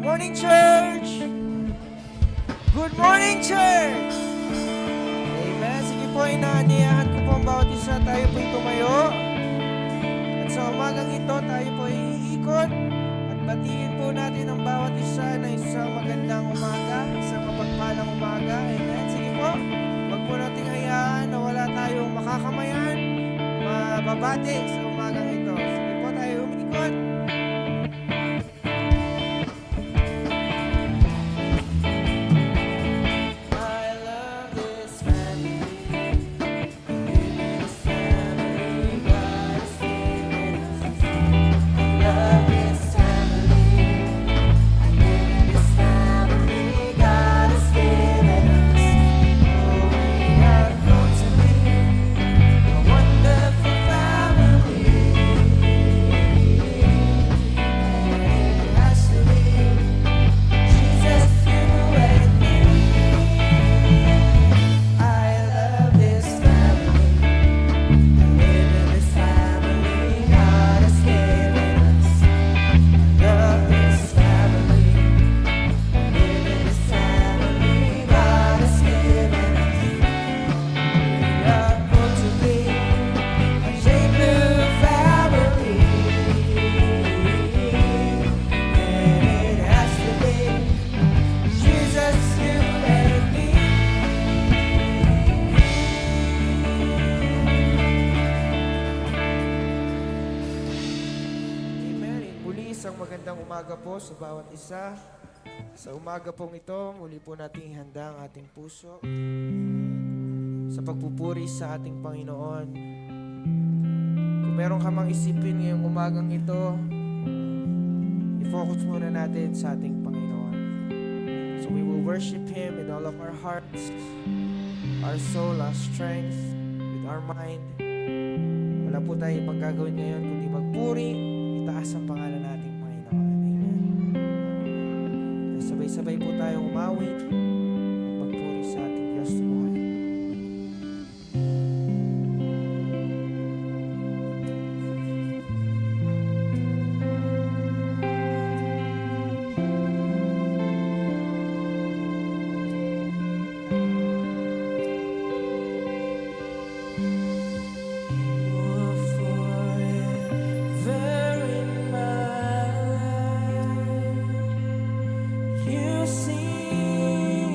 morning, church! Good morning, church! Amen. Sige po, inaaniyahan ko po ang bawat isa. Tayo po'y tumayo. At sa umagang ito, tayo po'y iikot. At batiin po natin ang bawat isa na isang magandang umaga, isang mapagpalang umaga. Amen. Sige po, wag po nating hayaan na wala tayong makakamayan, mababati sa umagang ito. Sige po, tayo umikot. Umaga po sa bawat isa. Sa umaga pong ito, muli po nating ihanda ang ating puso sa pagpupuri sa ating Panginoon. Kung meron ka mang isipin ngayong umagang ito, i-focus muna natin sa ating Panginoon. So we will worship Him with all of our hearts, our soul, our strength, with our mind. Wala po tayo ibang gagawin ngayon kundi magpuri, itaas ang pangalan natin. Sabay-sabay po tayong umawit at magpuri sa ating Diyos Lord. You see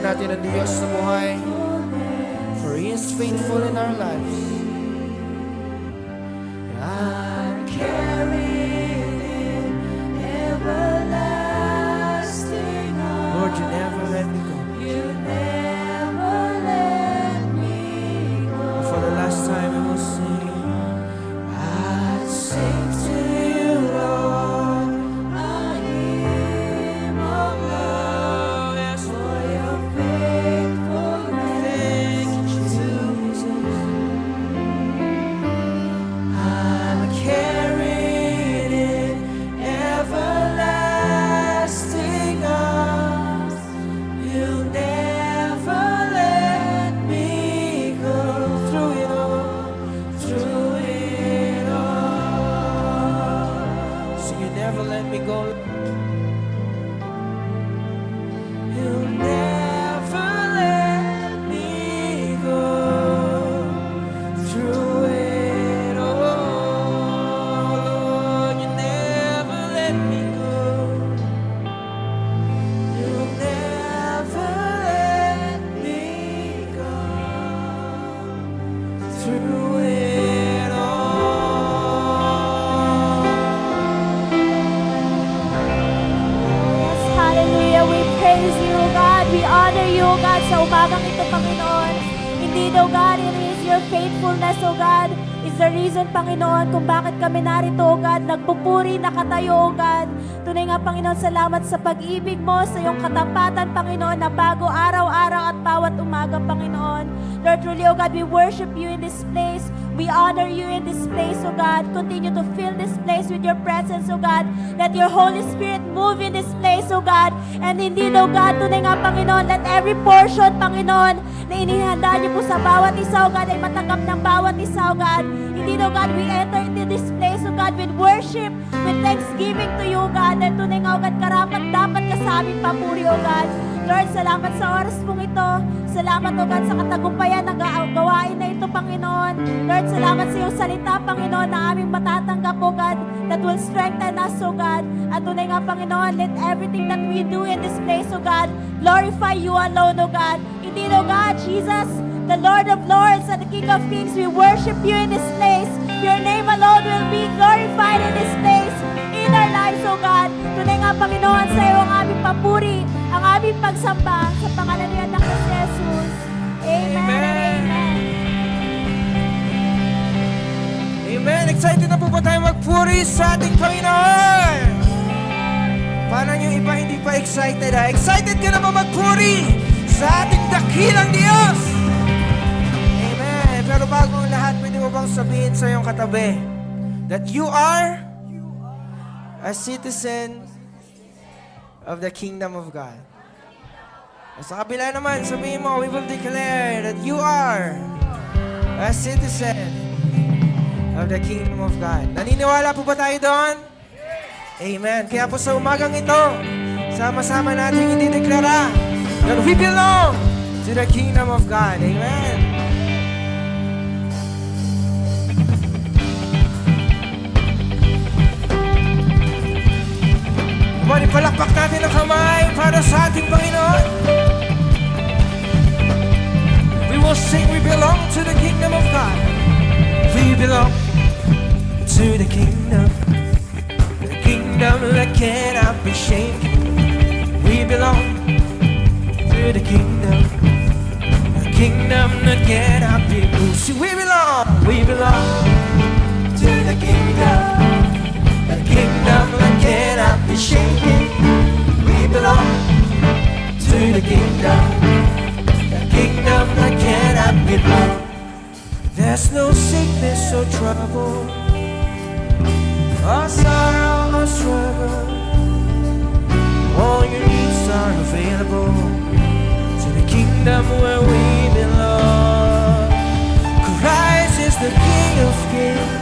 pangalan natin ng Diyos na buhay. For He is faithful in our lives. I'm carried in everlasting arms. Lord, you never let me go. You never let me go. For the last time we will sing, I'd sing to you, Lord, a hymn of love. Yes, for your faithfulness. Thank you, Jesus. I'm carried in everlasting arms. You'll never let me go. Through it all, through it all. So you never let me go. You'll never let me go. Through it all, Lord, you never let me go. You'll never let me go. Through it all. Yes, hallelujah. We praise you, God. We honor you, God, sa umagang ito, Panginoon. Indeed, O God, it is your faithfulness, O God, is the reason, Panginoon, kung bakit kami narito, O God, nagpupuri, nakatayo, O God. Tunay nga, Panginoon, salamat sa pag-ibig mo, sa iyong katapatan, Panginoon, na bago araw-araw at bawat umaga, Panginoon. Lord, truly, O God, we worship you in this place. We honor you in this place, O God. Continue to fill this place with your presence, O God. Let your Holy Spirit move in this place, O God. And indeed, O God, tunay nga, Panginoon, let every portion, Panginoon, na inihanda niyo po sa bawat isa, O God, ay matanggap ng bawat isa, O God. Indeed, O God, we enter into this place, O God, with worship, with thanksgiving to you, O God. And tunay nga, O God, karapat dapat ka sa aming papuri, O God. Lord, salamat sa oras pong ito. Salamat, O God, sa katagumpayan ng gawain na ito, Panginoon. Lord, salamat sa iyong salita, Panginoon, na aming matatanggap, O God, that will strengthen us, O God. At tunay nga, Panginoon, let everything that we do in this place, O God, glorify you alone, O God. Indeed, O God, Jesus, the Lord of Lords and the King of Kings, we worship you in this place. Your name alone will be glorified in this place, in our lives, O God. Tunay nga, Panginoon, sa iyo ang aming papuri, ang aming pagsamba, sa pangalan ni Anak ni Jesus. Amen. Amen. Amen. Amen. Excited na po ba tayo magpuri sa ating Panginoon? Parang yung iba hindi pa excited, ha? Excited ka na ba magpuri sa ating dakilang Diyos? Amen. Pero bago ang lahat, pwede mo bang sabihin sa iyong katabi that you are a citizen of the kingdom of God. Sa kabila naman, sabihin mo, we will declare that you are a citizen of the kingdom of God. Naniniwala po ba tayo doon? Amen. Kaya po sa umagang ito, sama-sama natin idideklara that we belong to the kingdom of God. Amen. Palakpak natin ang kamay para sa ating Panginoon. We will sing, we belong to the kingdom of God. We belong to the kingdom that cannot be shaken. We belong to the kingdom that cannot be moved. See, we belong to the kingdom that cannot be shaken. We belong to the kingdom that cannot be moved. There's no sickness or trouble, or sorrow or struggle. All your needs are available to the kingdom where we belong. Christ is the King of Kings.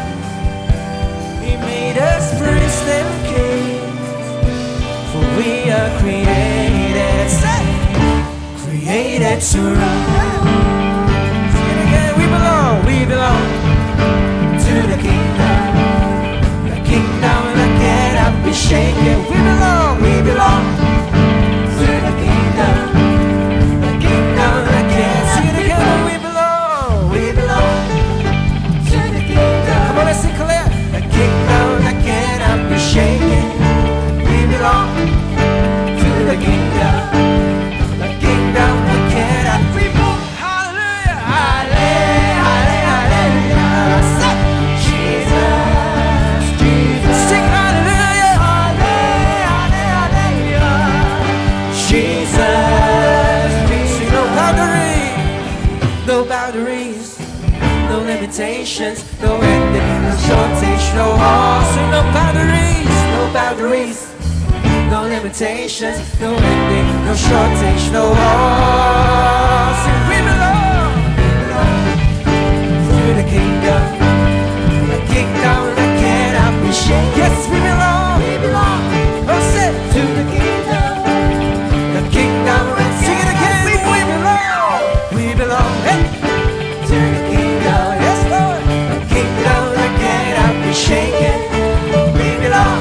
He made us priests and kings, for we are created to run. Sing it again. We belong to the kingdom that cannot be shaken. We belong to the kingdom that limitations, no ending, no shortage, no walls, so no boundaries, no boundaries, no limitations, no ending, no shortage, no walls. And we belong to the kingdom, a kingdom that cannot be shaken. Yes, we belong, oh, say, to the kingdom, the kingdom. Sing it again. We belong, hey, to the kingdom. Yes, Lord, a kingdom that cannot be shaken. We belong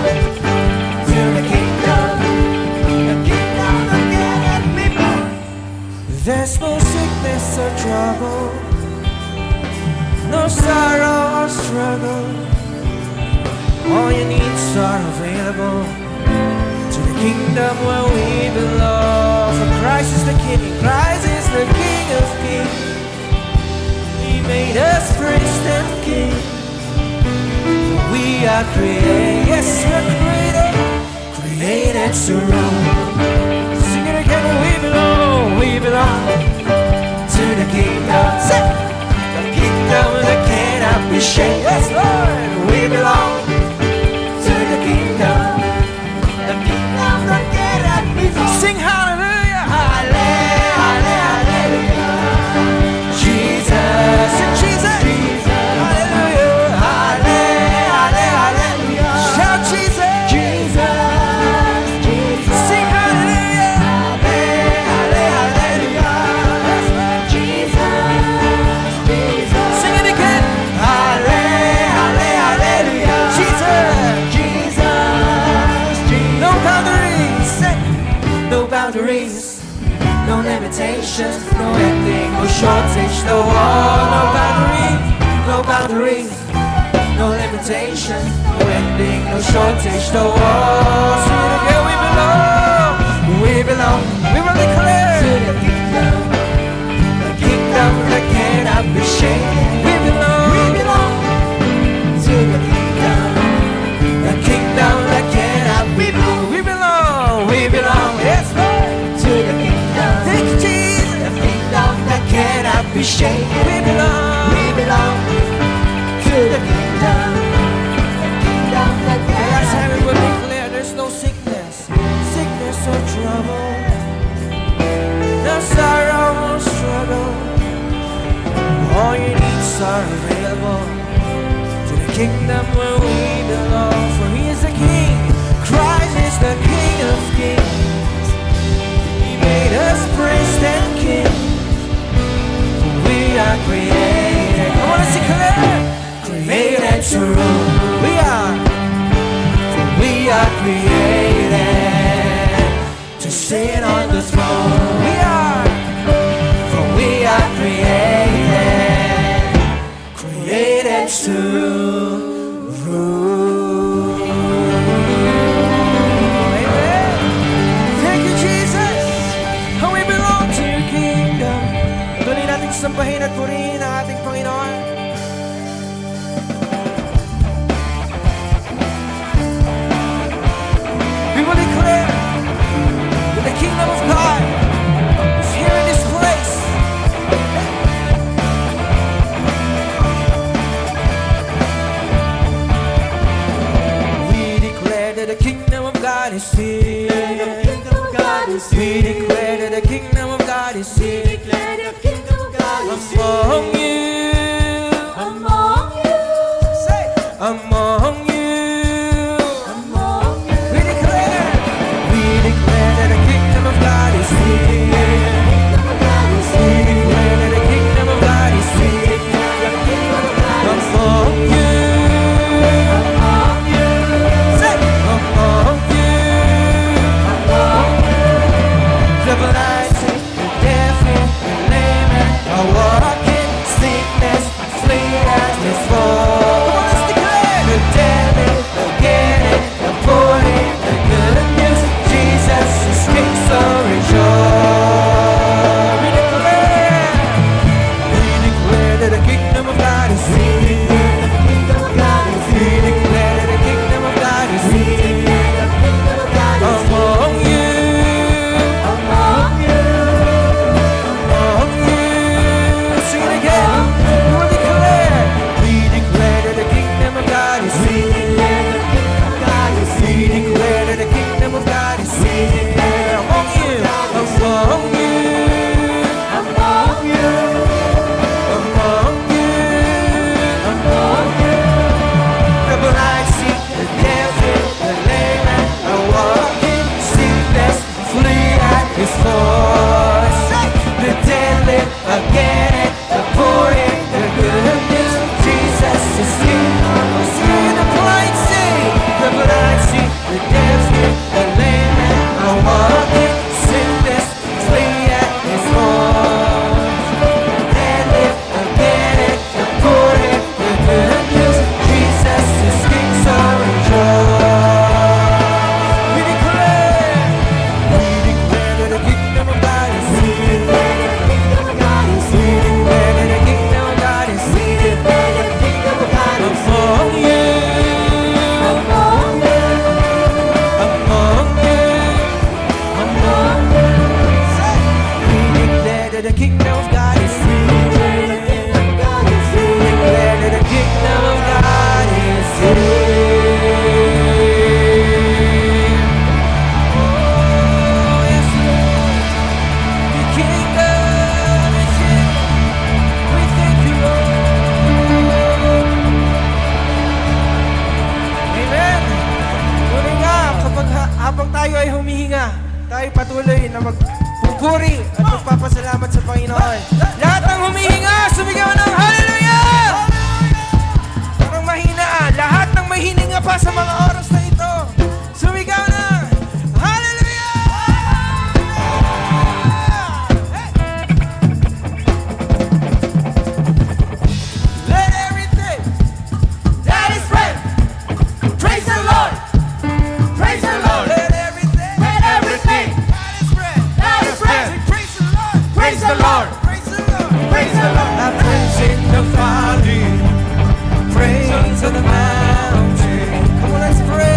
to the kingdom, the kingdom that cannot be broken. There's no sickness or trouble, no sorrow or struggle. All your needs are available to the kingdom where we belong. For Christ is the King, Christ is the King of kings. He made us priest and king. We are created, yes, we're created to rule. Sing it again, we belong to the kingdom. Say, the kingdom that cannot be shaken. Yes, Lord, we belong to the kingdom, the kingdom that cannot be broken. Sing hallelujah, hallelujah, Jesus, sing Jesus, hallelujah, hallelujah, shout Jesus, sing hallelujah, hallelujah, sing it again, hallelujah, Jesus, no boundaries, no boundaries, no limitations, no ending, no shortage, no wall, no boundaries, no boundaries, no limitations, no ending, no shortage, no wall. Sing it again, we belong, we will declare to the kingdom that cannot be shaken. We belong to the kingdom that cannot be moved. We belong, yes, Lord, to the kingdom. Thank you, Jesus. The kingdom that cannot be shaken. We belong to the kingdom. The kingdom that cannot. Last time we will declare there's no sickness or trouble, no sorrow or struggle. All your needs are available to the kingdom where we belong. For He is the King, Christ is the King of kings. He made us priest and king. We are created, I want to declare, created to rule. We are created to sit on the throne. We are created to rule. Amen. Thank you, Jesus. And we belong to your kingdom. Tuloy natin sambahin at purihin ang ating Panginoon. We will declare that the kingdom of God is here in this place. We declare that the kingdom of God is here. We declare that the kingdom of God is here. Among you. Say, among you. We declare that the kingdom of God is here. We declare that the kingdom of God is here. Among you. Say, among you. The blind see, the deaf hear, the lame are walking, sleep tayo ay humihinga, tayo patuloy na magpupuri at magpapasalamat sa Panginoon. Lahat ng humihinga, sumigaw ng hallelujah! Parang mahina lahat ng may hininga pa sa mga oras na ito, sumigaw ng hallelujah! Let everything that is breath praise the Lord! Praise the Lord! Let everything that is breath praise the Lord! Praise the Lord! Praise the Lord! Praise the Lord! I praise in the valley, praise on the mountain. Come on, let's pray.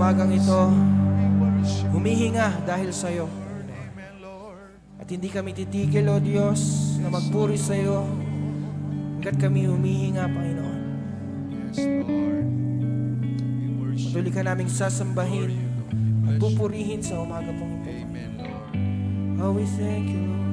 umagang ito, humihinga dahil sa iyo. At hindi kami titigil, O Diyos, na magpuri sa iyo hanggat kami humihinga, Panginoon. Patuloy ka naming sasambahin at pupurihin sa umaga pong ito. Oh, we thank you, Lord.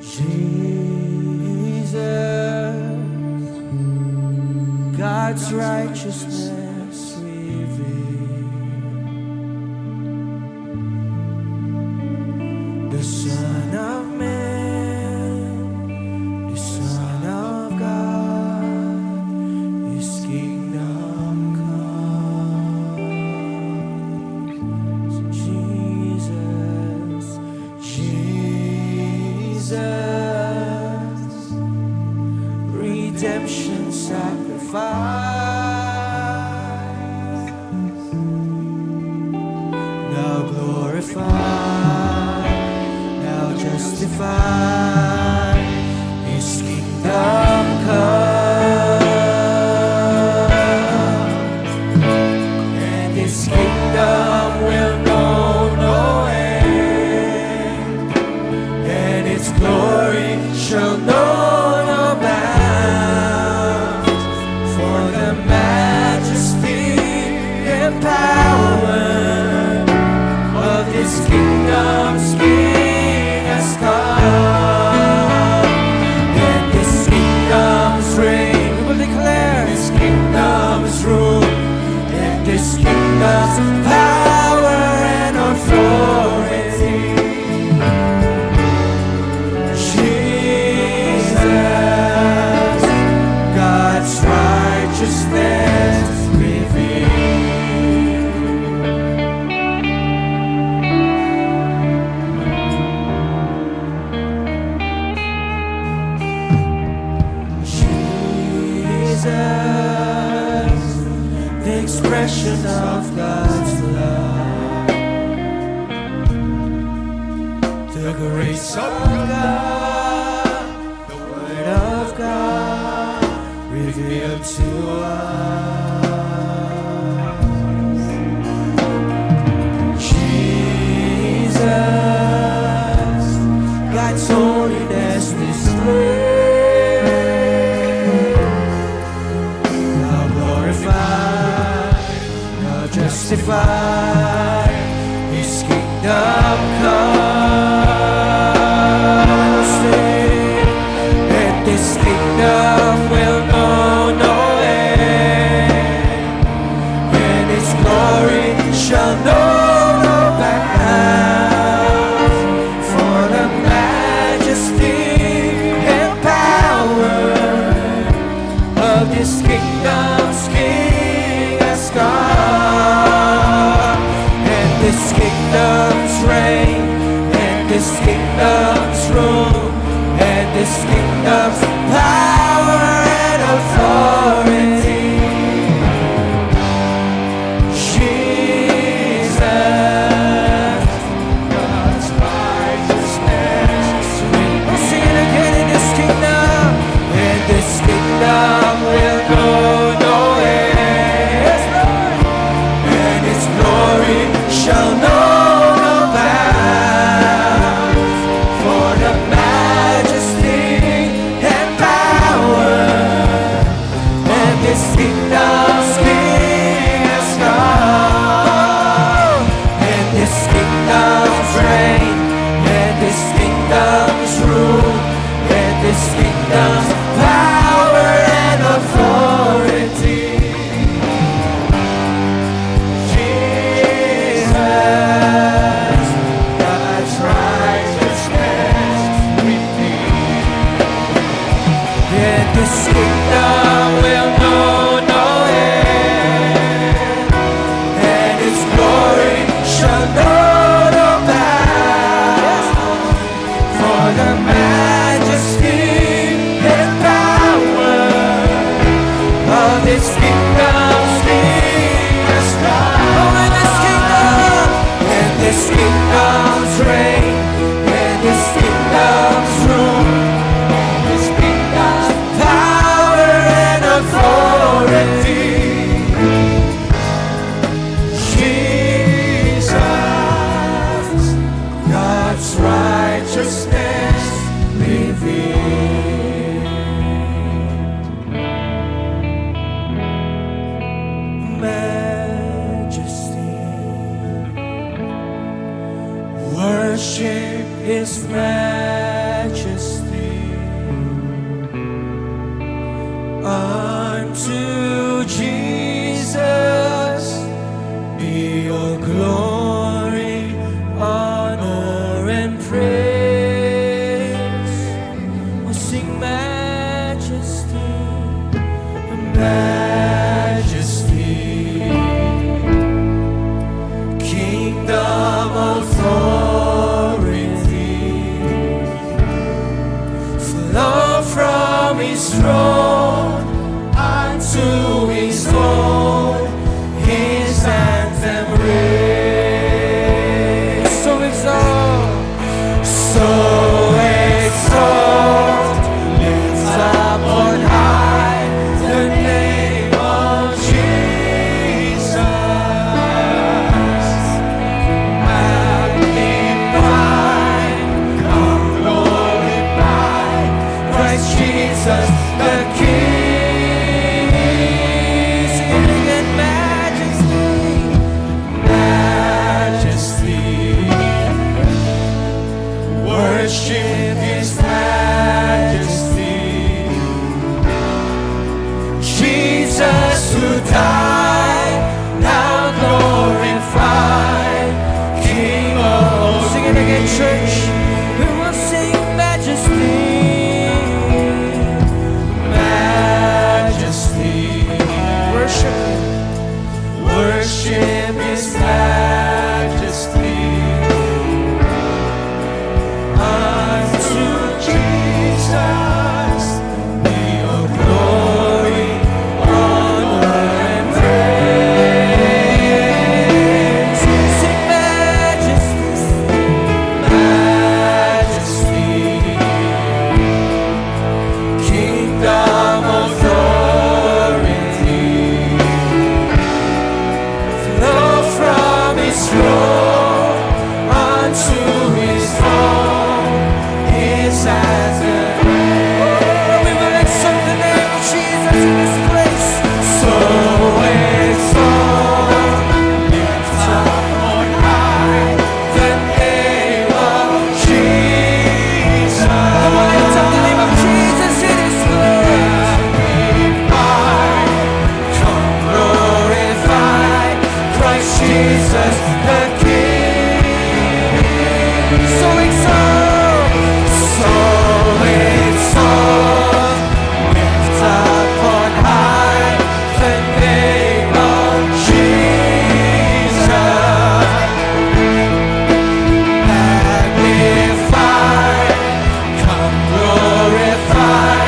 Jesus, God's righteousness revealed, the Son of Man, the Son of God, His kingdom come. Jesus, Jesus, redemption sacrifice, now glorified, now justified, His kingdom come, and His kingdom will know no end, and its glory shall know no bounds, for the majesty and power of this kingdom's King has come, and this kingdom's reign, we will declare, this kingdom's rule, and this kingdom's power and authority. Jesus, God's righteousness revealed. Jesus, the expression of God's love, the grace of God, the Word of God revealed to us. Jesus, God's holiness displayed, now glorified, now justified, His kingdom come. Sing, and this kingdom will know no end, and its glory shall know no bounds, for the majesty and power of this kingdom's King has come, and this kingdom's reign, and this kingdom's rule, and this kingdom's power and authority. Jesus, God's righteousness. We'll sing it again in this kingdom, and this kingdom will know no end, and its glory shall know no bounds, for the majesty and power righteousness revealed. Majesty, worship His majesty. Unto Jesus be all glory, honor, and praise. Oh, sing majesty, majesty, kingdom, authority, flow from His throne unto His throne. His anthem raise. So exalt, lift up on high the name of Jesus. Magnify, come glorify Christ Jesus the King. Sing it again, majesty, worship His majesty. Jesus who died, now glorified, King of. Sing it again, church. We will sing majesty, majesty. Worship Him, worship His majesty. Unto Jesus be all glory, honor, and praise. Sing majesty, majesty, kingdom, authority, flow from His throne unto His throne. His anthem. We will exalt the name of Jesus in this place. So exalt, lift up on high the name of Jesus. Come on, lift up the name of Jesus in this place. Magnify, come glorify Christ Jesus the King. So exalt, lift up on high the name of Jesus. Magnify, come glorify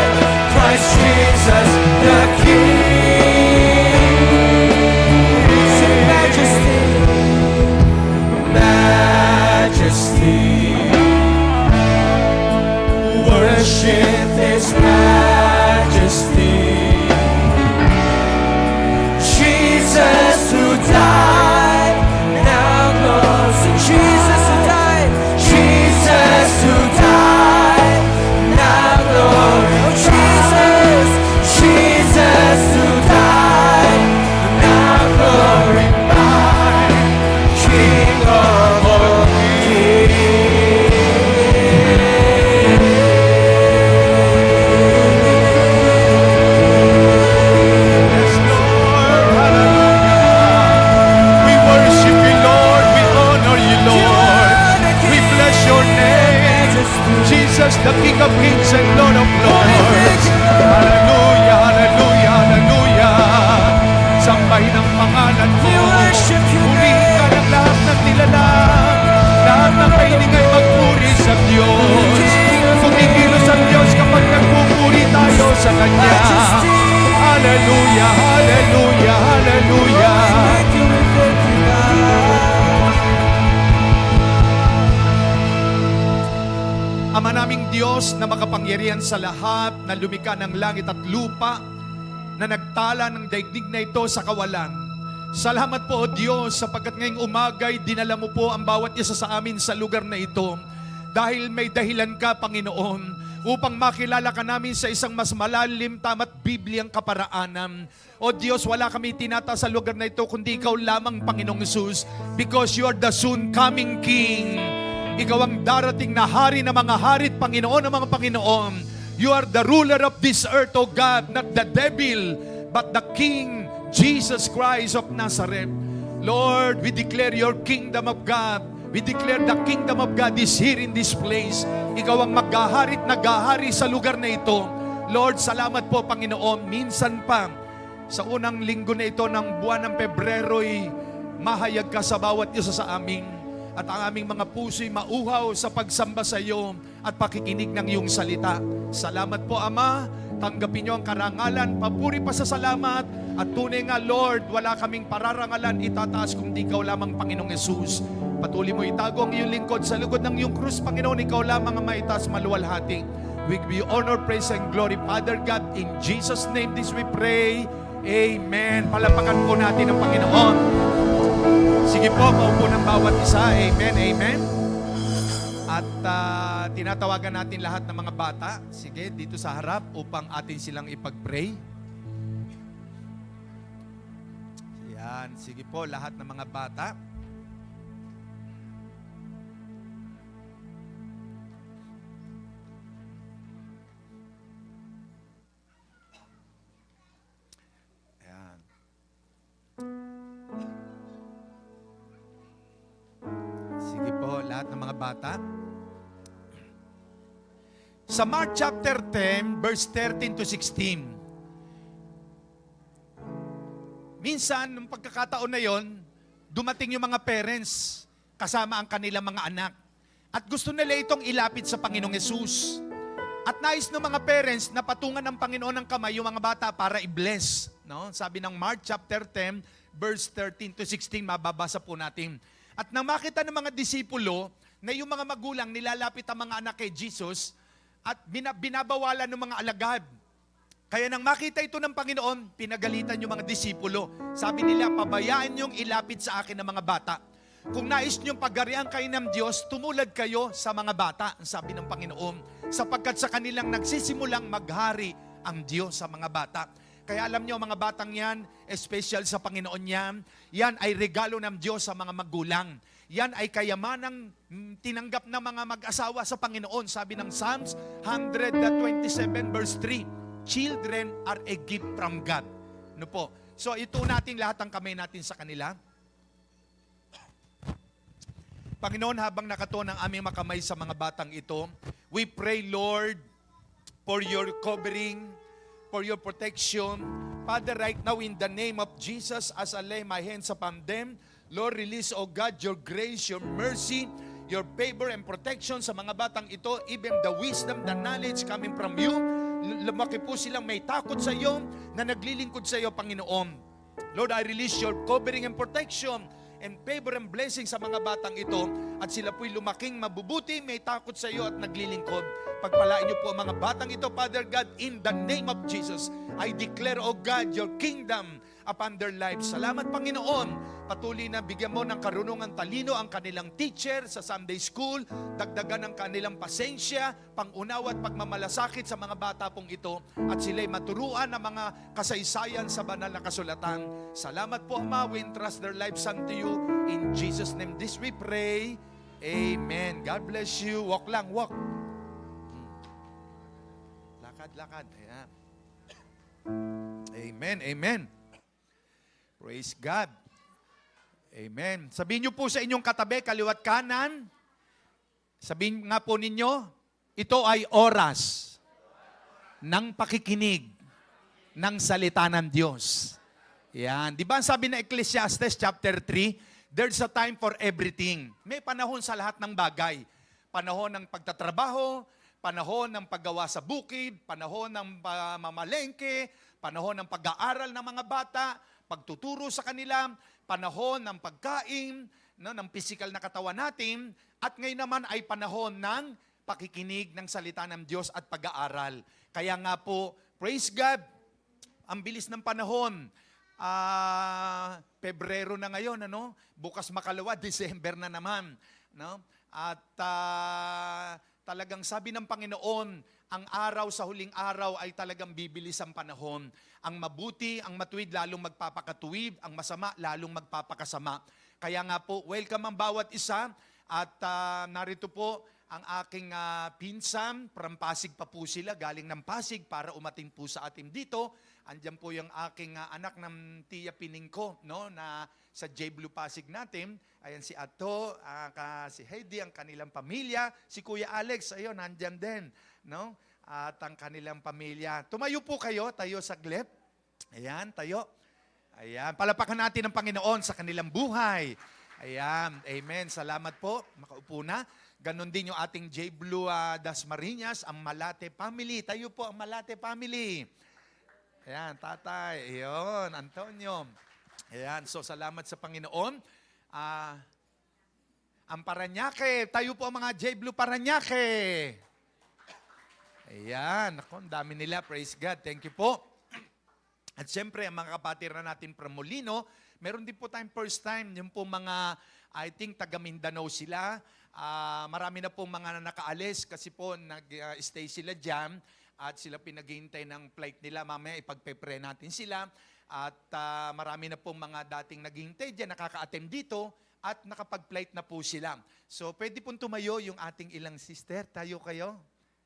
Christ Jesus the King. Sing majesty, majesty, worship His majesty. Jesus who died, now glows. Jesus who died, Jesus who died, now glory. Oh, Jesus, Jesus who died, now glorified, King of all Yes, Lord. Hallelujah. We worship you, Lord. We honor you, Lord. We bless your name. Jesus, the King of Kings and Lord of Lords. Hallelujah, hallelujah, hallelujah. Sambahin ang pangalan mo. Purihin ka ng lahat ng nilalang. Lahat ng kainingay magpuri sa Diyos. Kumikilos ang Diyos kapag nagpupuri tayo sa Kanya. Hallelujah, hallelujah, hallelujah. Ama naming Diyos na makapangyarihan sa lahat, na lumikha ng langit at lupa, na nagtala ng daigdig na ito sa kawalan. Salamat po, O Diyos, sapagkat ngayong umagay dinala mo po ang bawat isa sa amin sa lugar na ito. dahil may dahilan ka, Panginoon, upang makilala ka namin sa isang mas malalim, tama't Bibliang kaparaanan. O Diyos, wala kami tinata sa lugar na ito, kundi Ikaw lamang, Panginoong Hesus, because You are the soon coming King. Ikaw ang darating na hari ng mga harit, Panginoon ng mga Panginoon. You are the ruler of this earth, O God, not the devil, but the King, Jesus Christ of Nazareth. Lord, we declare Your kingdom of God. We declare the kingdom of God is here in this place. Ikaw ang maghaharit, naghahari sa lugar na ito. Lord, salamat po, Panginoon. Minsan pa, sa unang linggo na ito ng buwan ng Pebrero'y mahayag ka sa bawat isa sa amin. At ang aming mga puso'y mauhaw sa pagsamba sa iyo at pakikinig ng iyong salita. Salamat po, Ama. Tanggapin niyo ang karangalan, papuri pa sa salamat. At tunay nga, Lord, wala kaming pararangalan itataas kung di Ikaw lamang, Panginoong Yesus. Patuloy mo itago ang iyong lingkod sa lugod ng iyong krus, Panginoon. Ikaw lamang ang maitaas maluwalhati. We give you honor, praise, and glory, Father God. In Jesus' name this we pray. Amen. Palapakan po natin ang Panginoon. Sige po, paupo ng bawat isa. Amen, amen. At tinatawagan natin lahat ng mga bata. Sige, dito sa harap upang atin silang ipag-pray. Yan, sige po, lahat ng mga bata. Yan. Sige po, lahat ng mga bata. Sa Mark chapter 10, verse 13 to 16. Minsan, nung pagkakataon na yon, dumating yung mga parents kasama ang kanilang mga anak. At gusto nila itong ilapit sa Panginoong Yesus. At nais ng mga parents na patungan ng Panginoon ng kamay yung mga bata para i-bless. No? Sabi ng Mark chapter 10, verse 13 to 16, mababasa po natin. At nang makita ng mga disipulo na yung mga magulang nilalapit ang mga anak kay Jesus at binabawalan ng mga alagad. Kaya nang makita ito ng Panginoon, pinagalitan yung mga disipulo. Sabi nila, pabayaan niyong ilapit sa akin ng mga bata. Kung nais niyong paggarihan kayo ng Diyos, tumulad kayo sa mga bata, ang sabi ng Panginoon. Sapagkat sa kanilang nagsisimulang maghari ang Diyos sa mga bata. Kaya alam niyo, mga batang yan, special sa Panginoon yan. Yan ay regalo ng Diyos sa mga magulang. Yan ay kayamanang tinanggap ng mga mag-asawa sa Panginoon. Sabi ng Psalms 127 verse 3. Children are a gift from God. No po? So ito natin lahat ang kamay natin sa kanila. Panginoon, habang nakatuon ang aming makamay sa mga batang ito, we pray, Lord, for your covering, for your protection. Father, right now in the name of Jesus, as I lay my hands upon them, Lord, release, O God, your grace, your mercy, your favor and protection sa mga batang ito, even the wisdom, the knowledge coming from you. Lumaki po silang may takot sa iyo na naglilingkod sa iyo, Panginoon. Lord, I release your covering and protection and favor and blessing sa mga batang ito at sila po'y lumaking mabubuti, may takot sa iyo at naglilingkod. Pagpalain niyo po ang mga batang ito, Father God, in the name of Jesus. I declare, O God, your kingdom upon their lives. Salamat, Panginoon. Patuloy na bigyan mo ng karunungan talino ang kanilang teacher sa Sunday School. Dagdagan ng kanilang pasensya, pangunawa at pagmamalasakit sa mga bata pong ito. At sila'y maturuan ng mga kasaysayan sa banal na kasulatan. Salamat po, Ama. We entrust their lives unto you. In Jesus' name this we pray. Amen. God bless you. Walk lang, walk. Lakad. Ayan. Amen, amen. Praise God. Amen. Sabihin niyo po sa inyong katabi, kaliwat kanan. Sabihin nga po ninyo, ito ay oras ng pakikinig ng salita ng Diyos. Yan. Di ba ang sabi ng Ecclesiastes chapter 3, there's a time for everything. May panahon sa lahat ng bagay. Panahon ng pagtatrabaho, panahon ng paggawa sa bukid, panahon ng mamalengke, panahon ng pag-aaral ng mga bata, pagtuturo sa kanila, panahon ng pagkain, ng physical na katawan natin, at ngayon naman ay panahon ng pakikinig ng salita ng Diyos at pag-aaral. Kaya nga po, praise God, ang bilis ng panahon. Pebrero na ngayon, ano? Bukas makalawa, December na naman. No? At talagang sabi ng Panginoon, ang araw sa huling araw ay talagang bibilis ang panahon. Ang mabuti, ang matuwid lalong magpapakatuwid, ang masama lalong magpapakasama. Kaya nga po, welcome ang bawat isa. At narito po ang aking pinsan, from Pasig pa po sila, galing ng Pasig para umatin po sa atin dito. Andiyan po yung aking anak ng Tia Pining ko, no, na sa J Blue Pasig natin. Ayan si Ato, si Heidi, ang kanilang pamilya. Si Kuya Alex, ayun, nandyan din, no? At ang kanilang pamilya. Tumayo po kayo, tayo saglit. Ayan, tayo. Ayan, palapakan natin ang Panginoon sa kanilang buhay. Ayan, amen. Salamat po. Makaupo na. Ganon din yung ating J Blue Dasmariñas, ang Malate family. Tayo po ang Malate family. Ayan, tatay. Ayan, Antonio. Ayan, so salamat sa Panginoon. Ang Paranaque. Tayo po ang mga J Blue Paranaque. Ayan, ako, ang dami nila. Praise God. Thank you po. At siyempre, ang mga kapatid na natin from Molino, meron din po tayong first time, yung po mga, I think, taga Mindanao sila. Marami na po mga nakaalis kasi po nag-stay sila dyan at sila pinaghihintay ng flight nila. Mamaya ipagpe-pray natin sila. At marami na po mga dating naghihintay dyan, nakaka-attend dito at nakapag-flight na po sila. So, pwede pong tumayo yung ating ilang sister. Tayo kayo.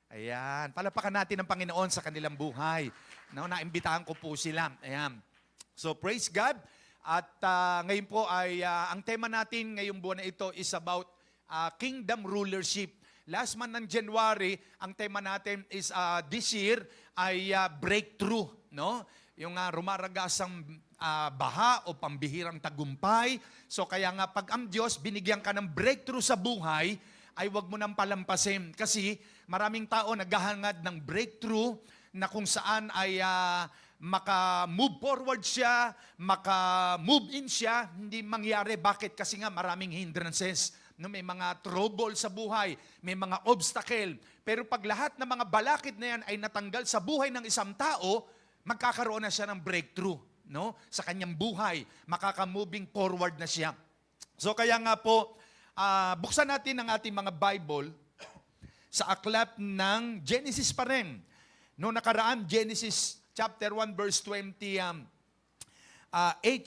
Ayan. Palapakan natin ang Panginoon sa kanilang buhay. No, naimbitahan ko po sila. Ayan. So, praise God. At ngayon po ay, ang tema natin ngayong buwan na ito is about kingdom rulership. Last month ng January, ang tema natin is this year ay breakthrough. No? Yung rumaragasang baha o pambihirang tagumpay. So kaya nga pag ang Diyos binigyan ka ng breakthrough sa buhay, ay wag mo nang palampasin. Kasi maraming tao naghahangad ng breakthrough na kung saan ay maka-move forward siya, maka-move in siya, hindi mangyari. Bakit? Kasi nga maraming hindrances. No, may mga trouble sa buhay, may mga obstacle. Pero pag lahat ng mga balakid na yan ay natanggal sa buhay ng isang tao, magkakaroon na siya ng breakthrough, no? Sa kanyang buhay, makaka-moving forward na siya. So kaya nga po, buksan natin ang ating mga Bible sa aklat ng Genesis pa rin. Noong nakaraan, Genesis chapter 1 verse 28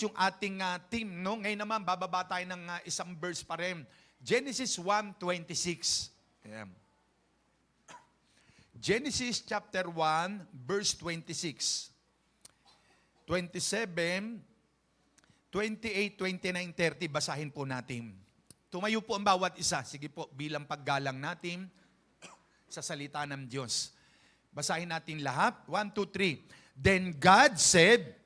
yung ating team. No? Ngayon naman, bababa tayo ng isang verse pa rin. Genesis 1:26. Ayan. Genesis chapter 1 verse 26. 27, 28, 29, 30. Basahin po natin. Tumayo po ang bawat isa. Sige po, bilang paggalang natin sa salita ng Diyos. Basahin natin lahat. 1, 2, 3. Then God said,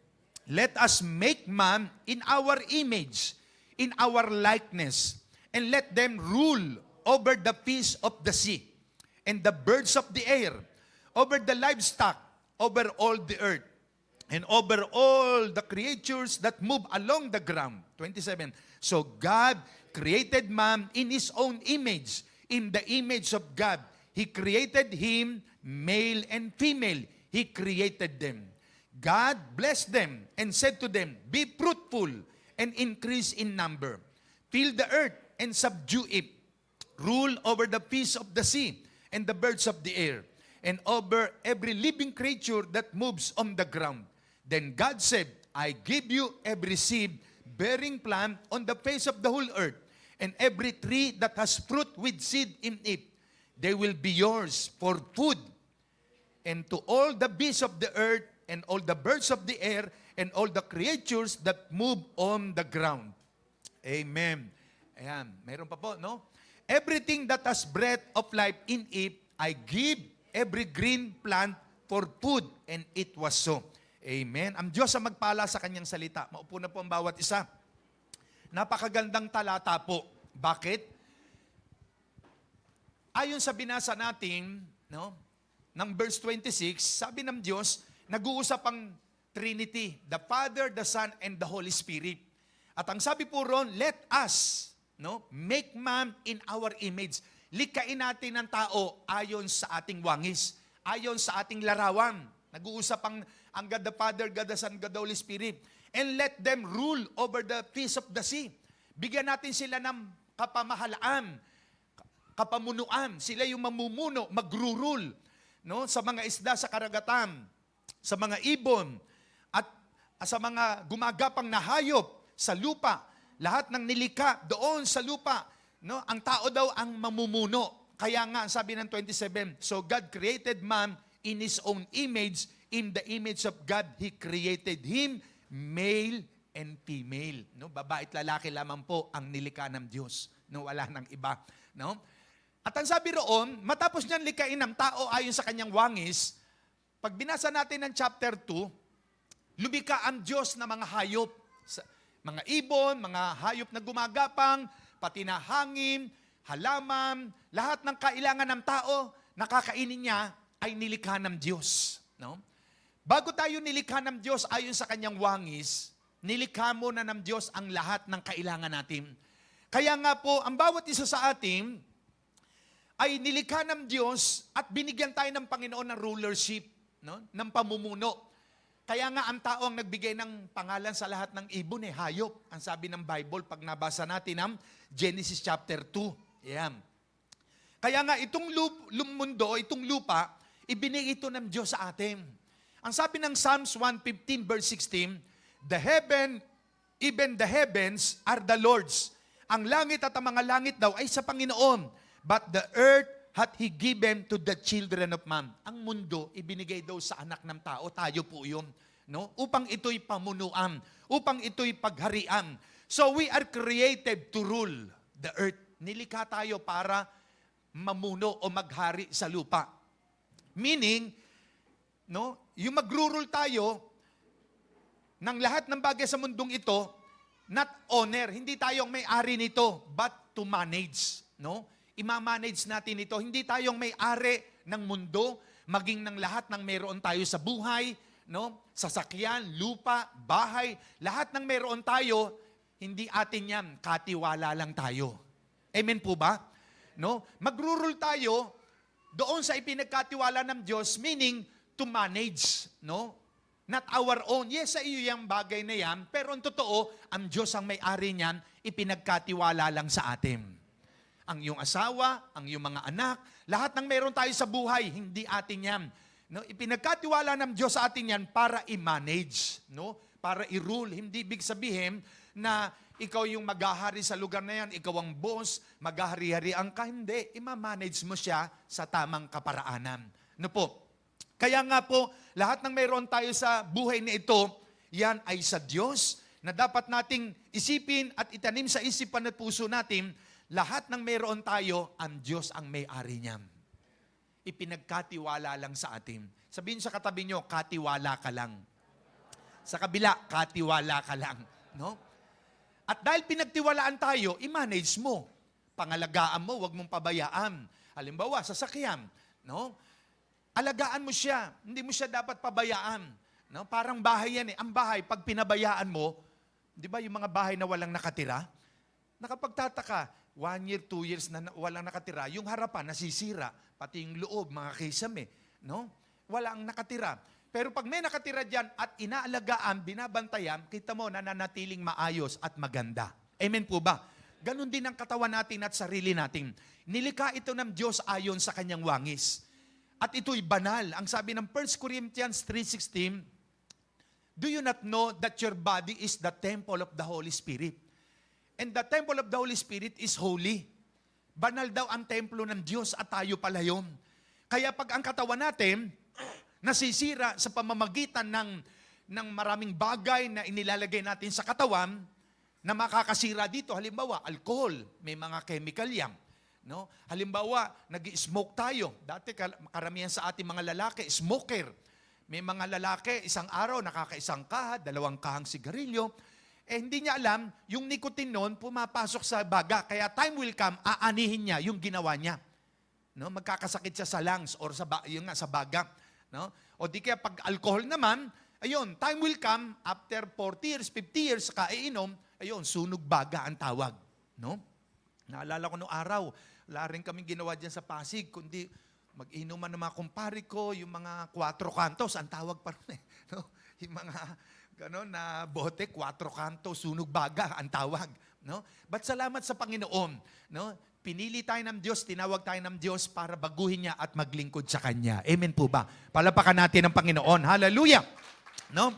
let us make man in our image, in our likeness, and let them rule over the fish of the sea, and the birds of the air, over the livestock, over all the earth, and over all the creatures that move along the ground. 27. So God created man in His own image. In the image of God, He created him, male and female. He created them. God blessed them and said to them, be fruitful and increase in number. Fill the earth and subdue it. Rule over the fish of the sea and the birds of the air, and over every living creature that moves on the ground. Then God said, I give you every seed bearing plant on the face of the whole earth, and every tree that has fruit with seed in it. They will be yours for food. And to all the beasts of the earth, and all the birds of the air, and all the creatures that move on the ground. Amen. Ayan, mayroon pa po, no? Everything that has breath of life in it, I give every green plant for food, and it was so. Amen. Ang Diyos ang magpala sa kanyang salita. Maupo na po ang bawat isa. Napakagandang talata po. Bakit? Ayon sa binasa natin, no, ng verse 26, sabi ng Diyos, nag-uusap ang Trinity, the Father, the Son, and the Holy Spirit. At ang sabi po ron, let us, no, make man in our image. Likain natin ang tao ayon sa ating wangis, ayon sa ating larawan. Nag-uusap ang God the Father, God the Son, God the Holy Spirit. And let them rule over the fish of the sea. Bigyan natin sila ng kapamahalaan. kapamunuan. Sila yung mamumuno, magrurule, no? Sa mga isda sa karagatan, sa mga ibon, at sa mga gumagapang na hayop sa lupa. Lahat ng nilikha doon sa lupa, no? Ang tao daw ang mamumuno. Kaya nga, sabi ng 27, so God created man in His own image. In the image of God, He created him, male and female. No? Babae at lalaki lamang po ang nilikha ng Diyos. No? Wala nang iba. No? At ang sabi roon, matapos niyan likhain ng tao ayon sa kanyang wangis, pag binasa natin ng chapter 2, lumikha ang Diyos na mga hayop. Mga ibon, mga hayop na gumagapang, pati na hangin, halaman, lahat ng kailangan ng tao, nakakainin niya, ay nilikha ng Diyos. No? Bago tayo nilikha ng Diyos ayon sa kanyang wangis, nilikha mo na ng Diyos ang lahat ng kailangan natin. Kaya nga po, ang bawat isa sa atin ay nilikha ng Diyos at binigyan tayo ng Panginoon ng rulership, no? Ng pamumuno. Kaya nga ang tao ang nagbigay ng pangalan sa lahat ng ibon, hayop. Ang sabi ng Bible, pag nabasa natin ang Genesis chapter 2. Yan. Kaya nga itong mundo, itong lupa, ibinigay ito ng Diyos sa atin. Ang sabi ng Psalms 115 verse 16, even the heavens are the Lord's. Ang langit at ang mga langit daw ay sa Panginoon. But the earth hath He given to the children of man. Ang mundo, ibinigay daw sa anak ng tao. Tayo po yun. No? Upang ito'y pamunuan. Upang ito'y pagharian. So we are created to rule the earth. Nilikha tayo para mamuno o maghari sa lupa. Meaning, no, yung magrurule tayo ng lahat ng bagay sa mundong ito, not owner, hindi tayong may-ari nito, but to manage. No? Ima-manage natin ito. Hindi tayong may-ari ng mundo, maging ng lahat ng meron tayo sa buhay, no? Sasakyan, lupa, bahay, lahat ng meron tayo, hindi atin yan, katiwala lang tayo. Amen po ba? No? Magrurule tayo doon sa ipinagkatiwala ng Diyos, meaning to manage, no? Not our own. Yes, sa iyo yung bagay na yan, pero ang totoo, ang Diyos ang may-ari niyan, ipinagkatiwala lang sa atin. Ang iyong asawa, ang iyong mga anak, lahat ng meron tayo sa buhay, hindi atin yan. No? Ipinagkatiwala ng Diyos sa atin yan para i-manage, no? Para i-rule. Hindi ibig sabihin na ikaw yung maghahari sa lugar na yan, ikaw ang boss, maghahari-harian ka. Hindi, ima-manage mo siya sa tamang kaparaanan. No po? Kaya nga po, lahat ng mayroon tayo sa buhay na ito, yan ay sa Diyos, na dapat nating isipin at itanim sa isipan at puso natin, lahat ng mayroon tayo, ang Diyos ang may-ari niyan. Ipinagkatiwala lang sa atin. Sabihin sa katabi nyo, katiwala ka lang. Sa kabila, katiwala ka lang. No? At dahil pinagtiwalaan tayo, i-manage mo. Pangalagaan mo, wag mong pabayaan. Halimbawa, sasakyan. No? Alagaan mo siya. Hindi mo siya dapat pabayaan. No? Parang bahay yan eh. Ang bahay, pag pinabayaan mo, di ba yung mga bahay na walang nakatira? Nakapagtataka, 1 year, 2 years na walang nakatira, yung harapan nasisira, pati yung loob, mga kisame. No? Walang nakatira. Pero pag may nakatira dyan at inaalagaan, binabantayan, kita mo nananatiling maayos at maganda. Amen po ba? Ganon din ang katawan natin at sarili natin. Nilikha ito ng Diyos ayon sa kanyang wangis. At ito'y banal. Ang sabi ng 1 Corinthians 3:16, do you not know that your body is the temple of the Holy Spirit? And the temple of the Holy Spirit is holy. Banal daw ang templo ng Diyos at tayo pala yun. Kaya pag ang katawan natin nasisira sa pamamagitan ng maraming bagay na inilalagay natin sa katawan na makakasira dito. Halimbawa, alcohol, may mga chemical yan. No? Halimbawa, nag-smoke tayo. Dati karamihan sa ating mga lalaki, smoker. May mga lalaki, isang araw, nakakaisang kahad, 2 kahang sigarilyo. Hindi niya alam, yung nicotine noon pumapasok sa baga. Kaya time will come, aanihin niya yung ginawa niya. No? Magkakasakit siya sa lungs or sa baga. No? O di kaya pag alcohol naman, ayun, time will come, after 40 years, 50 years, kaiinom, ayun, sunog baga ang tawag. No? Naalala ko noong araw, wala rin kaming ginawa dyan sa Pasig, kundi mag-inuman ng mga kumpare ko, yung mga 4 kantos, ang tawag pa rin eh. No? Yung mga gano'n na bote, 4 kantos, sunog baga, ang tawag. No? But salamat sa Panginoon. No? pinili tayo ng Diyos, tinawag tayo ng Diyos para baguhin niya at maglingkod sa Kanya. Amen po ba? Palapakan natin ang Panginoon. Hallelujah! No?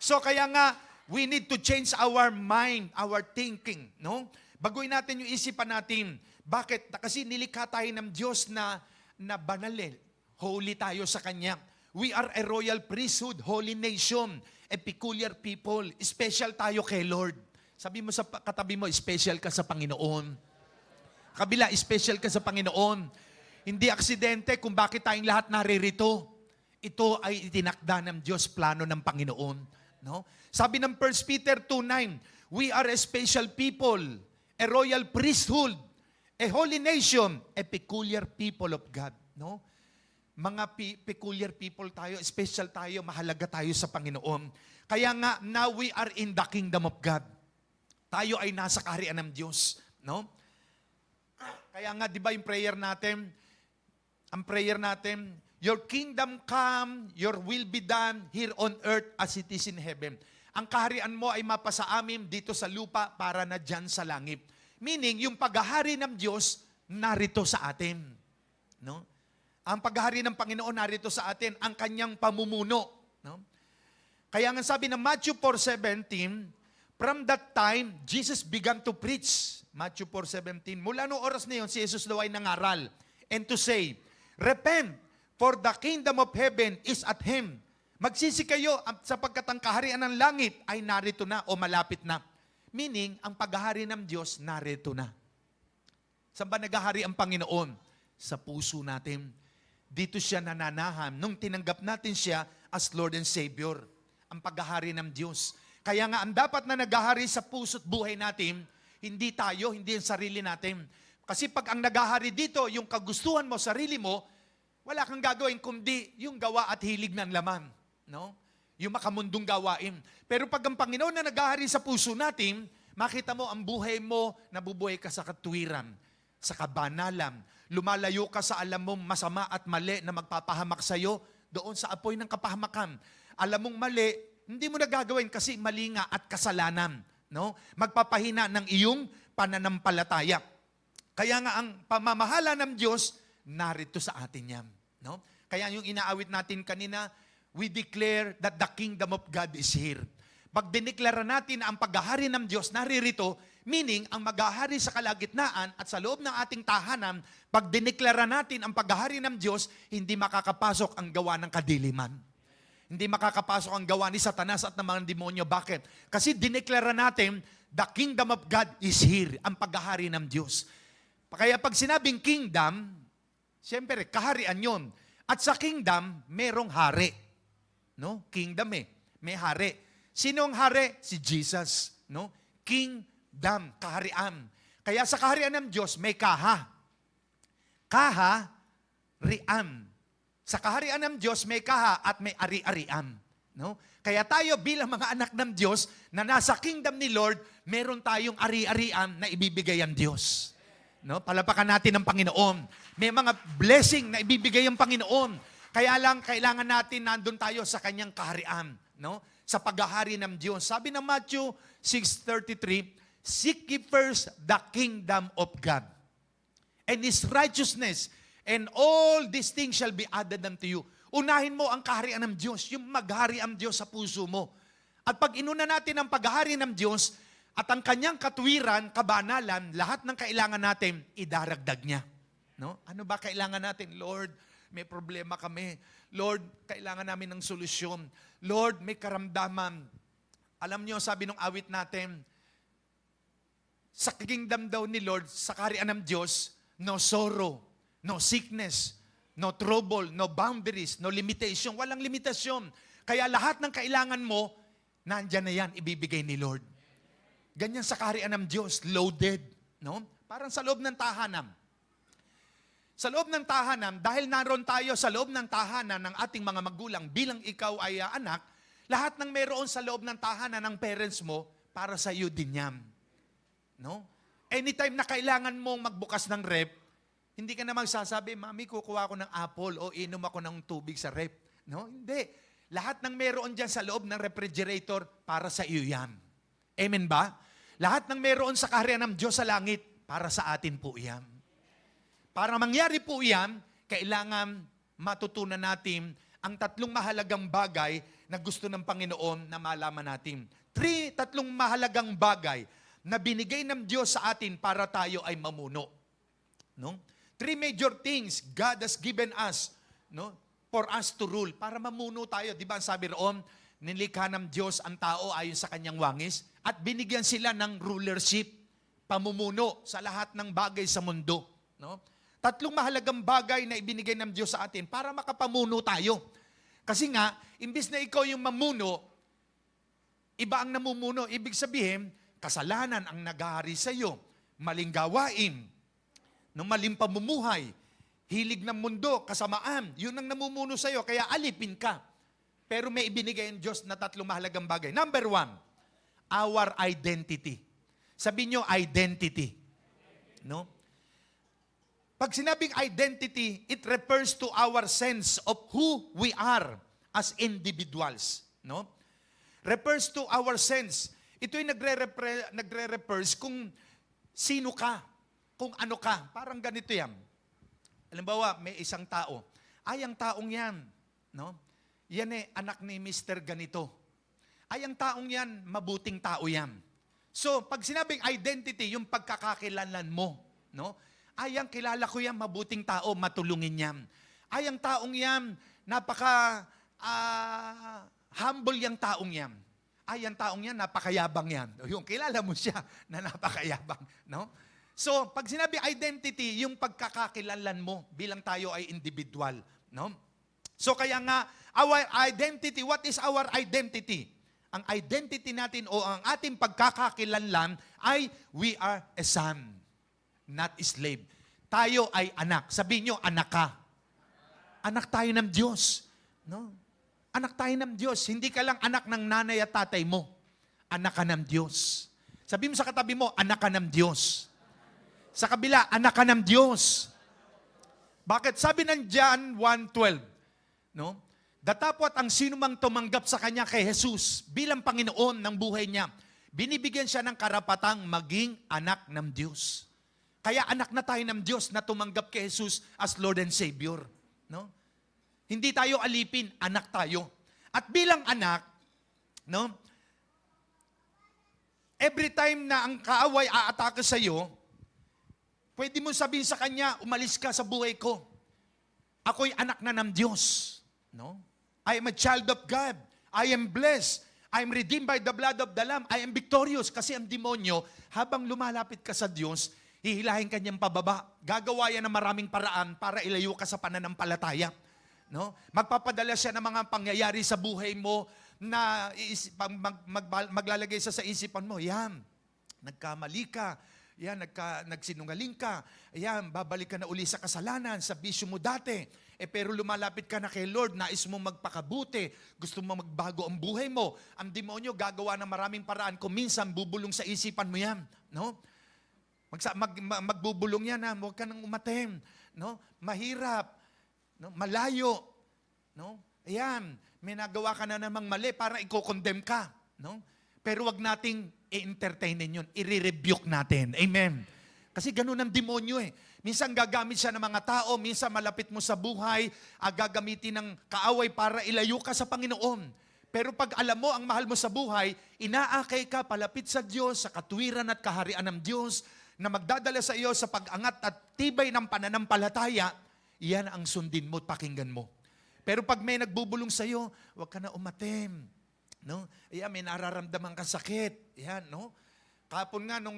So kaya nga, we need to change our mind, our thinking. No? Baguhin natin yung isipan natin. Bakit? Kasi nilikha tayo ng Diyos na banal eh. Holy tayo sa Kanya. We are a royal priesthood, holy nation, a peculiar people. Special tayo kay Lord. Sabi mo sa katabi mo, special ka sa Panginoon. Kabila, special ka sa Panginoon. Hindi aksidente kung bakit tayong lahat naririto. Ito ay itinakda ng Diyos, plano ng Panginoon. No? Sabi ng 1 Peter 2:9, we are a special people, a royal priesthood, a holy nation, a peculiar people of God. No? Mga peculiar people tayo, special tayo, mahalaga tayo sa Panginoon. Kaya nga, now we are in the kingdom of God. Tayo ay nasa kaharian ng Diyos. No? Kaya nga, di ba yung prayer natin, ang prayer natin, your kingdom come, your will be done here on earth as it is in heaven. Ang kaharian mo ay mapasa amin dito sa lupa para na dyan sa langit. Meaning, yung paghahari ng Diyos, narito sa atin. No? Ang paghahari ng Panginoon narito sa atin, ang kanyang pamumuno. No? Kaya nga sabi ng Matthew 4:17, from that time, Jesus began to preach. Matthew 4:17. Mula noong oras na yun, si Jesus daw ay nangaral. And to say, repent, for the kingdom of heaven is at hand. Magsisi kayo sapagkat ang kaharian ng langit ay narito na o malapit na. Meaning, ang paghahari ng Diyos narito na. Saan ba naghahari ang Panginoon? Sa puso natin. Dito siya nananahan nung tinanggap natin siya as Lord and Savior. Ang paghahari ng Diyos. Kaya nga, ang dapat na naghahari sa puso't buhay natin, hindi tayo, hindi ang sarili natin. Kasi pag ang naghahari dito, yung kagustuhan mo, sarili mo, wala kang gagawin kundi yung gawa at hilig ng laman. No? Yung makamundong gawain. Pero pag ang Panginoon na naghahari sa puso natin, makita mo ang buhay mo, nabubuhay ka sa katwiran, sa kabanalan. Lumalayo ka sa alam mong masama at mali na magpapahamak sa'yo doon sa apoy ng kapahamakan. Alam mong mali, hindi mo nagagawin kasi mali nga at kasalanan. No? Magpapahina ng iyong pananampalataya. Kaya nga ang pamamahala ng Diyos, narito sa atin yan. No? Kaya yung inaawit natin kanina, we declare that the kingdom of God is here. Pag dineklara natin na ang paghahari ng Diyos naririto, meaning ang maghahari sa kalagitnaan at sa loob ng ating tahanan, pag dineklara natin ang paghahari ng Diyos, hindi makakapasok ang gawa ng kadiliman. Hindi makakapasok ang gawa ni Satanas at ng mga demonyo. Bakit? Kasi dineklara natin, the kingdom of God is here. Ang paghahari ng Diyos. Kaya pag sinabing kingdom, siyempre, kaharian yon. At sa kingdom, merong hari. No? Kingdom may hari. Sino ang hari? Si Jesus. No? Kingdom, kaharian. Kaya sa kaharian ng Diyos, may kaha. Kaha-rian. Sa kaharian ng Diyos, may kaha at may ari-arian. No? Kaya tayo bilang mga anak ng Diyos na nasa kingdom ni Lord, meron tayong ari-arian na ibibigay ang Diyos. No? Palapakan natin ang Panginoon. May mga blessing na ibibigay ang Panginoon. Kaya lang, kailangan natin nandun tayo sa kanyang kaharian. No? Sa paghahari ng Diyos. Sabi ng Matthew 6:33, seek ye first the kingdom of God and His righteousness, and all these things shall be added unto you. Unahin mo ang kaharian ng Diyos, yung maghari ang Diyos sa puso mo. At pag inuna natin ang paghahari ng Diyos at ang kanyang katwiran, kabanalan, lahat ng kailangan natin, idaragdag niya. No? Ano ba kailangan natin? Lord, may problema kami. Lord, kailangan namin ng solusyon. Lord, may karamdaman. Alam niyo, sabi ng awit natin, sa kingdom daw ni Lord, sa kaharian ng Diyos, no sorrow, no sickness, no trouble, no boundaries, no limitation. Walang limitasyon. Kaya lahat ng kailangan mo, nandyan na yan, ibibigay ni Lord. Ganyan sa kaharian ng Diyos, loaded. No? Parang sa loob ng tahanan. Sa loob ng tahanan, dahil naroon tayo sa loob ng tahanan ng ating mga magulang, bilang ikaw ay anak, lahat ng meron sa loob ng tahanan ng parents mo, para sa iyo din yan. No? Anytime na kailangan mong magbukas ng rep, hindi ka na magsasabi, Mami, kukuha ko ng apple o inom ako ng tubig sa rep. No? Hindi. Lahat ng meron dyan sa loob ng refrigerator, para sa iyo yan. Amen ba? Lahat ng meron sa kaharian ng Diyos sa langit, para sa atin po yan. para mangyari po yan, kailangan matutunan natin ang tatlong mahalagang bagay na gusto ng Panginoon na malaman natin. Tatlong mahalagang bagay na binigay ng Diyos sa atin para tayo ay mamuno. No? 3 major things God has given us, no, for us to rule, para mamuno tayo. Di ba ang sabi roon, nilikha ng Diyos ang tao ayon sa kanyang wangis at binigyan sila ng rulership, pamumuno sa lahat ng bagay sa mundo. No? Tatlong mahalagang bagay na ibinigay ng Diyos sa atin para makapamuno tayo. Kasi nga, imbis na ikaw yung mamuno, iba ang namumuno. Ibig sabihin, kasalanan ang naghahari sa iyo, maling gawain, maling pamumuhay, hilig ng mundo, kasamaan, yun ang namumuno sa iyo, kaya alipin ka. Pero may ibinigay ang Diyos na tatlong mahalagang bagay. Number 1, our identity. Sabi nyo, identity. No? Pag sinabing identity, it refers to our sense of who we are as individuals. No? Refers to our sense. Ito'y nagre-refers kung sino ka, kung ano ka. Parang ganito yan. Halimbawa, may isang tao. Ay, ang taong yan, no? Yan anak ni Mr. Ganito. Ay, ang taong yan, mabuting tao yan. So, pag sinabing identity, yung pagkakakilanlan mo, no? Ay, ang kilala ko yan, mabuting tao, matulungin yan. Ay, ang taong yan, humble yung taong yan. Ay, ang taong yan, napakayabang yan. Yung kilala mo siya na napakayabang, no? So, pag sinabi identity, yung pagkakakilanlan mo bilang tayo ay individual, no? So, kaya nga, our identity, what is our identity? Ang identity natin o ang ating pagkakakilanlan ay we are a son, not a slave. Tayo ay anak. Sabihin nyo, anak ka. Anak tayo ng Diyos. No? Anak tayo ng Diyos. Hindi ka lang anak ng nanay at tatay mo. Anak ka ng Diyos. Sabihin mo sa katabi mo, anak ka ng Diyos. Sa kabila, anak ka ng Diyos. Bakit? Sabi ng John 1:12, no? Datapwat ang sinumang tumanggap sa Kanya kay Jesus bilang Panginoon ng buhay niya, binibigyan siya ng karapatang maging anak ng Diyos. Kaya anak na tayo ng Diyos na tumanggap kay Jesus as Lord and Savior. No? Hindi tayo alipin, anak tayo. At bilang anak, no? Every time na ang kaaway aatake sa iyo, pwede mo sabihin sa kanya, umalis ka sa buhay ko. Ako'y anak na ng Diyos. No? I am a child of God. I am blessed. I am redeemed by the blood of the Lamb. I am victorious. Kasi ang demonyo, habang lumalapit ka sa Diyos, hihilahin ka niyang pababa. Gagawa yan ng maraming paraan para ilayo ka sa pananampalataya. No? Magpapadala siya ng mga pangyayari sa buhay mo na maglalagay sa isipan mo. Yan, nagkamali ka. Yan, nagsinungaling ka. Yan, babalik ka na uli sa kasalanan, sa bisyo mo dati. Pero lumalapit ka na kay Lord, nais mo magpakabuti, gusto mo magbago ang buhay mo. Ang demonyo gagawa ng maraming paraan. Kung minsan, bubulong sa isipan mo yan. No? Magbubulong yan, huwag ka nang umatem. No? Mahirap. No? Malayo. No? Ayan, may nagawa ka na namang mali, parang i-condemn ka. No? Pero wag nating i-entertainin yun. I-rebuke natin. Amen. Kasi ganun ang demonyo eh. Minsan gagamit siya ng mga tao, minsan malapit mo sa buhay, gagamitin ng kaaway para ilayo ka sa Panginoon. Pero pag alam mo ang mahal mo sa buhay, inaakay ka palapit sa Diyos, sa katuwiran at kaharian ng Diyos, na magdadala sa iyo sa pag-angat at tibay ng pananampalataya, iyan ang sundin mo at pakinggan mo. Pero pag may nagbubulong sa iyo, huwag ka na umatem. No? Ayan, may nararamdaman kang sakit. Ayan, no? Kahapon nga, nung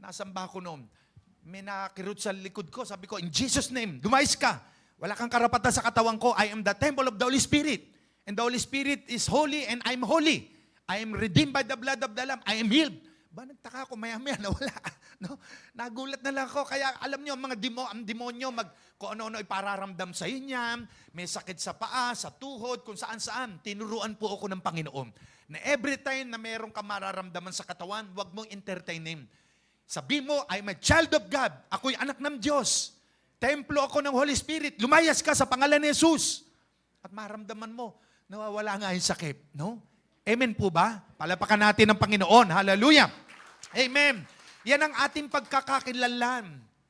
nasamba ko noon, may nakakirot sa likod ko. Sabi ko, in Jesus' name, lumayas ka. Wala kang karapatan sa katawan ko. I am the temple of the Holy Spirit. And the Holy Spirit is holy and I'm holy. I am redeemed by the blood of the Lamb. I am healed. Ba, nagtaka ako, maya-maya nawala. No? Nagulat na lang ako. Kaya alam nyo, ang demonyo, kung ano-ano ipararamdam sa inyo, may sakit sa paa, sa tuhod, kung saan-saan. Tinuruan po ako ng Panginoon na every time na meron ka mararamdaman sa katawan, huwag mong entertainin. Sabi mo, I'm a child of God. Ako'y anak ng Diyos. Templo ako ng Holy Spirit. Lumayas ka sa pangalan ni Jesus. At maramdaman mo, nawawala nga yung sakit. No? Amen po ba? Palapakan natin ng Panginoon. Hallelujah. Amen. Yan ang ating pagkakakilanlan.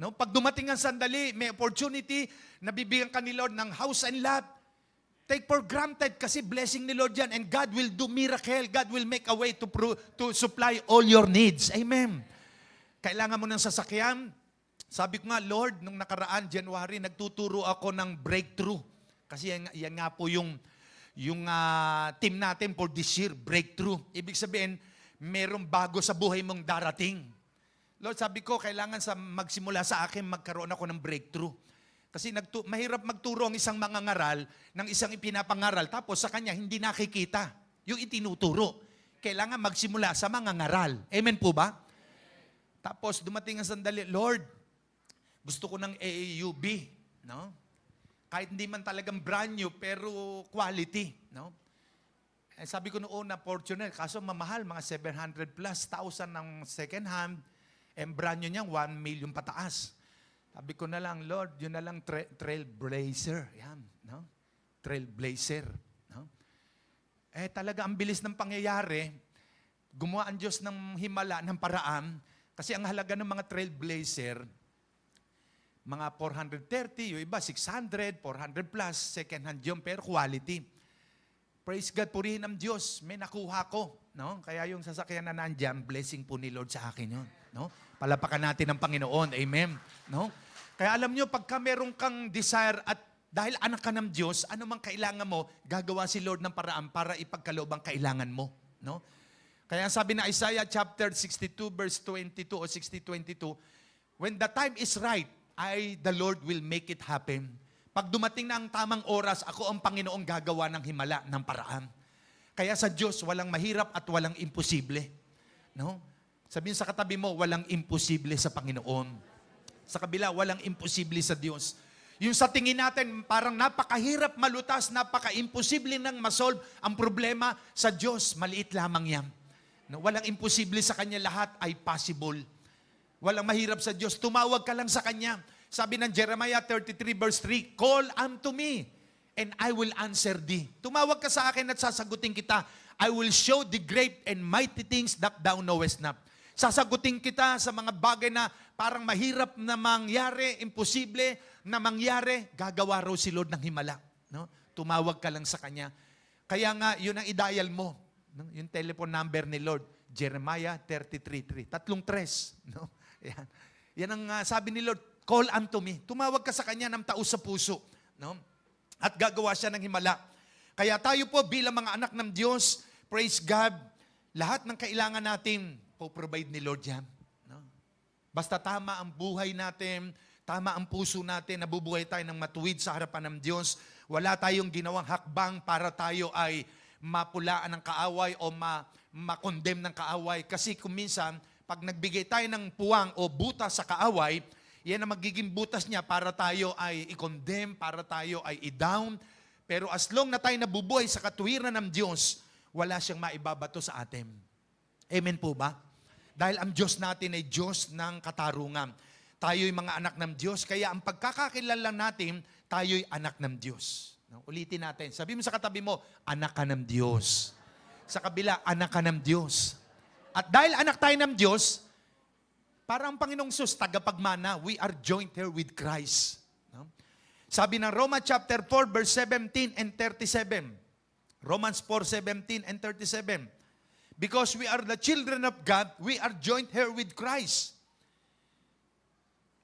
No? Pag dumating ang sandali, may opportunity, nabibigyan ka ni Lord ng house and lot. Take for granted kasi blessing ni Lord yan, and God will do miracle. God will make a way to supply all your needs. Amen. Kailangan mo ng sasakyan. Sabi ko nga, Lord, nung nakaraan, January, nagtuturo ako ng breakthrough. Kasi yan nga po yung team natin for this year, breakthrough. Ibig sabihin, merong bago sa buhay mong darating. Lord, sabi ko, kailangan magsimula sa akin, magkaroon ako ng breakthrough. Kasi mahirap magturo ang isang mangangaral ng isang ipinapangaral, tapos sa kanya hindi nakikita yung itinuturo. Kailangan magsimula sa mangangaral. Amen po ba? Tapos dumating ang sandali, Lord, gusto ko ng AAUB, no? Kahit hindi man talagang brand new, pero quality, no? Eh, sabi ko noon na Fortuner, kaso mamahal, mga 700 plus thousand ng second hand, and brand new niya, 1 million pataas. Sabi ko na lang, Lord, yun na lang Trailblazer. Yan, no? Trailblazer, no? Eh, talaga ang bilis ng pangyayari. Gumawa ang Diyos ng himala, ng paraan. Kasi ang halaga ng mga Trailblazer, mga 430, yung iba 600, 400 plus, second hand yun, pero quality. Praise God, purihin ang Diyos. May nakuha ko, no? Kaya yung sasakyan na nandyan, blessing po ni Lord sa akin yun, no? Palapakan natin ng Panginoon. Amen. No? Kaya alam nyo, pagka meron kang desire at dahil anak ka ng Diyos, ano mang kailangan mo, gagawa si Lord ng paraan para ipagkaloob ang kailangan mo. No? Kaya sabi na Isaiah chapter 62 verse 22 o 60:22, when the time is right, the Lord will make it happen. Pag dumating na ang tamang oras, ako ang Panginoong gagawa ng himala, ng paraan. Kaya sa Diyos, walang mahirap at walang imposible. No? Sabihin sa katabi mo, walang imposible sa Panginoon. Sa kabila, walang imposible sa Diyos. Yung sa tingin natin, parang napakahirap malutas, napaka-imposible nang masolve ang problema, sa Diyos, maliit lamang yan. No, walang imposible sa Kanya, lahat ay possible. Walang mahirap sa Diyos, tumawag ka lang sa Kanya. Sabi ng Jeremiah 33 verse 3, call unto me, and I will answer thee. Tumawag ka sa akin at sasagutin kita. I will show the great and mighty things that thou knowest not. Sasagutin kita sa mga bagay na parang mahirap na mangyari, imposible na mangyari, gagawa raw si Lord ng himala. No? Tumawag ka lang sa Kanya. Kaya nga, yun ang i-dial mo. No? Yung telephone number ni Lord, Jeremiah 33:3. 3. No? Yan. Yan ang sabi ni Lord, call unto me. Tumawag ka sa Kanya ng taos sa puso. No? At gagawa siya ng himala. Kaya tayo po bilang mga anak ng Diyos, praise God, lahat ng kailangan natin, po-provide ni Lord yan. No? Basta tama ang buhay natin, tama ang puso natin, nabubuhay tayo ng matuwid sa harapan ng Diyos. Wala tayong ginawang hakbang para tayo ay mapulaan ng kaaway o ma-condemn ng kaaway. Kasi kung minsan, pag nagbigay tayo ng puwang o butas sa kaaway, yan ang magiging butas niya para tayo ay i-condemn, para tayo ay i-down. Pero as long na tayo nabubuhay sa katuwiran ng Diyos, wala siyang maibabato sa atin. Amen po ba? Dahil ang Diyos natin ay Diyos ng katarungan. Tayo'y mga anak ng Diyos, kaya ang pagkakakilala natin, tayo'y anak ng Diyos. No? Ulitin natin. Sabi mo sa katabi mo, anak ka ng Diyos. Sa kabila, anak ka ng Diyos. At dahil anak tayo ng Diyos, parang Panginoong Sus, tagapagmana, we are joint here with Christ. No? Sabi ng Romans chapter 4, verse 17 and 37. Romans 4:17 and 37. Because we are the children of God, we are joint here with Christ.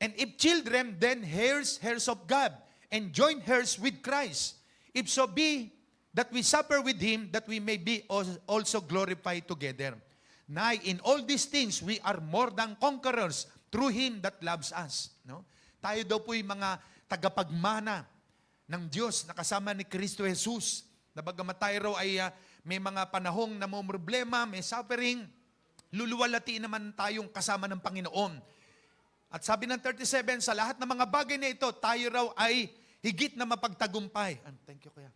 And if children, then heirs of God, and joint heirs with Christ. If so be that we suffer with Him, that we may be also glorified together. Nay, in all these things, we are more than conquerors through Him that loves us. No? Tayo daw po yung mga tagapagmana ng Diyos na kasama ni Kristo Jesus. Na bagamat tayo raw ay may mga panahong namumroblema, may suffering, luluwalhati naman tayong kasama ng Panginoon. At sabi ng 37, sa lahat ng mga bagay na ito, tayo raw ay higit na mapagtagumpay. Thank you, Kuya.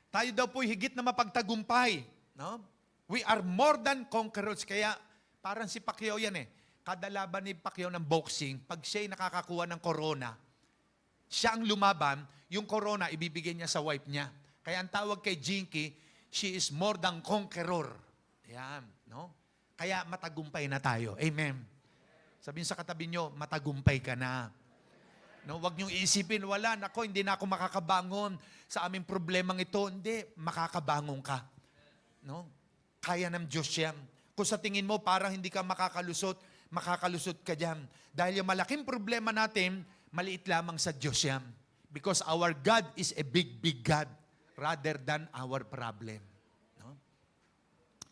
Tayo daw po higit na mapagtagumpay. No? We are more than conquerors. Kaya parang si Pacquiao yan eh. Kada laban ni Pacquiao ng boxing, pag siya'y nakakakuha ng corona, siya ang lumaban, yung corona ibibigay niya sa wife niya. Kaya ang tawag kay Jinky, she is more than conqueror. Yan, no? Kaya matagumpay na tayo. Amen. Sabihin sa katabi nyo, matagumpay ka na. No, wag niyong iisipin, wala, nako, hindi na ako makakabangon sa aming problemang ito. Hindi, makakabangon ka. No? Kaya ng Diyos yan. Kung sa tingin mo parang hindi ka makakalusot, makakalusot ka dyan. Dahil yung malaking problema natin, maliit lamang sa Diyos yan. Because our God is a big, big God rather than our problem. No?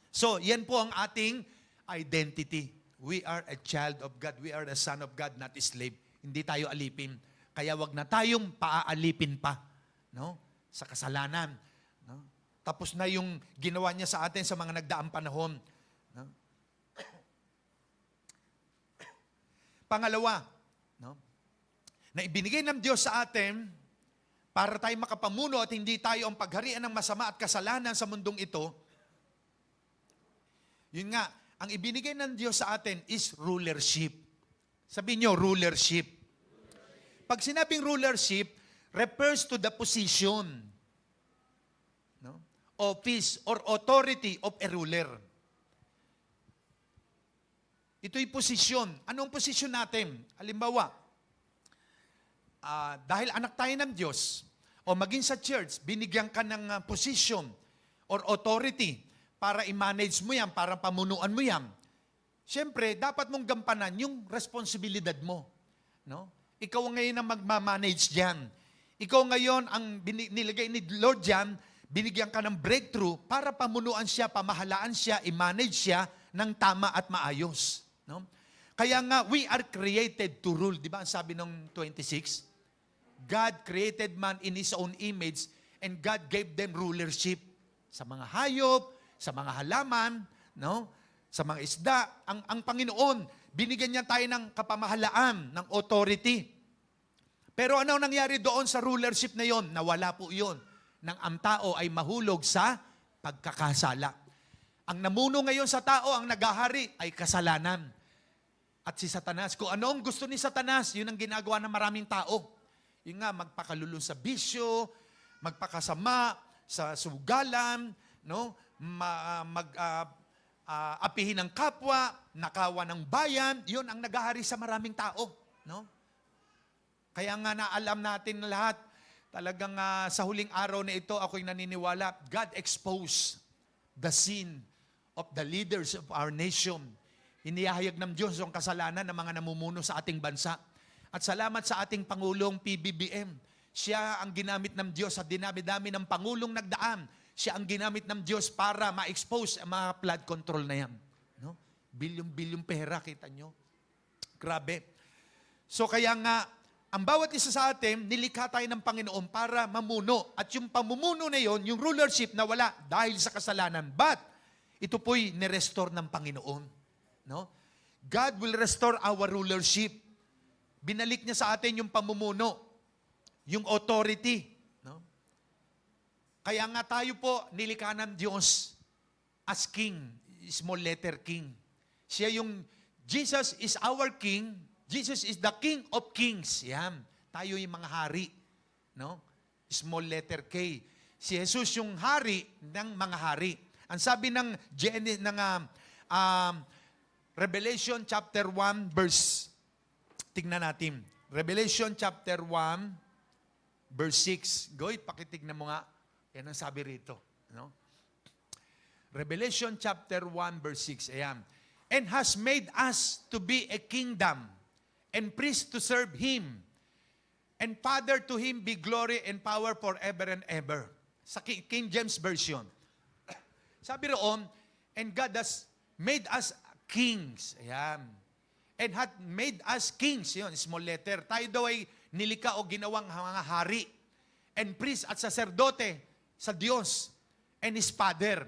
So, yan po ang ating identity. We are a child of God. We are a son of God, not a slave. Hindi tayo alipin. Kaya wag na tayong paaalipin pa, no? Sa kasalanan, no? Tapos na yung ginawa niya sa atin sa mga nagdaang panahon, no? Pangalawa, no? Na ibinigay ng Diyos sa atin para tayo makapamuno at hindi tayo ang pagharian ng masama at kasalanan sa mundong ito. Yun nga, ang ibinigay ng Diyos sa atin is rulership. Sabihin nyo, rulership. Pag sinabing rulership, refers to the position, no? Office or authority of a ruler. Ito'y posisyon. Anong posisyon natin? Halimbawa, dahil anak tayo ng Diyos, o maging sa church, binigyan ka ng position or authority para i-manage mo yan, para pamunuan mo yan. Siyempre, dapat mong gampanan yung responsibilidad mo. No? Ikaw ngayon ang magmamanage dyan. Ikaw ngayon ang nilagay ni Lord dyan, binigyan ka ng breakthrough para pamunuan siya, pamahalaan siya, i-manage siya ng tama at maayos. No? Kaya nga, we are created to rule. Di ba ang sabi ng 26? God created man in His own image and God gave them rulership sa mga hayop, sa mga halaman, no? Sa mga isda. Ang Panginoon, binigyan niya tayo ng kapamahalaan, ng authority. Pero ano nangyari doon sa rulership na yon? Nawala po yon. Nang ang tao ay mahulog sa pagkakasala. Ang namuno ngayon sa tao, ang nagahari, ay kasalanan. At si Satanas, kung ano ang gusto ni Satanas, yun ang ginagawa ng maraming tao. Yun nga, magpakalulong sa bisyo, magpakasama sa sugalan, no? Apihin ng kapwa, nakawa ng bayan, yun ang nagahari sa maraming tao. No? Kaya nga naalam natin na lahat, talagang sa huling araw na ito, ako'y naniniwala, God exposed the sin of the leaders of our nation. Inihahayag ng Diyos ang kasalanan ng mga namumuno sa ating bansa. At salamat sa ating Pangulong PBBM. Siya ang ginamit ng Diyos sa dinami-dami ng Pangulong nagdaan. Siya ang ginamit ng Diyos para ma-expose ang mga flood control na yan. No? Bilyong-bilyong pera, kita nyo. Grabe. So kaya nga, ang bawat isa sa atin, nilikha tayo ng Panginoon para mamuno. At yung pamumuno na yon, yung rulership na wala dahil sa kasalanan. But, ito po'y nirestore ng Panginoon. No? God will restore our rulership. Binalik niya sa atin yung pamumuno, yung authority. No? Kaya nga tayo po nilikha ng Diyos as King, small letter King. Siya yung, Jesus is our King, Jesus is the King of Kings. Yan, tayo yung mga hari. No? Small letter K. Si Jesus yung hari ng mga hari. Ang sabi ng Revelation chapter 1 verse, tignan natin. Revelation chapter 1 verse 6. Goy, pakitignan mo nga. Yan ang sabi rito. No? Revelation chapter 1 verse 6. Ayan. And has made us to be a kingdom and priest to serve Him. And Father, to Him be glory and power forever and ever. Sa King James Version. Sabi roon, and God has made us kings. Ayan. And had made us kings. Yun, small letter. Tayo daw ay nilika o ginawang mga hari. And priest at saserdote sa Diyos and His Father.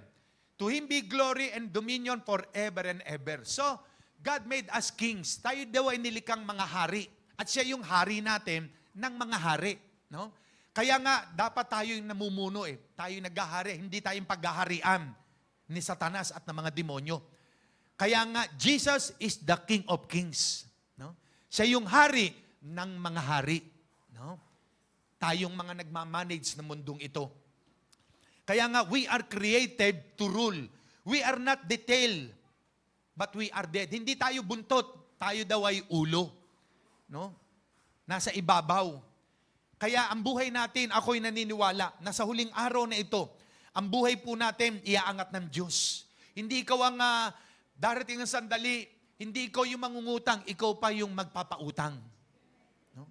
To Him be glory and dominion forever and ever. So, God made us kings. Tayo daw ay nilikang mga hari. At siya yung hari natin ng mga hari. No? Kaya nga, dapat tayo yung namumuno eh. Tayo yung naghahari. Hindi tayong paghaharian ni Satanas at ng mga demonyo. Kaya nga, Jesus is the King of Kings. No? Siya yung hari ng mga hari. No? Tayong mga nagmamanage ng mundong ito. Kaya nga, we are created to rule. We are not the tail, but we are dead. Hindi tayo buntot, tayo daw ay ulo. No? Nasa ibabaw. Kaya ang buhay natin, ako'y naniniwala na sa huling araw na ito, ang buhay po natin, iaangat ng Diyos. Hindi ikaw ang darating ng sandali, hindi ikaw yung mangungutang, ikaw pa yung magpapautang. No?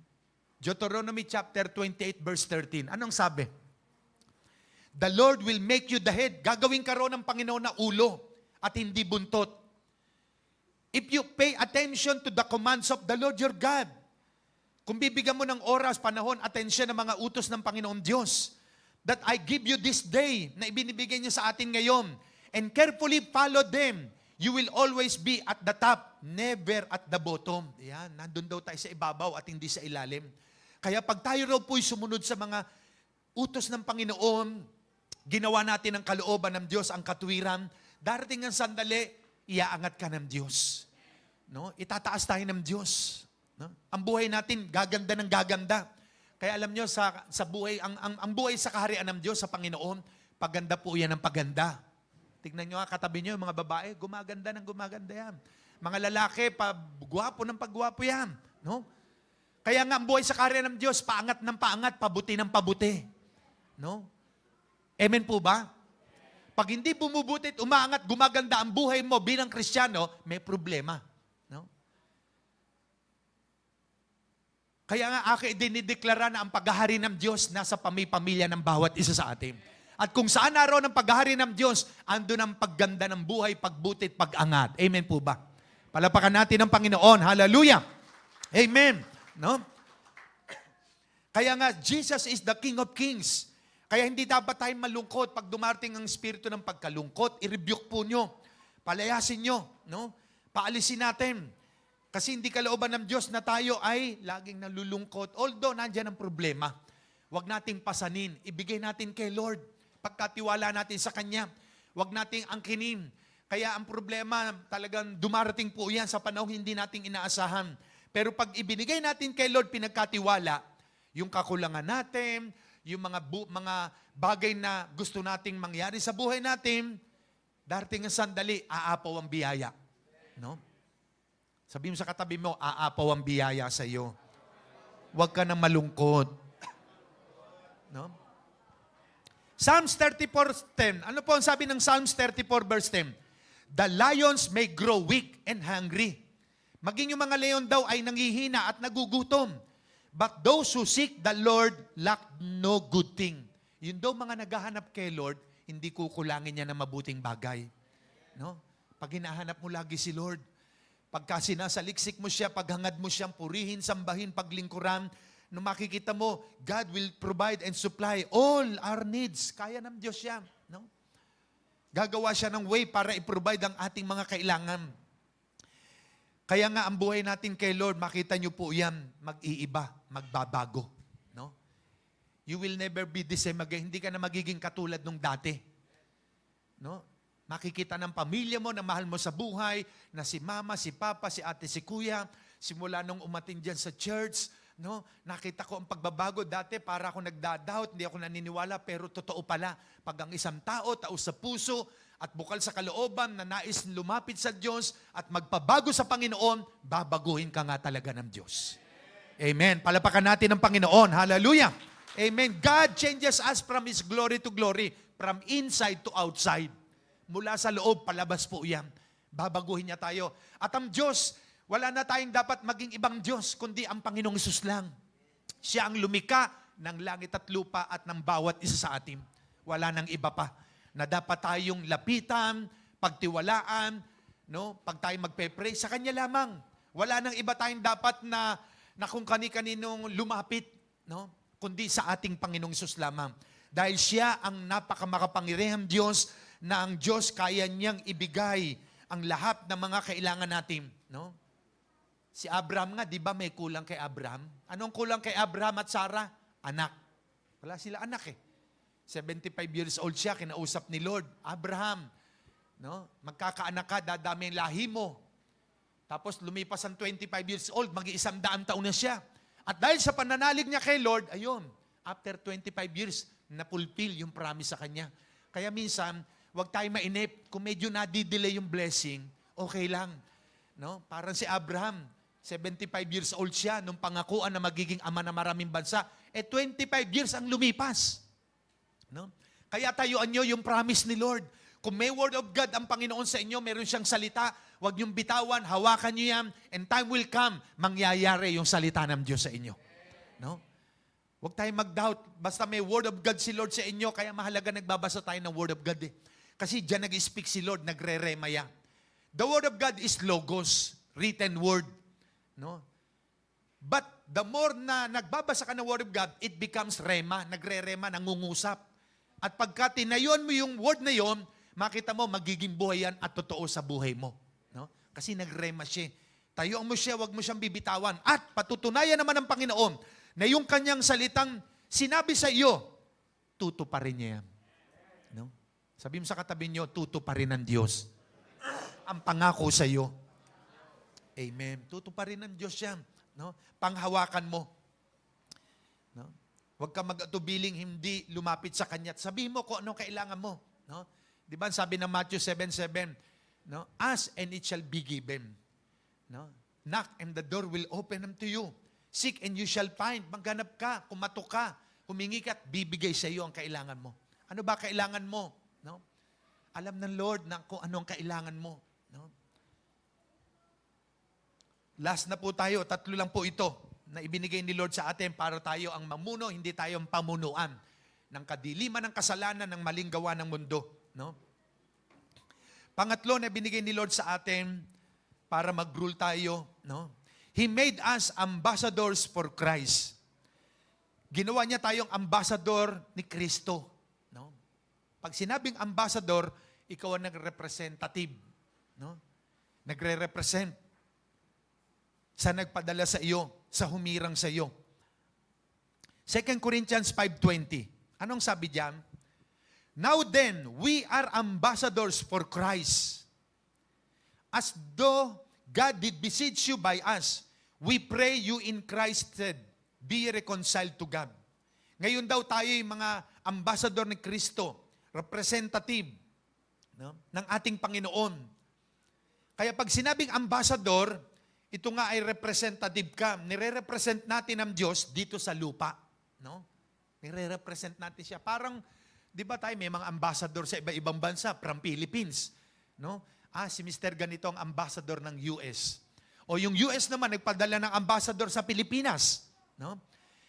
Deuteronomy chapter 28 verse 13. Anong sabi? The Lord will make you the head. Gagawin ka ron ng Panginoon na ulo at hindi buntot. If you pay attention to the commands of the Lord your God, kung bibigyan mo ng oras, panahon, atensyon ng mga utos ng Panginoon Diyos, that I give you this day, na ibinibigay niya sa atin ngayon, and carefully follow them, you will always be at the top, never at the bottom. Yan, nandun daw tayo sa ibabaw at hindi sa ilalim. Kaya pag tayo raw po'y sumunod sa mga utos ng Panginoon, ginawa natin ang kalooban ng Diyos, ang katuwiran, darating ang sandali, iaangat ka ng Diyos. No? Itataas tayo ng Diyos. No? Ang buhay natin, gaganda ng gaganda. Kaya alam nyo, sa buhay, ang buhay sa kaharian ng Diyos, sa Panginoon, paganda po yan ng paganda. Tignan nyo, katabi nyo, yung mga babae, gumaganda ng gumaganda yan. Mga lalaki, pagwapo ng pagwapo yan. No? Kaya nga, ang buhay sa kaharian ng Diyos, paangat ng paangat, pabuti ng pabuti. No? Amen po ba? Pag hindi bumubuti at umaangat, gumaganda ang buhay mo bilang Kristiyano, may problema. No? Kaya nga aking dinideklara na ang paghahari ng Diyos nasa pamilya ng bawat isa sa atin. At kung saan naroon ang paghahari ng Diyos, andun ang pagganda ng buhay, pagbuti at pag-angat. Amen po ba? Palapakan natin ang Panginoon. Hallelujah! Amen! No? Kaya nga, Jesus is the King of Kings. Kaya hindi dapat tayong malungkot pag dumarating ang espiritu ng pagkalungkot. I-rebuke po nyo. Palayasin nyo. No? Paalisin natin. Kasi hindi kalooban ng Diyos na tayo ay laging nalulungkot. Although, nandyan ang problema. Huwag nating pasanin. Ibigay natin kay Lord. Pagkatiwala natin sa Kanya. Huwag nating angkinin. Kaya ang problema, talagang dumarating po yan sa panahon hindi nating inaasahan. Pero pag ibinigay natin kay Lord, pinagkatiwala, yung kakulangan natin, yung mga bagay na gusto nating mangyari sa buhay natin, darating ang sandali, aapaw ang biyaya. No? Sabihin mo sa katabi mo, aapaw ang biyaya sa iyo. Huwag ka nang malungkot. No? Psalms 34:10. Ano po ang sabi ng Psalms 34 verse 10? The lions may grow weak and hungry. Maging yung mga leon daw ay nanghihina at nagugutom. But those who seek the Lord lack no good thing. Yun daw mga naghahanap kay Lord, hindi kukulangin niya ng mabuting bagay. No? Pag hinahanap mo lagi si Lord, pagka sinasaliksik mo siya, paghangad mo siyang purihin, sambahin, paglingkuran, nung makikita mo, God will provide and supply all our needs. Kaya ng Diyos siya. No? Gagawa siya ng way para i-provide ang ating mga kailangan. Kaya nga ang buhay natin kay Lord, makita niyo po yan, mag-iiba, magbabago. No? You will never be the same again. Hindi ka na magiging katulad nung dati. No? Makikita ng pamilya mo, na mahal mo sa buhay, na si mama, si papa, si ate, si kuya, simula nung umatin dyan sa church, no? Nakita ko ang pagbabago. Dati para ako nagda-doubt, hindi ako naniniwala, pero totoo pala. Pag ang isang tao, taos sa puso, at bukal sa kalooban na nais lumapit sa Diyos at magpabago sa Panginoon, babaguhin ka nga talaga ng Diyos. Amen. Palapakan natin ang Panginoon. Hallelujah. Amen. God changes us from His glory to glory, from inside to outside. Mula sa loob, palabas po yan. Babaguhin niya tayo. At ang Diyos, wala na tayong dapat maging ibang Diyos, kundi ang Panginoong Hesus lang. Siya ang lumika ng langit at lupa at ng bawat isa sa atin. Wala nang iba pa na dapat tayong lapitan, pagtiwalaan, no? Pag tayo magpe-pray, sa Kanya lamang. Wala nang iba tayong dapat na kung kani-kaninong lumapit, no? Kundi sa ating Panginoong Hesus lamang. Dahil siya ang napakamakapangyarihang Diyos, na ang Diyos kaya niyang ibigay ang lahat ng mga kailangan natin. No? Si Abraham nga, di ba may kulang kay Abraham? Anong kulang kay Abraham at Sarah? Anak. Wala sila anak eh. 75 years old siya, kinausap ni Lord, Abraham, no? Magkakaanak ka, dadami ang lahi mo. Tapos lumipas ang 25 years old, mag-100 taon na siya. At dahil sa pananalig niya kay Lord, ayun, after 25 years, na-fulfill yung promise sa kanya. Kaya minsan, huwag tayo mainip. Kung medyo nadidelay yung blessing, okay lang. No? Parang si Abraham, 75 years old siya nung pangakuan na magiging ama ng maraming bansa. 25 years ang lumipas. No? Kaya tayuan nyo yung promise ni Lord. Kung may word of God ang Panginoon sa inyo, meron siyang salita, huwag niyong bitawan, hawakan niyo yan, and time will come, mangyayari yung salita ng Diyos sa inyo. No? Huwag tayong mag-doubt. Basta may word of God si Lord sa inyo, kaya mahalaga nagbabasa tayo ng word of God eh. Kasi diyan nag-speak si Lord, nagre-remaya. The word of God is logos, written word. No? But the more na nagbabasa ka ng word of God, it becomes rema, nagre-rema, nangungusap. At pagka tinayon mo yung word na yon, makita mo, magiging buhay yan at totoo sa buhay mo. No? Kasi nagrema siya. Tayuan mo siya, wag mo siyang bibitawan. At patutunayan naman ng Panginoon na yung kanyang salitang sinabi sa iyo, tutuparin niya yan. No? Sabi mo sa katabi niyo, tutuparin ng Diyos ang pangako sa iyo. Amen. Tutuparin ng Diyos yan. No? Panghawakan mo. No? Huwag ka mag-atubiling hindi lumapit sa Kanya. Sabihin mo kung anong kailangan mo. No? Di ba sabi ng Matthew 7:7, no? Ask and it shall be given. No? Knock and the door will open unto you. Seek and you shall find. Maghanap ka, kumatok ka, humingi ka at bibigay sa iyo ang kailangan mo. Ano ba kailangan mo? No? Alam ng Lord na kung anong kailangan mo. No? Last na po tayo, 3 lang po ito na ibinigay ni Lord sa atin para tayo ang mamuno, hindi tayo ang pamunuan ng kadiliman ng kasalanan ng maling gawa ng mundo. No? Pangatlo na binigay ni Lord sa atin para mag-rule tayo. No? He made us ambassadors for Christ. Ginawa niya tayong ambassador ni Kristo. No? Pag sinabing ambassador, ikaw ang nag-representative. No? Nagre-represent sa nagpadala sa iyo, sa humirang sa iyo. 2 Corinthians 5:20. Anong sabi diyan? Now then, we are ambassadors for Christ. As though God did beseech you by us, we pray you in Christ's stead, be reconciled to God. Ngayon daw tayo yung mga ambassador ni Kristo, representative, no, ng ating Panginoon. Kaya pag sinabing ambassador, ito nga ay representative ka. Nire-represent natin ang Diyos dito sa lupa. No? Nire-represent natin siya. Parang, di ba tayo may mga ambassador sa iba-ibang bansa, from Philippines. No? Si Mr. ganito ang ambassador ng US. O yung US naman, nagpadala ng ambassador sa Pilipinas. No?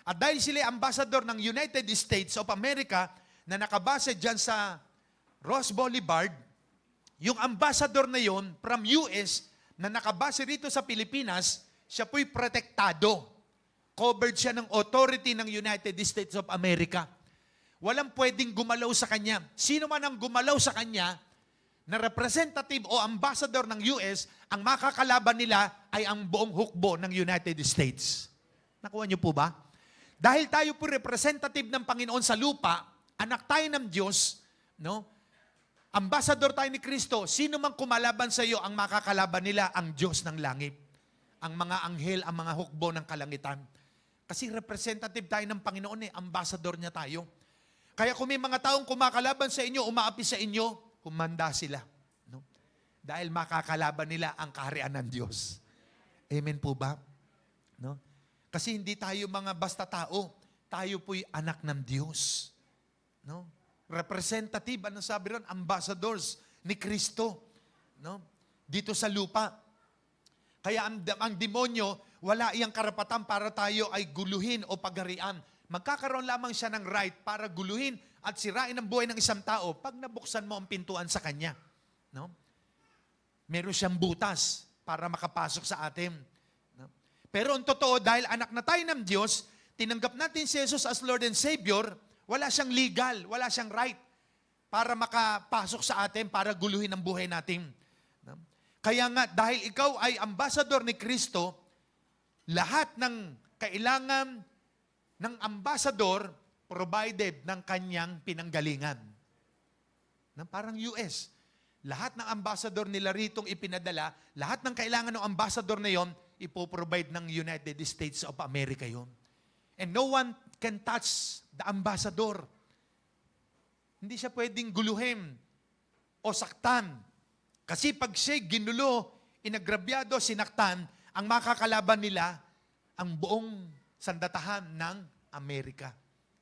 At dahil sila ambassador ng United States of America na nakabase dyan sa Ross Boulevard, yung ambassador na yon from US na nakabase rito sa Pilipinas, siya po'y protektado. Covered siya ng authority ng United States of America. Walang pwedeng gumalaw sa kanya. Sino man ang gumalaw sa kanya na representative o ambassador ng US, ang makakalaban nila ay ang buong hukbo ng United States. Nakuha niyo po ba? Dahil tayo po representative ng Panginoon sa lupa, anak tayo ng Diyos, no? Ambassador tayo ni Kristo, sino mang kumalaban sa iyo, ang makakalaban nila, ang Diyos ng langit. Ang mga anghel, ang mga hukbo ng kalangitan. Kasi representative tayo ng Panginoon ambassador niya tayo. Kaya kung may mga taong kumakalaban sa inyo, umaapi sa inyo, humanda sila. No? Dahil makakalaban nila ang kaharian ng Diyos. Amen po ba? No? Kasi hindi tayo mga basta tao. Tayo po'y anak ng Diyos. No? Representative, ano sabi ron? Ambassadors ni Kristo. No? Dito sa lupa. Kaya ang demonyo, wala iyang karapatan para tayo ay guluhin o pagharian. Magkakaroon lamang siya ng right para guluhin at sirain ang buhay ng isang tao pag nabuksan mo ang pintuan sa kanya. No? Meron siyang butas para makapasok sa atin. No? Pero ang totoo, dahil anak na tayo ng Diyos, tinanggap natin si Jesus as Lord and Savior, wala siyang legal, wala siyang right para makapasok sa atin, para guluhin ang buhay natin. No? Kaya nga, dahil ikaw ay ambassador ni Kristo, lahat ng kailangan ng ambassador provided ng kanyang pinanggalingan. Parang US. Lahat ng ambassador nila ritong ipinadala, lahat ng kailangan ng ambassador na yon, ipoprovide ng United States of America yon. And no one can touch the ambassador. Hindi siya pwedeng guluhin o saktan. Kasi pag siya ginulo, inagrabyado, sinaktan, ang makakalaban nila, ang buong sandatahan ng Amerika.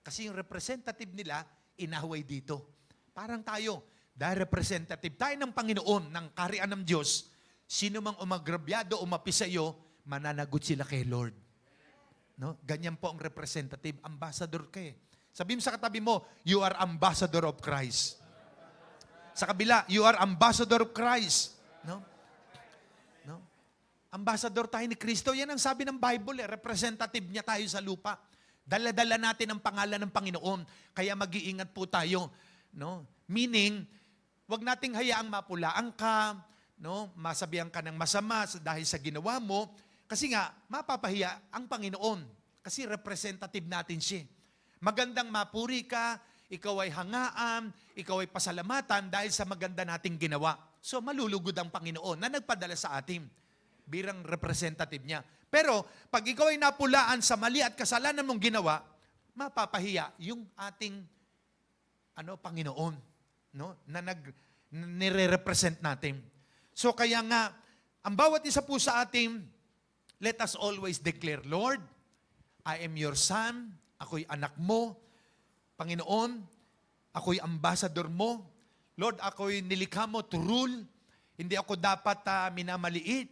Kasi yung representative nila, inaway dito. Parang tayo, dahil representative tayo ng Panginoon, ng kaharian ng Diyos, sino mang umagrabyado, umapi sa iyo, mananagot sila kay Lord. No? Ganyan po ang representative, ambassador ka eh. Sabihin sa katabi mo, you are ambassador of Christ. Sa kabila, you are ambassador of Christ. No? No? Ambassador tayo ni Kristo. Yan ang sabi ng Bible, representative niya tayo sa lupa. Dala-dala natin ang pangalan ng Panginoon. Kaya mag-iingat po tayo. No? Meaning, wag nating hayaang mapulaan ka, no? Masabihan ka ng masama dahil sa ginawa mo. Kasi nga, mapapahiya ang Panginoon. Kasi representative natin siya. Magandang mapuri ka, ikaw ay hangaan, ikaw ay pasalamatan dahil sa maganda nating ginawa. So malulugod ang Panginoon na nagpadala sa atin bilang representative niya. Pero pag ikaw ay napulaan sa mali at kasalanan mong ginawa, mapapahiya yung ating Panginoon, no? Na nire-represent natin. So kaya nga, ang bawat isa po sa atin, let us always declare, Lord, I am your son, ako'y anak mo, Panginoon, ako'y ambassador mo, Lord, ako'y nilikha mo to rule, hindi ako dapat minamaliit,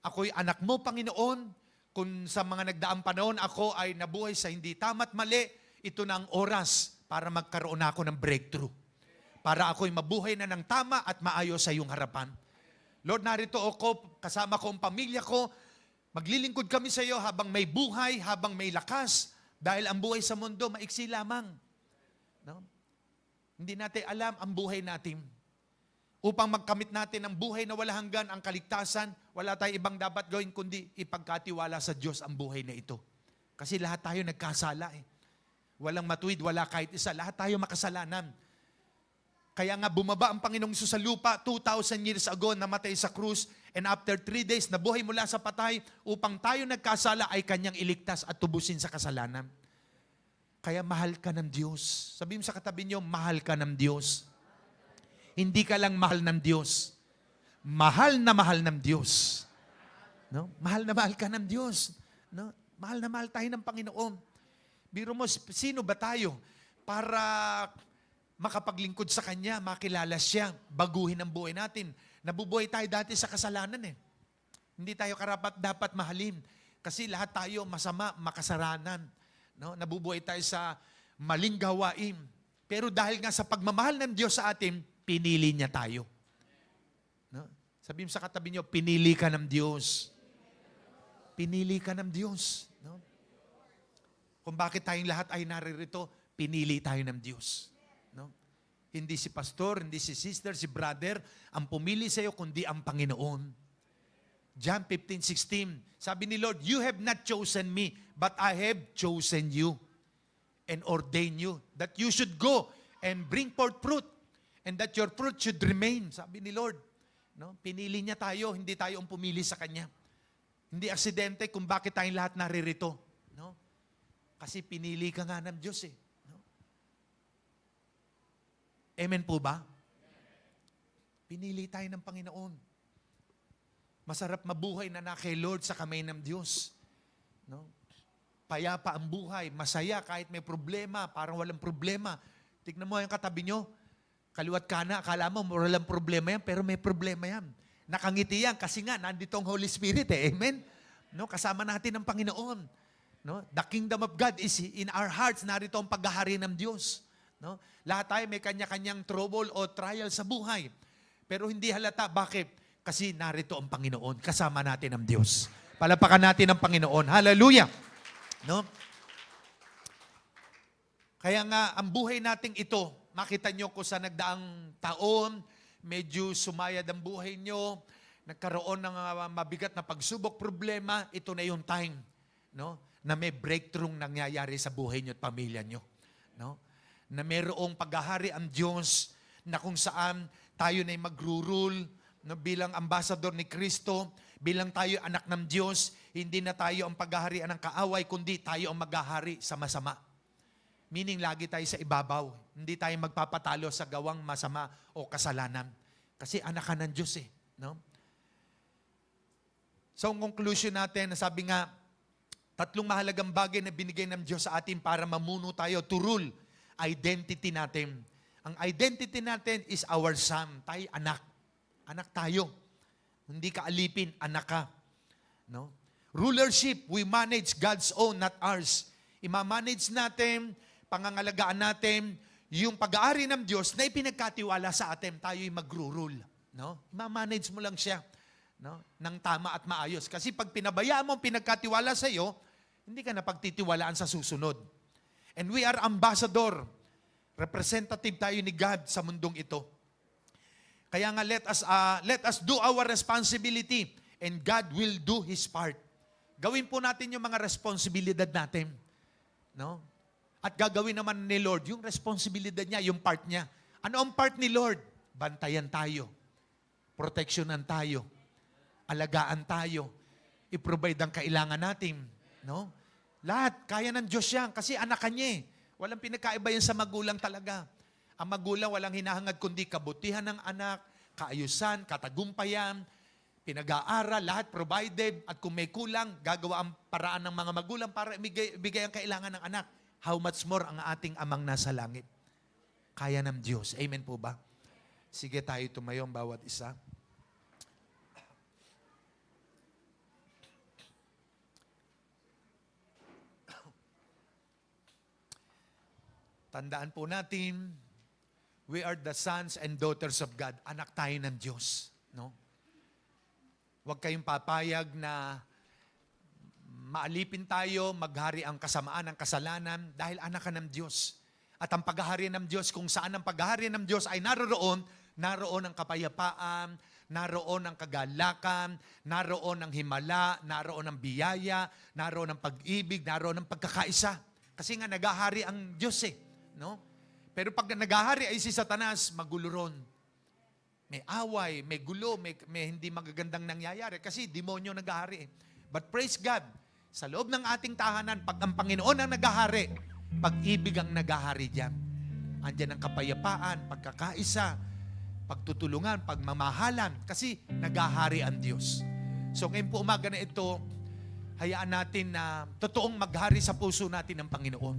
ako'y anak mo, Panginoon, kung sa mga nagdaang panahon ako ay nabuhay sa hindi tama't mali, ito na ang oras para magkaroon ako ng breakthrough, para ako'y mabuhay na ng tama at maayos sa iyong harapan. Lord, narito ako, kasama ko ang pamilya ko, maglilingkod kami sa iyo habang may buhay, habang may lakas, dahil ang buhay sa mundo, maiksi lamang. No? Hindi natin alam ang buhay natin. Upang magkamit natin ang buhay na wala hanggan, ang kaligtasan, wala tayong ibang dapat gawin kundi ipagkatiwala sa Diyos ang buhay na ito. Kasi lahat tayo nagkasala eh. Walang matuwid, wala kahit isa. Lahat tayo makasalanan. Kaya nga bumaba ang Panginoong Hesus sa lupa 2,000 years ago, namatay sa krus, and after 3 days, nabuhay mula sa patay upang tayo nagkasala ay kanyang iligtas at tubusin sa kasalanan. Kaya mahal ka ng Diyos. Sabihin sa katabi niyo, mahal ka ng Diyos. Hindi ka lang mahal ng Diyos. Mahal na mahal ng Diyos. No? Mahal na mahal ka ng Diyos. No? Mahal na mahal tayo ng Panginoon. Biro mo, sino ba tayo para makapaglingkod sa Kanya, makilala siya, baguhin ang buhay natin. Nabubuhay tayo dati sa kasalanan eh. Hindi tayo dapat mahalin. Kasi lahat tayo masama, makasaranan. No? Nabubuhay tayo sa maling gawain. Pero dahil nga sa pagmamahal ng Diyos sa atin, pinili niya tayo. No? Sabihin sa katabi niyo, pinili ka ng Diyos. Pinili ka ng Diyos. No? Kung bakit tayong lahat ay naririto, pinili tayo ng Diyos. No? Hindi si pastor, hindi si sister, si brother, ang pumili sa iyo, kundi ang Panginoon. John 15:16, sabi ni Lord, you have not chosen me, but I have chosen you and ordained you that you should go and bring forth fruit and that your fruit should remain. Sabi ni Lord, no? Pinili niya tayo, hindi tayo ang pumili sa Kanya. Hindi aksidente kung bakit tayong lahat naririto. No? Kasi pinili ka nga ng Diyos eh. Amen po ba? Pinili tayo ng Panginoon. Masarap mabuhay na kay Lord sa kamay ng Diyos. No? Payapa ang buhay, masaya kahit may problema, parang walang problema. Tignan mo yung katabi nyo, kaliwat kana, akala mo walang problema yan, pero may problema yan. Nakangiti yan kasi nga, nandito ang Holy Spirit eh. Amen? No? Kasama natin ang Panginoon. No? The kingdom of God is in our hearts. Narito ang paghahari ng Diyos. No? Lahat tayo may kanya-kanyang trouble o trial sa buhay. Pero hindi halata. Bakit? Kasi narito ang Panginoon. Kasama natin ang Diyos. Palapakan natin ang Panginoon. Hallelujah! No? Kaya nga, ang buhay nating ito, makita nyo ko sa nagdaang taon, medyo sumayad ang buhay nyo, nagkaroon ng mabigat na pagsubok, problema, ito na yung time, no? Na may breakthrough nangyayari sa buhay nyo at pamilya nyo. No? Na mayroong paghahari ang Diyos na kung saan tayo na magru-rule no, bilang ambassador ni Kristo, bilang tayo anak ng Diyos, hindi na tayo ang paghaharian ng kaaway, kundi tayo ang maghahari sa masama. Meaning, lagi tayo sa ibabaw. Hindi tayo magpapatalo sa gawang masama o kasalanan. Kasi anak ka ng Diyos eh. No? So, ang conclusion natin, sabi nga, tatlong mahalagang bagay na binigay ng Diyos sa atin para mamuno tayo, to rule, identity natin. Ang identity natin is our son. Tayo, anak. Anak tayo. Hindi ka alipin, anak ka. No? Rulership, we manage God's own, not ours. Ima-manage natin, pangangalagaan natin, yung pag-aari ng Diyos na ipinagkatiwala sa atin, tayo'y magro-rule. No? Ma-manage mo lang siya, no? Nang tama at maayos. Kasi pag pinabayaan mo pinagkatiwala sa iyo, hindi ka na pagtitiwalaan sa susunod. And we are ambassador. Representative tayo ni God sa mundong ito. Kaya nga let us do our responsibility and God will do His part. Gawin po natin yung mga responsibilidad natin. No? At gagawin naman ni Lord yung responsibilidad niya, yung part niya. Ano ang part ni Lord? Bantayan tayo. Proteksyonan tayo. Alagaan tayo. I-provide ang kailangan natin. No? Lahat, kaya ng Diyos yan kasi anak niya eh. Walang pinagkaiba yan sa magulang talaga. Ang magulang walang hinahangad kundi kabutihan ng anak, kaayusan, katagumpayan, pinag-aaral, lahat provided. At kung may kulang, gagawa ang paraan ng mga magulang para ibigay ang kailangan ng anak. How much more ang ating amang nasa langit? Kaya ng Diyos. Amen po ba? Sige tayo tumayo ang bawat isa. Tandaan po natin, we are the sons and daughters of God. Anak tayo ng Diyos. No? Huwag kayong papayag na maalipin tayo, maghari ang kasamaan, ang kasalanan, dahil anak ka ng Diyos. At ang paghahari ng Diyos, kung saan ang paghahari ng Diyos ay naroon ang kapayapaan, naroon ang kagalakan, naroon ang himala, naroon ang biyaya, naroon ang pag-ibig, naroon ang pagkakaisa. Kasi nga naghahari ang Diyos eh. No? Pero pag naghahari ay si Satanas, magulo ron. May away, may gulo, may hindi magagandang nangyayari kasi demonyo naghahari. But praise God, sa loob ng ating tahanan, pag ang Panginoon ang naghahari, pag-ibig ang naghahari diyan. Andiyan ang kapayapaan, pagkakaisa, pagtutulungan, pagmamahalan, kasi naghahari ang Diyos. So ngayon po umaga na ito, hayaan natin na totoong maghari sa puso natin ng Panginoon.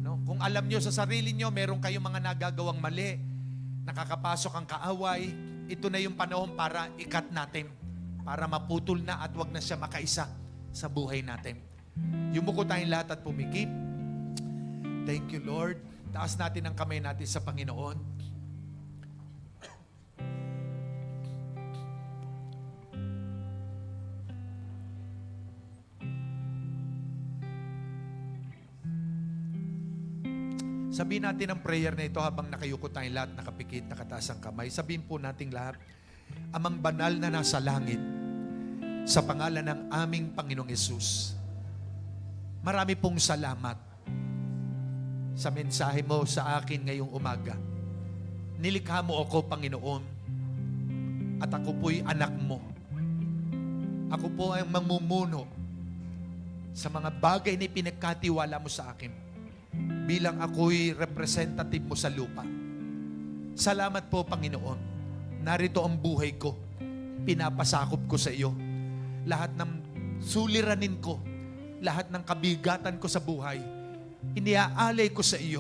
No? Kung alam nyo sa sarili nyo, meron kayong mga nagagawang mali, nakakapasok ang kaaway, ito na yung panahon para ikat natin, para maputol na at wag na siya makaisa sa buhay natin. Yumuko tayong lahat at pumikip. Thank you, Lord. Taas natin ang kamay natin sa Panginoon. Sabihin natin ang prayer na ito habang nakayuko tayong lahat, nakapikit, nakataas ang kamay. Sabihin po natin lahat, Amang banal na nasa langit, sa pangalan ng aming Panginoong Yesus, marami pong salamat sa mensahe mo sa akin ngayong umaga. Nilikha mo ako, Panginoon, at ako po'y anak mo. Ako po ay mamumuno sa mga bagay na pinagkatiwala mo sa akin bilang ako'y representative mo sa lupa. Salamat po, Panginoon. Narito ang buhay ko. Pinapasakop ko sa iyo. Lahat ng suliranin ko, lahat ng kabigatan ko sa buhay, iniaalay ko sa iyo.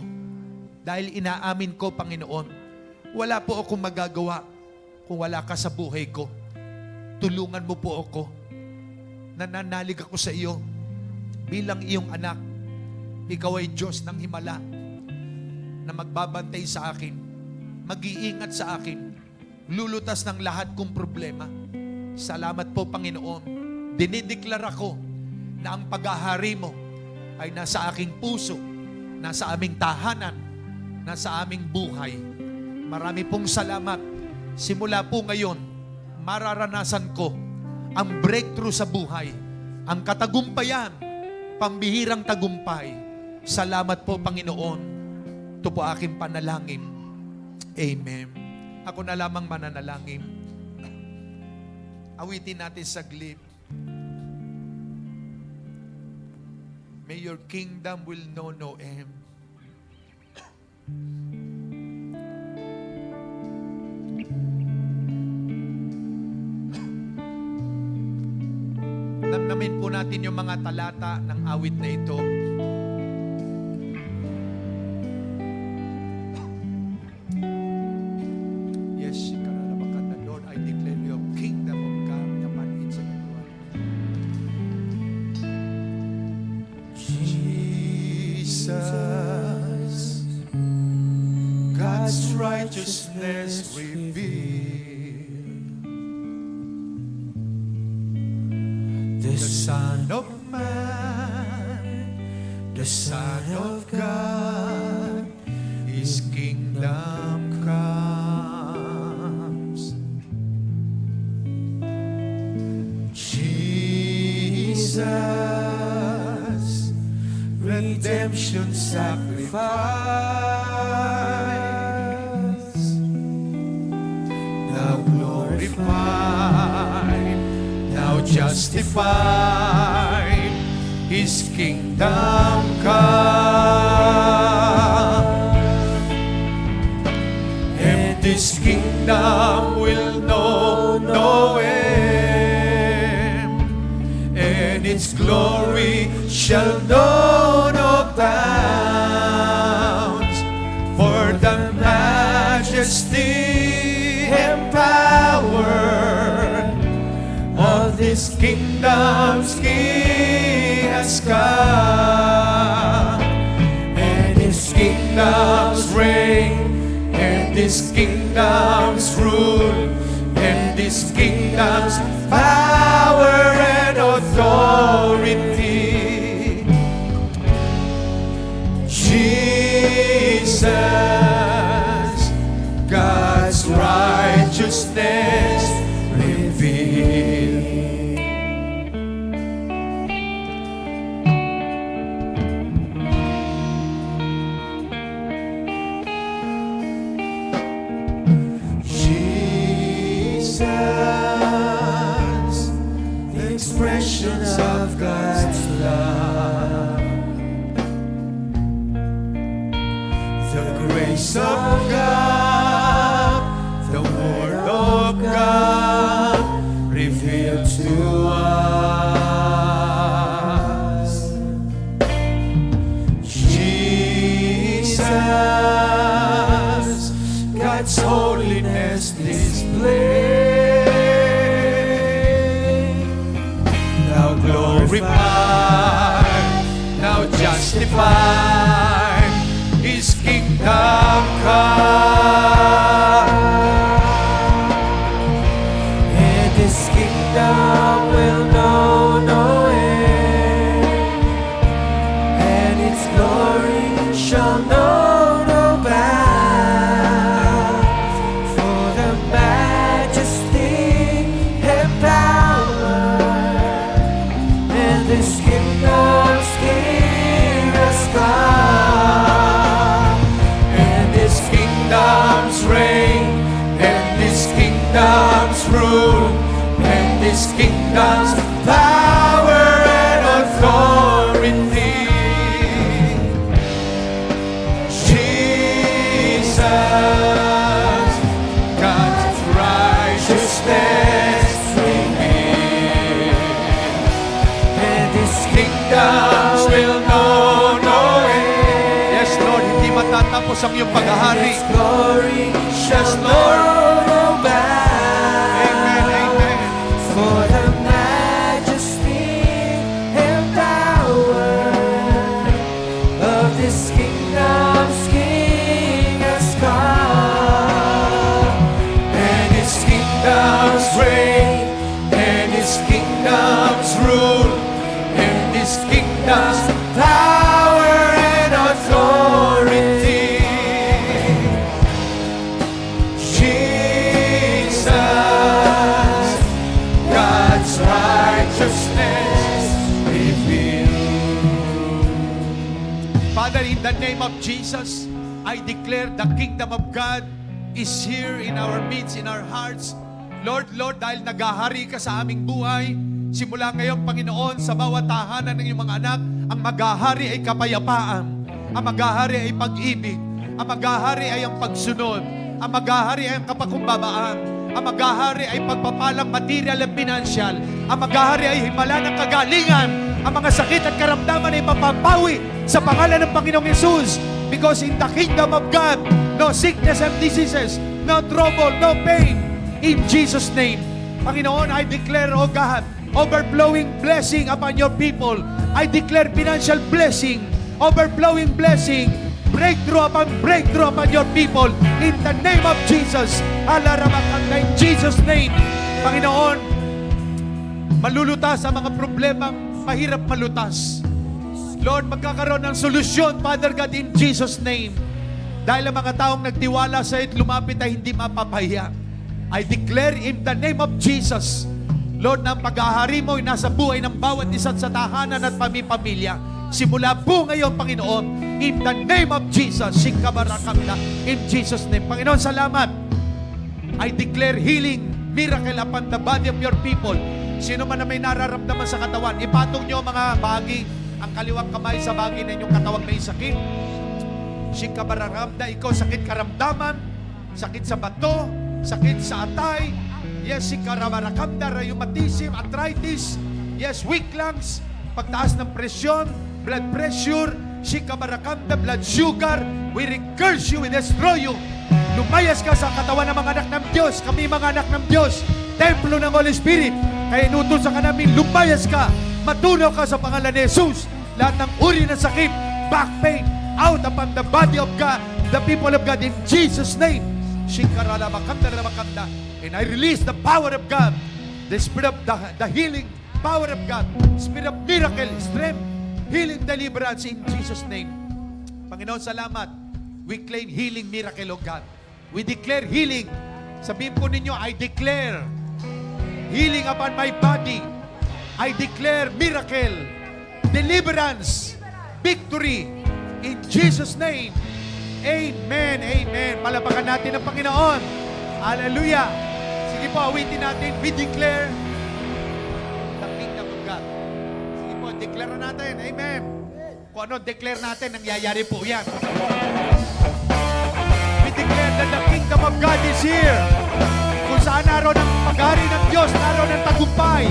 Dahil inaamin ko, Panginoon, wala po akong magagawa kung wala ka sa buhay ko. Tulungan mo po ako. Nananalig ako sa iyo bilang iyong anak. Ikaw ay Diyos ng himala na magbabantay sa akin, mag-iingat sa akin, lulutas ng lahat kong problema. Salamat po, Panginoon. Dinideklara ko na ang paghahari mo ay nasa aking puso, nasa aming tahanan, nasa aming buhay. Marami pong salamat. Simula po ngayon, mararanasan ko ang breakthrough sa buhay, ang katagumpayan, pambihirang tagumpay. Salamat po, Panginoon. Ito po aking panalangin. Amen. Ako na lamang mananalangin. Awitin natin saglit. May your kingdom will know no end. alamin po natin yung mga talata ng awit na ito. Yes, karalabakan na Lord, I declare your kingdom of God naman sa everyone. Jesus, God's righteousness revealed. The Son of Man, the Son of God, His kingdom comes. Jesus, redemption sacrifice, now glorified, now justified, His kingdom come, and this kingdom will know no end, and its glory shall know no bounds, for the majesty and power of this kingdom's King has come, and His kingdom's reign, and His kingdom's rule, and His kingdom's power and authority. Jesus, God's righteousness revealed. Jesus, the expression of God's love, the grace of God, the Word of God revealed to us. Jesus, God's holiness displayed, now glorified, now justified, His kingdom come, and His kingdom will know no end, and its glory shall know no bounds, for the majesty and power, and this kingdom's King has come, and this kingdom's reign, and this kingdom's rule, and this kingdom's power and authority. Jesus, God's righteousness revealed, and His kingdom will know no end. Yes, Lord, hindi matatapos ang iyong paghahari. His glory shall know no bounds. Amen, amen. For the majesty and power of this kingdom's King has come, and His kingdom's reign, and His kingdom's rule, and His kingdom's power and authority. Jesus, God's righteousness revealed. Father, in the name of Jesus, I declare the kingdom of God is here in our midst, in our hearts. Lord, dahil naghahari ka sa aming buhay, simula ngayon, Panginoon, sa bawat tahanan ng iyong mga anak, ang maghahari ay kapayapaan, ang maghahari ay pag-ibig, ang maghahari ay ang pagsunod, ang maghahari ay ang kapakumbabaan, ang maghahari ay pagpapalang material at pinansyal, Ang maghahari ay himala ng kagalingan. Ang mga sakit at karamdaman ay mapapawi sa pangalan ng Panginoong Yesus. Because in the kingdom of God, no sickness and diseases, no trouble, no pain. In Jesus' name. Panginoon, I declare, O God, overflowing blessing upon your people. I declare financial blessing, overflowing blessing, breakthrough upon your people. In the name of Jesus. Alaramakanda, in Jesus' name. Panginoon, malulutas ang mga problemang mahirap malutas. Lord, magkakaroon ng solusyon, Father God, in Jesus' name. Dahil ang mga taong nagtiwala sa iyo at lumapit ay hindi mapapahiya. I declare in the name of Jesus, Lord, na ang paghahari mo ay nasa buhay ng bawat isa sa tahanan at pamilya. Simula po ngayon, Panginoon, in the name of Jesus, Shikabarakamda, in Jesus' name. Panginoon, salamat. I declare healing, miracle upon the body of your people. Sino man na may nararamdaman sa katawan, ipatong nyo mga bahagi, ang kaliwang kamay sa bahagi na inyong katawang may sakit. Shikabarakamda, ikaw sakit karamdaman, sakit sa bato, sakit sa atay, yes, shikabarakamda, rheumatism, arthritis, yes, weak lungs, pagtaas ng presyon, blood pressure, shikabarakamda, blood sugar, we recurse you, we destroy you. Lumayas ka sa katawan ng mga anak ng Diyos. Kami mga anak ng Diyos, templo ng Holy Spirit. Kaya inutusan ka namin, lumayas ka, matunaw ka sa pangalan ni Jesus. Lahat ng uri ng sakit, back pain, out upon the body of God, the people of God, in Jesus' name. Shikaralamakanda. And I release the power of God, the spirit of the healing power of God, spirit of miracle, strength, healing, deliverance, in Jesus' name. Panginoon, salamat. We claim healing miracle, O God. We declare healing. Sabihin po ninyo, I declare healing upon my body. I declare miracle, deliverance, victory, in Jesus' name. Amen, amen. Palapakan natin ang Panginoon. Hallelujah. Sige po, awitin natin. We declare the kingdom of God. Sige po, declare natin. Amen. Kung ano declare natin, nangyayari po yan. We declare that the kingdom of God is here. Kung saan araw ng paghari ng Diyos, araw ng tagumpay,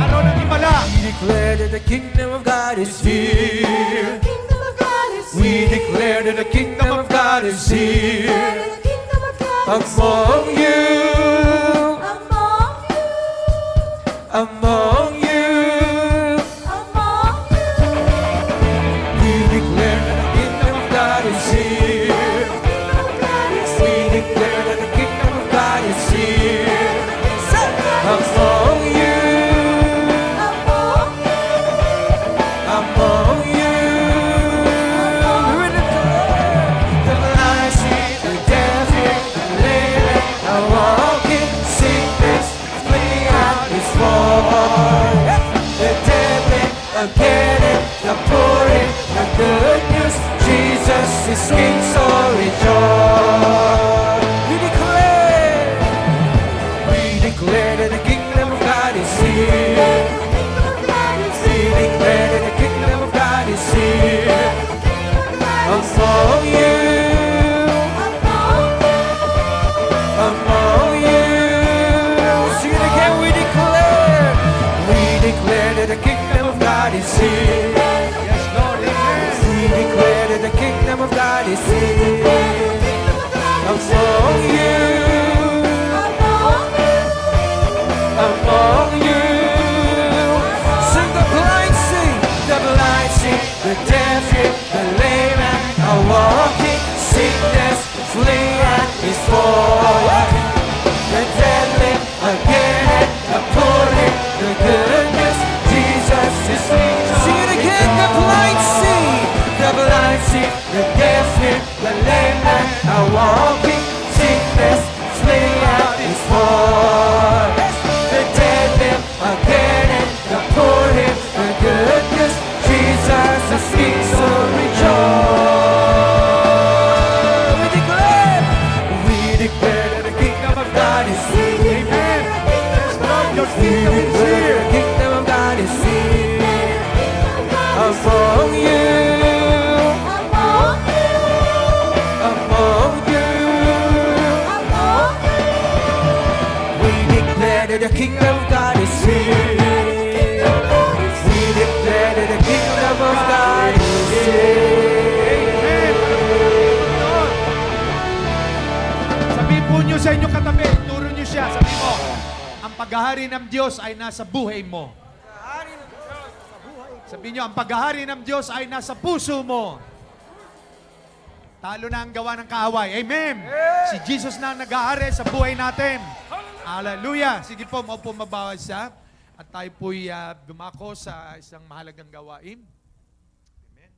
araw ng himala. We declare that the kingdom of God is here. We declare that the kingdom of God is here. Among you. Among you. We declare that the kingdom of God is here. We declare that the kingdom of God is here. Among you. Among you. We declare the blind see, the deaf hear, the lame are walking, sickness flee out is born. The dead men are getting, the poor in the good news. Jesus is King, so rejoice. We declare that the kingdom of God is here. We declare that the kingdom of God is here. Among you. Among you. Sing it again, we declare that the kingdom of God is here. Yes, Lord, amen. We declare that the kingdom of God is here. Among you. Among you. Sing the blind sing, the deaf hear, the lame are walking, sickness flee and is born. The dead live again, the poor in the good news. Jesus is King. Sing it again, the blind see, the deaf hear, the lame are walking, sickness flee and is born. The dead live again, the poor in the good news. Jesus is King, so rejoice. We declare that the kingdom of God is here. Amen. Yes, Lord, your We kingdom is declare here. the kingdom of God is here. Among you. Among you. We declare that the kingdom of God is here. Upo nyo sa inyong katabi. Turo nyo siya. Sabi mo, ang paghahari ng Diyos ay nasa buhay mo. Sabi nyo, ang paghahari ng Diyos ay nasa puso mo. Talo na ang gawa ng kaaway. Amen. Si Jesus na ang nag-ahari sa buhay natin. Hallelujah. Sige po, maupo mabawas siya. At tayo po'y dumako sa isang mahalagang gawain. Amen.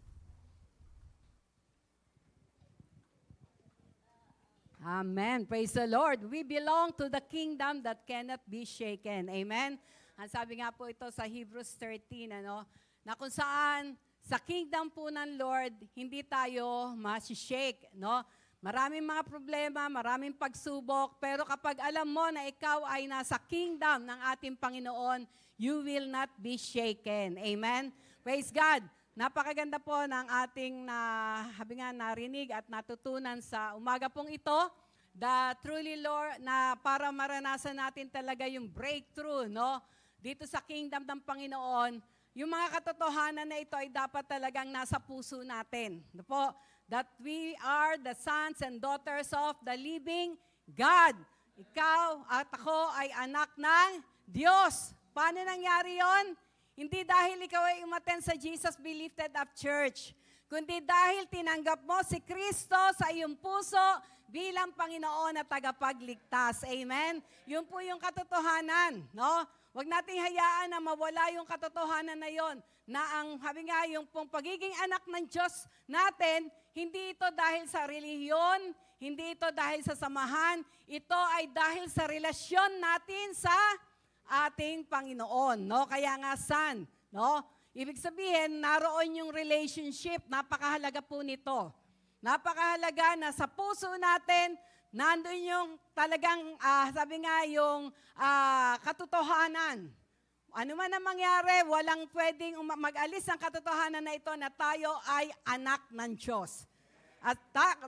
Amen. Praise the Lord. We belong to the kingdom that cannot be shaken. Amen. Ang sabi nga po ito sa Hebrews 13, na kung saan sa kingdom po ng Lord, hindi tayo masishake, no? Maraming mga problema, maraming pagsubok, pero kapag alam mo na ikaw ay nasa kingdom ng ating Panginoon, you will not be shaken. Amen? Praise God. Napakaganda po ng ating narinig at natutunan sa umaga pong ito, the truly Lord, na para maranasan natin talaga yung breakthrough, no? Dito sa kingdom ng Panginoon, yung mga katotohanan na ito ay dapat talagang nasa puso natin. Ano po? That we are the sons and daughters of the living God. Ikaw at ako ay anak ng Diyos. Paano nangyari yon? Hindi dahil ikaw ay umattend sa Jesus Be Lifted Up Church, kundi dahil tinanggap mo si Kristo sa iyong puso bilang Panginoon at tagapagligtas. Amen? Yun po yung katotohanan, no? Huwag nating hayaan na mawala yung katotohanan na yon, na ang habi nga yung pong pagiging anak ng Diyos natin, hindi ito dahil sa relihiyon, hindi ito dahil sa samahan, ito ay dahil sa relasyon natin sa ating Panginoon, no? Kaya nga son, no? Ibig sabihin, naroon yung relationship, napakahalaga po nito. Napakahalaga na sa puso natin, nandun yung talagang, sabi nga yung katotohanan. Ano man ang mangyari, walang pwedeng mag-alis ng katotohanan na ito na tayo ay anak ng Diyos. At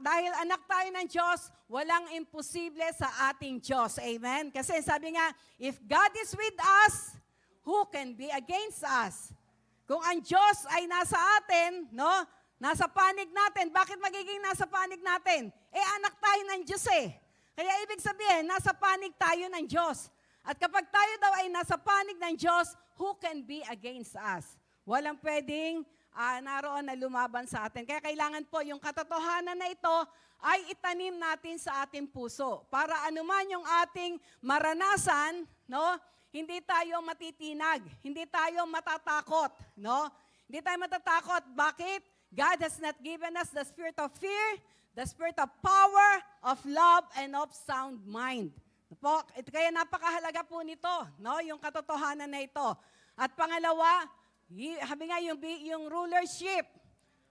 dahil anak tayo ng Diyos, walang imposible sa ating Diyos. Amen? Kasi sabi nga, if God is with us, who can be against us? Kung ang Diyos ay nasa atin, no? Nasa panig natin. Bakit magiging nasa panig natin? Anak tayo ng Diyos eh. Kaya ibig sabihin, nasa panig tayo ng Diyos. At kapag tayo daw ay nasa panig ng Diyos, who can be against us? Walang pwedeng naroon na lumaban sa atin. Kaya kailangan po yung katotohanan na ito ay itanim natin sa ating puso. Para anuman yung ating maranasan, no? Hindi tayo matitinag. Hindi tayo matatakot, no? Hindi tayo matatakot. Bakit? God has not given us the spirit of fear, the spirit of power, of love, and of sound mind. Po, kaya napakahalaga po nito, no? Yung katotohanan na ito. At pangalawa, sabi nga yung rulership.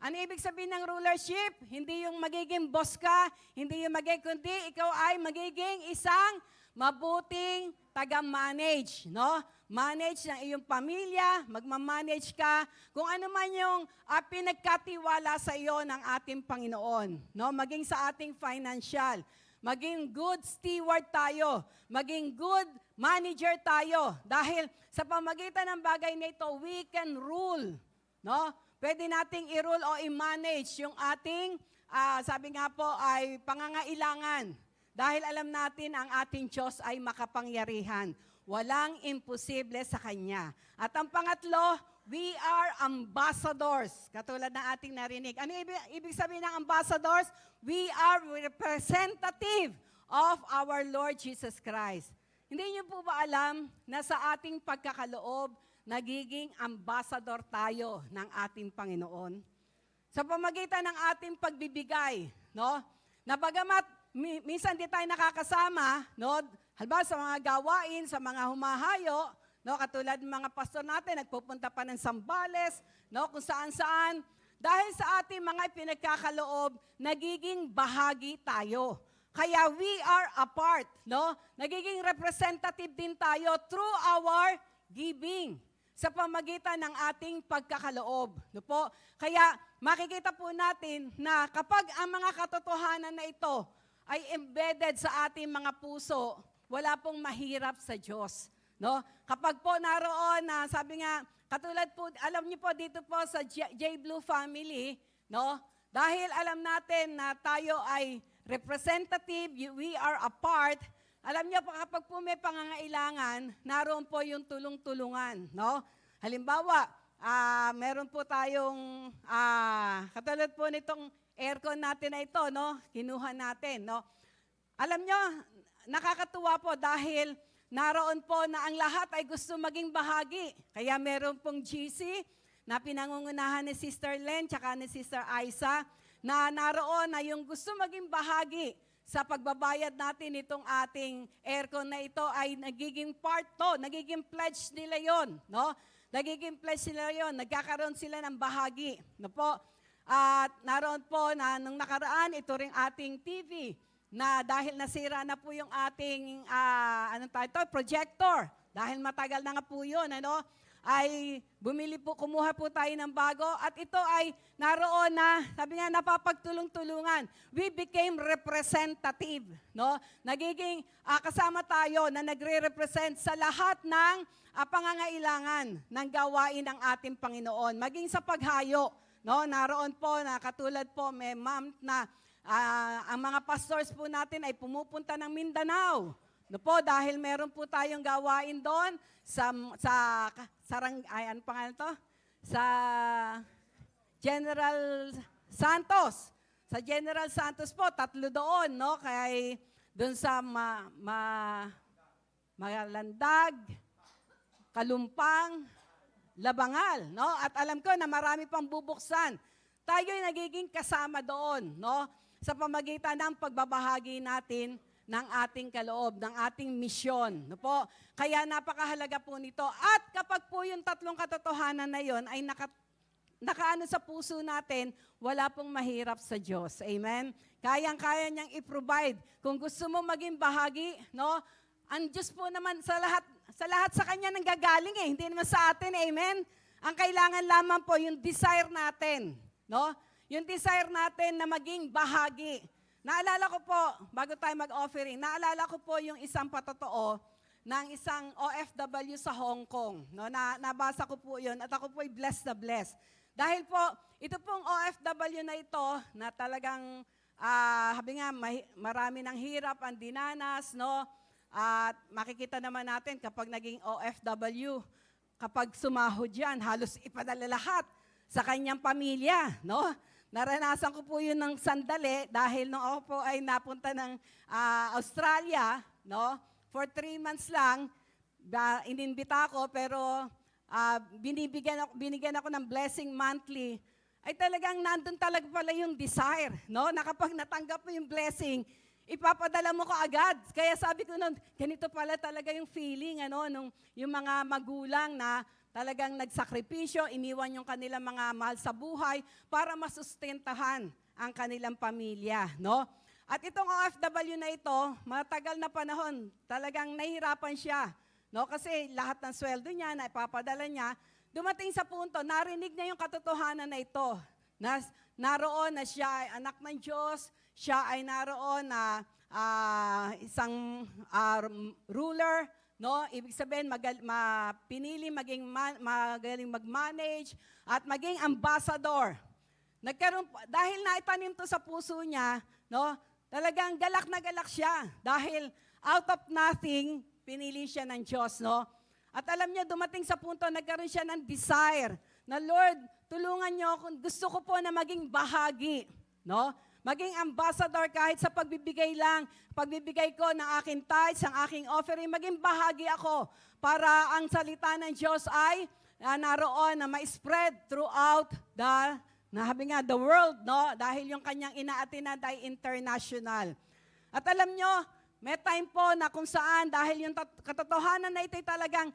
Ano ibig sabihin ng rulership? Hindi yung magiging boss ka, hindi yung kundi ikaw ay magiging isang mabuting taga-manage, no? Manage ng iyong pamilya, magmamanage ka, kung ano man yung pinagkatiwala sa iyo ng ating Panginoon, no? Maging sa ating financial, maging good steward tayo, maging good manager tayo. Dahil sa pamagitan ng bagay na ito, we can rule, no? Pwede nating i-rule o i-manage yung ating, sabi nga po, ay pangangailangan. Dahil alam natin ang ating Diyos ay makapangyarihan. Walang imposible sa Kanya. At ang pangatlo, we are ambassadors. Katulad ng ating narinig. Ano ibig sabihin ng ambassadors? We are representative of our Lord Jesus Christ. Hindi niyo po ba alam na sa ating pagkakaloob, nagiging ambassador tayo ng ating Panginoon? Sa pamagitan ng ating pagbibigay, no? Na bagamat minsan di tayo nakakasama, no? Halimbawa sa mga gawain, sa mga humahayo, no? Katulad ng mga pastor natin, nagpupunta pa ng Sambales, no? Kung saan-saan. Dahil sa ating mga pinagkakaloob, nagiging bahagi tayo. Kaya we are a part, no? Nagiging representative din tayo through our giving sa pamagitan ng ating pagkakaloob. No po? Kaya makikita po natin na kapag ang mga katotohanan na ito ay embedded sa ating mga puso, wala pong mahirap sa Diyos. No? Kapag po naroon na, sabi nga, katulad po, alam niyo po dito po sa J. Blue family, no? Dahil alam natin na tayo ay representative, we are a part. Alam niyo, kapag po may pangangailangan, naroon po yung tulong-tulungan, no? Halimbawa, meron po tayong, katulad po nitong aircon natin na ito, no? Kinuha natin, no? Alam nyo, nakakatuwa po dahil naroon po na ang lahat ay gusto maging bahagi. Kaya meron pong GC na pinangungunahan ni Sister Len tsaka ni Sister Aiza na naroon na yung gusto maging bahagi sa pagbabayad natin itong ating aircon na ito ay nagiging part to, nagiging pledge nila yon, no? Nagiging pledge nila yon, nagkakaroon sila ng bahagi, no po? At naroon po na nung nakaraan, ito ring ating TV na dahil nasira na po yung ating projector, dahil matagal na nga po yun, ano? Ay kumuha po tayo ng bago at ito ay naroon na, sabi nga, napapagtulong-tulungan. We became representative, no? Nagiging kasama tayo na nagre-represent sa lahat ng pangangailangan ng gawain ng ating Panginoon. Maging sa paghayo, no? Naroon po na katulad po may ma'am na ang mga pastors po natin ay pumupunta ng Mindanao. No po, dahil meron po tayong gawain doon sa ano pangalan to? Sa General Santos. Sa General Santos po, 3 doon, no? Kaya doon sa Malandag, Kalumpang, Labangal, no? At alam ko na marami pang bubuksan. Tayo'y nagiging kasama doon, no? Sa pamagitan ng pagbabahagi natin ng ating kaloob, ng ating misyon. No po? Kaya napakahalaga po nito. At kapag po yung 3 katotohanan na yon ay nakaano sa puso natin, wala pong mahirap sa Diyos. Amen? Kayang-kaya niyang i-provide. Kung gusto mo maging bahagi, no? Ang Diyos po naman sa lahat sa Kanya nanggagaling eh. Hindi naman sa atin, amen? Ang kailangan lamang po yung desire natin, no? Yung desire natin na maging bahagi. Naalala ko po, bago tayo mag-offering, naalala ko po yung isang patotoo ng isang OFW sa Hong Kong. No? Nabasa ko po yun at ako po'y blessed na blessed. Dahil po, ito pong OFW na ito na talagang, sabi nga, marami ng hirap ang dinanas, no? At makikita naman natin kapag naging OFW, kapag sumahod yan, halos ipadala lahat sa kanyang pamilya, no? Naranasan ko po yun ng sandali dahil nung ako po ay napunta ng Australia, no? For 3 months lang, inimbita ako pero binigyan ako ng blessing monthly. Ay talagang nandun talaga pala yung desire, no? Na kapag natanggap mo yung blessing, ipapadala mo ko agad. Kaya sabi ko nun, ganito pala talaga yung feeling, ano, yung mga magulang na talagang nagsakripisyo, iniwan yung kanilang mga mahal sa buhay para masustentahan ang kanilang pamilya, no? At itong OFW na ito, matagal na panahon, talagang nahihirapan siya, no? Kasi lahat ng sweldo niya na ipapadala niya, dumating sa punto, narinig niya yung katotohanan na ito, na naroon na siya ay anak ng Diyos, siya ay naroon na isang ruler, no? Ibig sabihin, pinili maging magaling mag-manage at maging ambassador. Dahil naitanim to sa puso niya, no? Talagang galak na galak siya. Dahil out of nothing, pinili siya ng Diyos, no? At alam niyo, dumating sa punto, nagkaroon siya ng desire na, Lord, tulungan niyo ako, gusto ko po na maging bahagi, no? Maging ambassador kahit sa pagbibigay lang, pagbibigay ko ng aking tithes, ang aking offering, maging bahagi ako para ang salita ng Diyos ay naroon na ma-spread throughout the world, no? Dahil yung kanyang inaatinad ay international. At alam nyo, may time po na kung saan, dahil yung katotohanan na ito'y talagang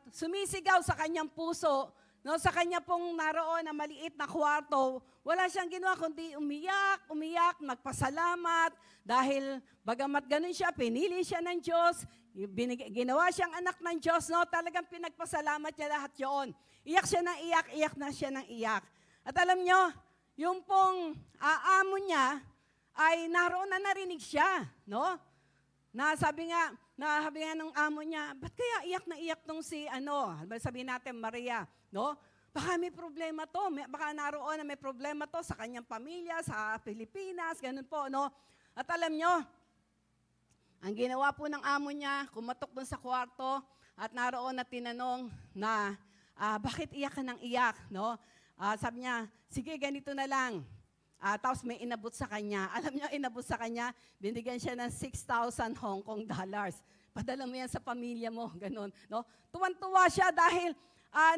sumisigaw sa kanyang puso, no, sa kanya pong naroon na maliit na kwarto, wala siyang ginawa kundi umiyak, magpasalamat, dahil bagamat ganun siya, pinili siya ng Diyos, ginawa siyang anak ng Diyos, no, talagang pinagpasalamat niya lahat yun. Iyak siya ng iyak, iyak na siya ng iyak. At alam nyo, yung pong amo niya, ay naroon na narinig siya, no? Sabi nga ng amo niya, ba't kaya iyak na iyak tong si, sabihin natin, Maria, no? Baka may problema to, baka naroon na may problema to sa kanyang pamilya, sa Pilipinas, ganun po, no? At alam nyo, ang ginawa po ng amo niya, kumatok doon sa kwarto at naroon na tinanong na, bakit iyak ka ng iyak? No? Sabi niya, sige, ganito na lang. Tapos may inabot sa kanya. Alam niyo, inabot sa kanya, binigyan siya ng 6,000 Hong Kong dollars. Padala mo yan sa pamilya mo, ganun. No? Tuwan-tuwa siya dahil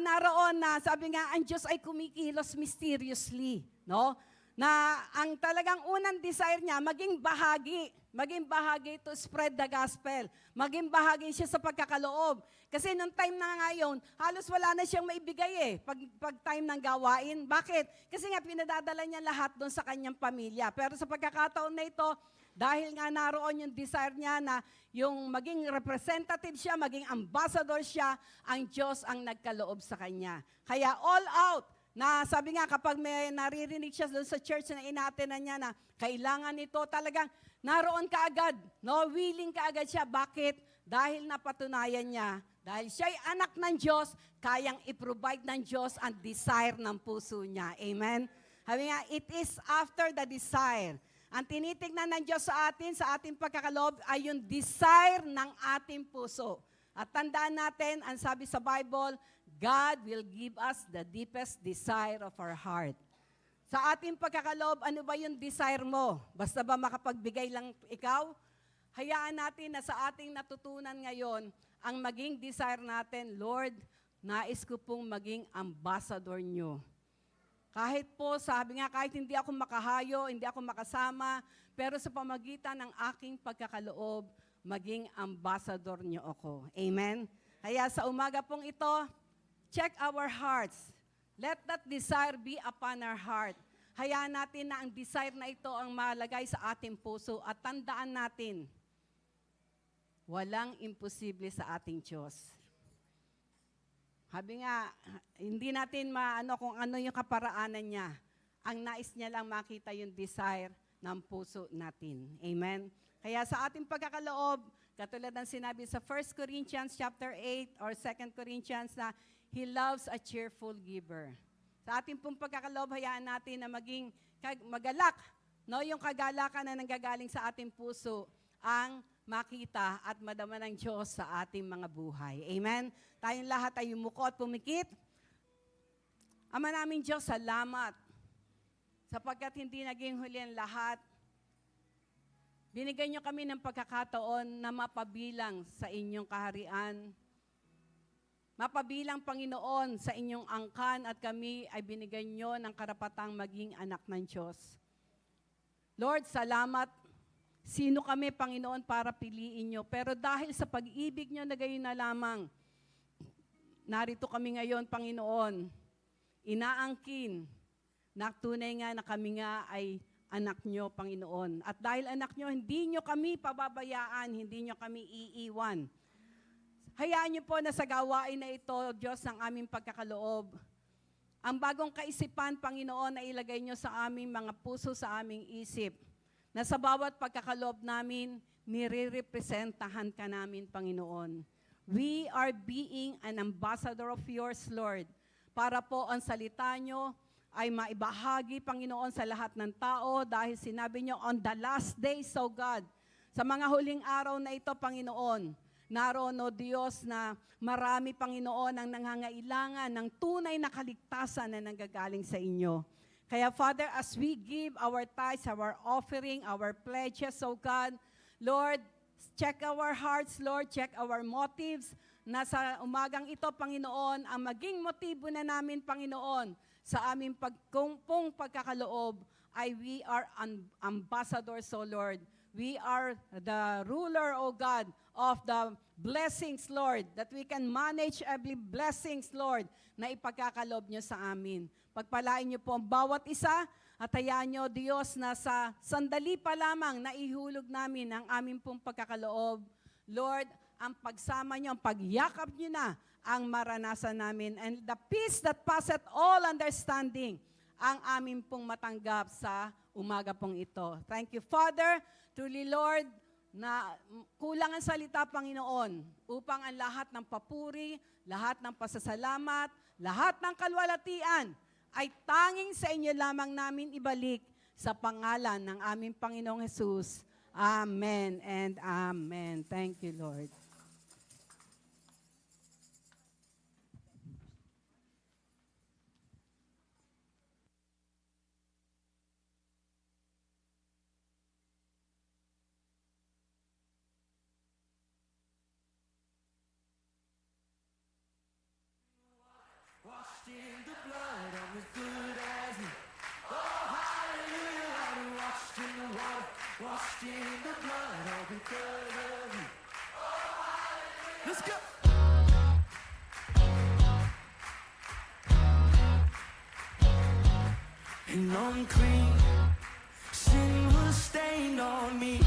naroon na, sabi nga, ang Diyos ay kumikilos mysteriously. No? Na ang talagang unang desire niya, maging bahagi to spread the gospel. Maging bahagi siya sa pagkakaloob. Kasi nung time na ngayon, halos wala na siyang maibigay pag time ng gawain. Bakit? Kasi nga pinadadala niya lahat doon sa kanyang pamilya. Pero sa pagkakataon na ito, dahil nga naroon yung desire niya na yung maging representative siya, maging ambassador siya, ang Diyos ang nagkaloob sa kanya. Kaya all out, na sabi nga kapag may naririnig siya doon sa church na inaatinan niya na kailangan nito, talagang naroon ka agad, no? Willing ka agad siya. Bakit? Dahil napatunayan niya, dahil siya'y anak ng Diyos, kayang i-provide ng Diyos ang desire ng puso niya. Amen? Sabi nga, it is after the desire. Ang tinitignan ng Diyos sa ating pagkakaloob, ay yung desire ng ating puso. At tandaan natin, ang sabi sa Bible, God will give us the deepest desire of our heart. Sa ating pagkakaloob, ano ba yung desire mo? Basta ba makapagbigay lang ikaw? Hayaan natin na sa ating natutunan ngayon, ang maging desire natin, Lord, nais ko pong maging ambassador nyo. Kahit po, sabi nga, kahit hindi ako makahayo, hindi ako makasama, pero sa pamagitan ng aking pagkakaloob, maging ambassador nyo ako. Amen? Kaya sa umaga pong ito, check our hearts. Let that desire be upon our heart. Hayaan natin na ang desire na ito ang malagay sa ating puso at tandaan natin, walang imposible sa ating Diyos. Sabi nga, hindi natin maano kung ano yung kaparaanan niya. Ang nais niya lang makita yung desire ng puso natin. Amen? Kaya sa ating pagkakaloob, katulad ng sinabi sa 1 Corinthians chapter 8 or 2 Corinthians na He loves a cheerful giver. Sa ating pong pagkakaloob, hayaan natin na maging magalak. No? Yung kagalakan na nanggagaling sa ating puso ang makita at madama ng Diyos sa ating mga buhay. Amen? Tayong lahat ay yumuko at pumikit. Ama naming Diyos, salamat. Sapagkat hindi naging huli ang lahat, binigyan niyo kami ng pagkakataon na mapabilang sa inyong kaharian. Mapabilang, Panginoon, sa inyong angkan at kami ay binigyan niyo ng karapatang maging anak ng Diyos. Lord, salamat. Sino kami, Panginoon, para piliin niyo? Pero dahil sa pag-ibig niyo na gayon na lamang, narito kami ngayon, Panginoon, inaangkin na tunay nga na kami nga ay anak niyo, Panginoon. At dahil anak niyo, hindi niyo kami pababayaan, hindi niyo kami iiwan. Hayaan niyo po na sa gawain na ito, Diyos, ng aming pagkakaloob, ang bagong kaisipan, Panginoon, na ilagay niyo sa aming mga puso, sa aming isip, na sa bawat pagkakaloob namin, nire-representahan ka namin, Panginoon. We are being an ambassador of yours, Lord, para po ang salita niyo ay maibahagi, Panginoon, sa lahat ng tao dahil sinabi niyo, on the last days, so God, sa mga huling araw na ito, Panginoon, naroon, O Diyos, na marami, Panginoon, ang nangangailangan ng tunay na kaligtasan na nanggagaling sa inyo. Kaya, Father, as we give our tithes, our offering, our pledges, O God, Lord, check our hearts, Lord, check our motives, na sa umagang ito, Panginoon, ang maging motibo na namin, Panginoon, sa aming pagkakaloob, ay we are ambassadors, O Lord. We are the ruler, O God, of the blessings, Lord, that we can manage every blessings, Lord, na ipagkakaloob niyo sa amin. Pagpalain niyo po ang bawat isa at hayaan niyo, Diyos, na sa sandali pa lamang na ihulog namin ang aming pong pagkakaloob. Lord, ang pagsama niyo, ang pagyakap niyo na ang maranasan namin. And the peace that passeth all understanding, ang aming pong matanggap sa umaga pong ito. Thank you, Father. Truly, Lord, na kulang ang salita, Panginoon, upang ang lahat ng papuri, lahat ng pasasalamat, lahat ng kalwalatian ay tanging sa inyo lamang namin ibalik sa pangalan ng aming Panginoong Hesus. Amen and amen. Thank you, Lord. Washed in the blood, I'm as good as new. Oh, hallelujah, I've been washed in the water, washed in the blood, all because of you. Let's go. And unclean, sin was stained on me,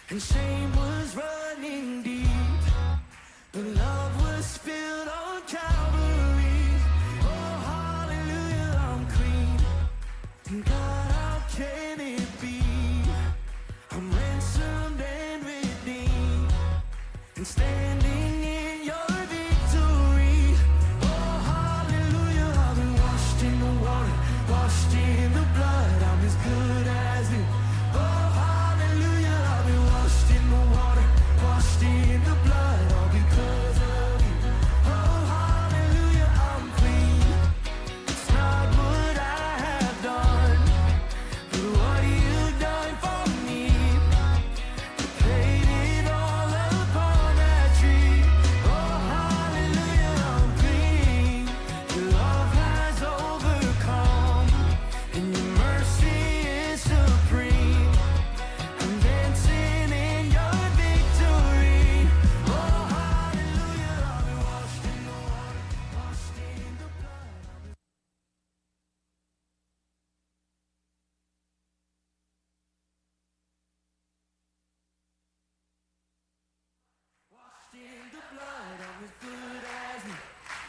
and shame was running deep. The love was spilled on Calvary. Oh, hallelujah, I'm clean. And God, how can it be? I'm ransomed and redeemed, and standing in your victory. Oh, hallelujah, I've been washed in the water, washed in the blood. I'm as good as new. Oh, hallelujah, I've been washed in the water, washed in the blood, all because of you. Oh, hallelujah, I'm clean. It's not what I have done, but what you've done for me. You paid it all upon that tree. Oh, hallelujah, I'm clean. Your love has overcome, and your mercy is supreme. I'm dancing in your victory. Oh, hallelujah, I've been washed in the water, washed in the blood. Washed in the blood, I'm as good as new.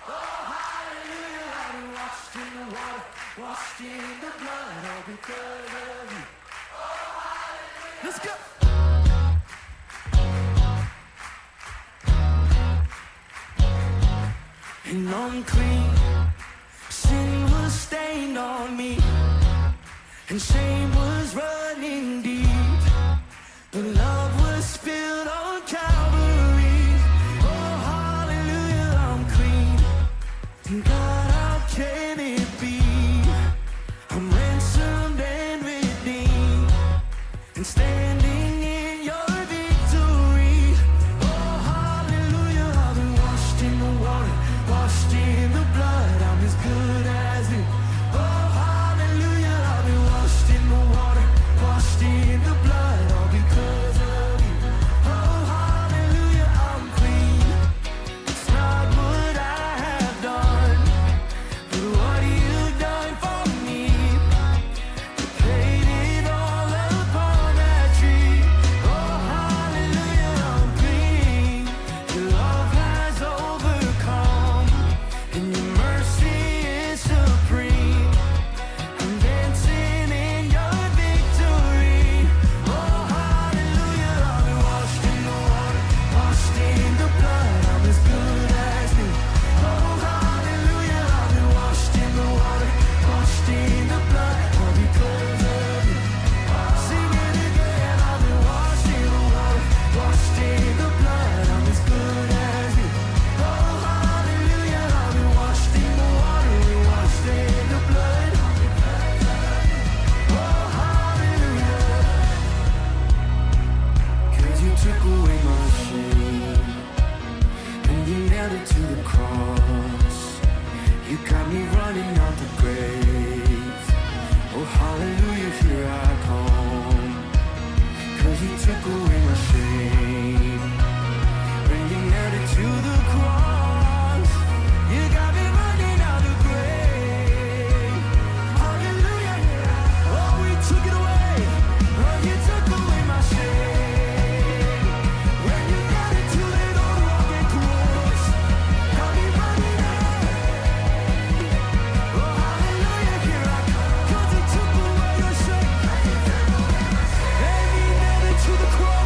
Oh, hallelujah, I've been washed in the water, washed in the blood, all because of you. Let's go. And unclean, sin was stained on me, and shame was running deep. The love was spilled on Calvary. Oh, hallelujah, I'm clean. And God, how can it be? I'm ransomed and redeemed, and standing in your victory. Oh, hallelujah, I've been washed in the water, washed in the blood. I'm as good as new. Oh, hallelujah, I've been washed in the water, washed in the blood, all because of you. Oh, hallelujah, I'm clean. It's not what I have done, but what you've done for me. You paid it all upon that tree. Oh, hallelujah, I'm clean. Your love has overcome, and your mercy is supreme. I'm dancing in your victory. Oh, hallelujah, I've been washed in the water, washed in the blood. I'm as good as new. Oh, hallelujah, I've been washed in the water, washed in the blood, all because of you. Sing it again, I've been washed in the water, washed in the blood. I'm as good as new. Oh, hallelujah, I've been washed in the water, washed in the blood. Oh, hallelujah. 'Cause you took away my shame, and you nailed it to the cross. You got me running out the grave. Oh, hallelujah, here I come. 'Cause you took away my shame, and you nailed it to the cross. You got me running out the grave. Hallelujah. Oh, we took it away. Oh, you took away my shame. When you got it to it on the rugged cross, got me running out. Oh, hallelujah, here I come. 'Cause he took away your shame, and he nailed it to the cross.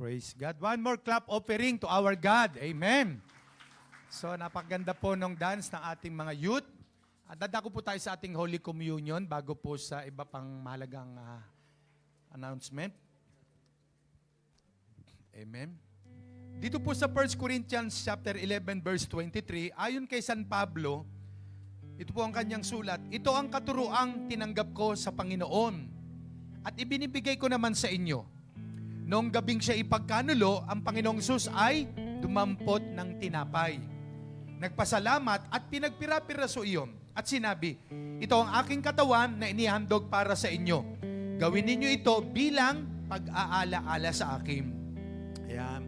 Praise God. One more clap offering to our God. Amen. So, napakaganda po nung dance ng ating mga youth. At dadako po tayo sa ating Holy Communion bago po sa iba pang mahalagang announcement. Amen. Dito po sa 1 Corinthians chapter 11 verse 23, ayon kay San Pablo, ito po ang kanyang sulat, ito ang katuruang tinanggap ko sa Panginoon at ibinibigay ko naman sa inyo. Noong gabing siya ipagkanulo, ang Panginoong Sus ay dumampot ng tinapay. Nagpasalamat at pinagpira-piraso iyon at sinabi, ito ang aking katawan na inihandog para sa inyo. Gawin ninyo ito bilang pag-aala-ala sa akin. Ayan.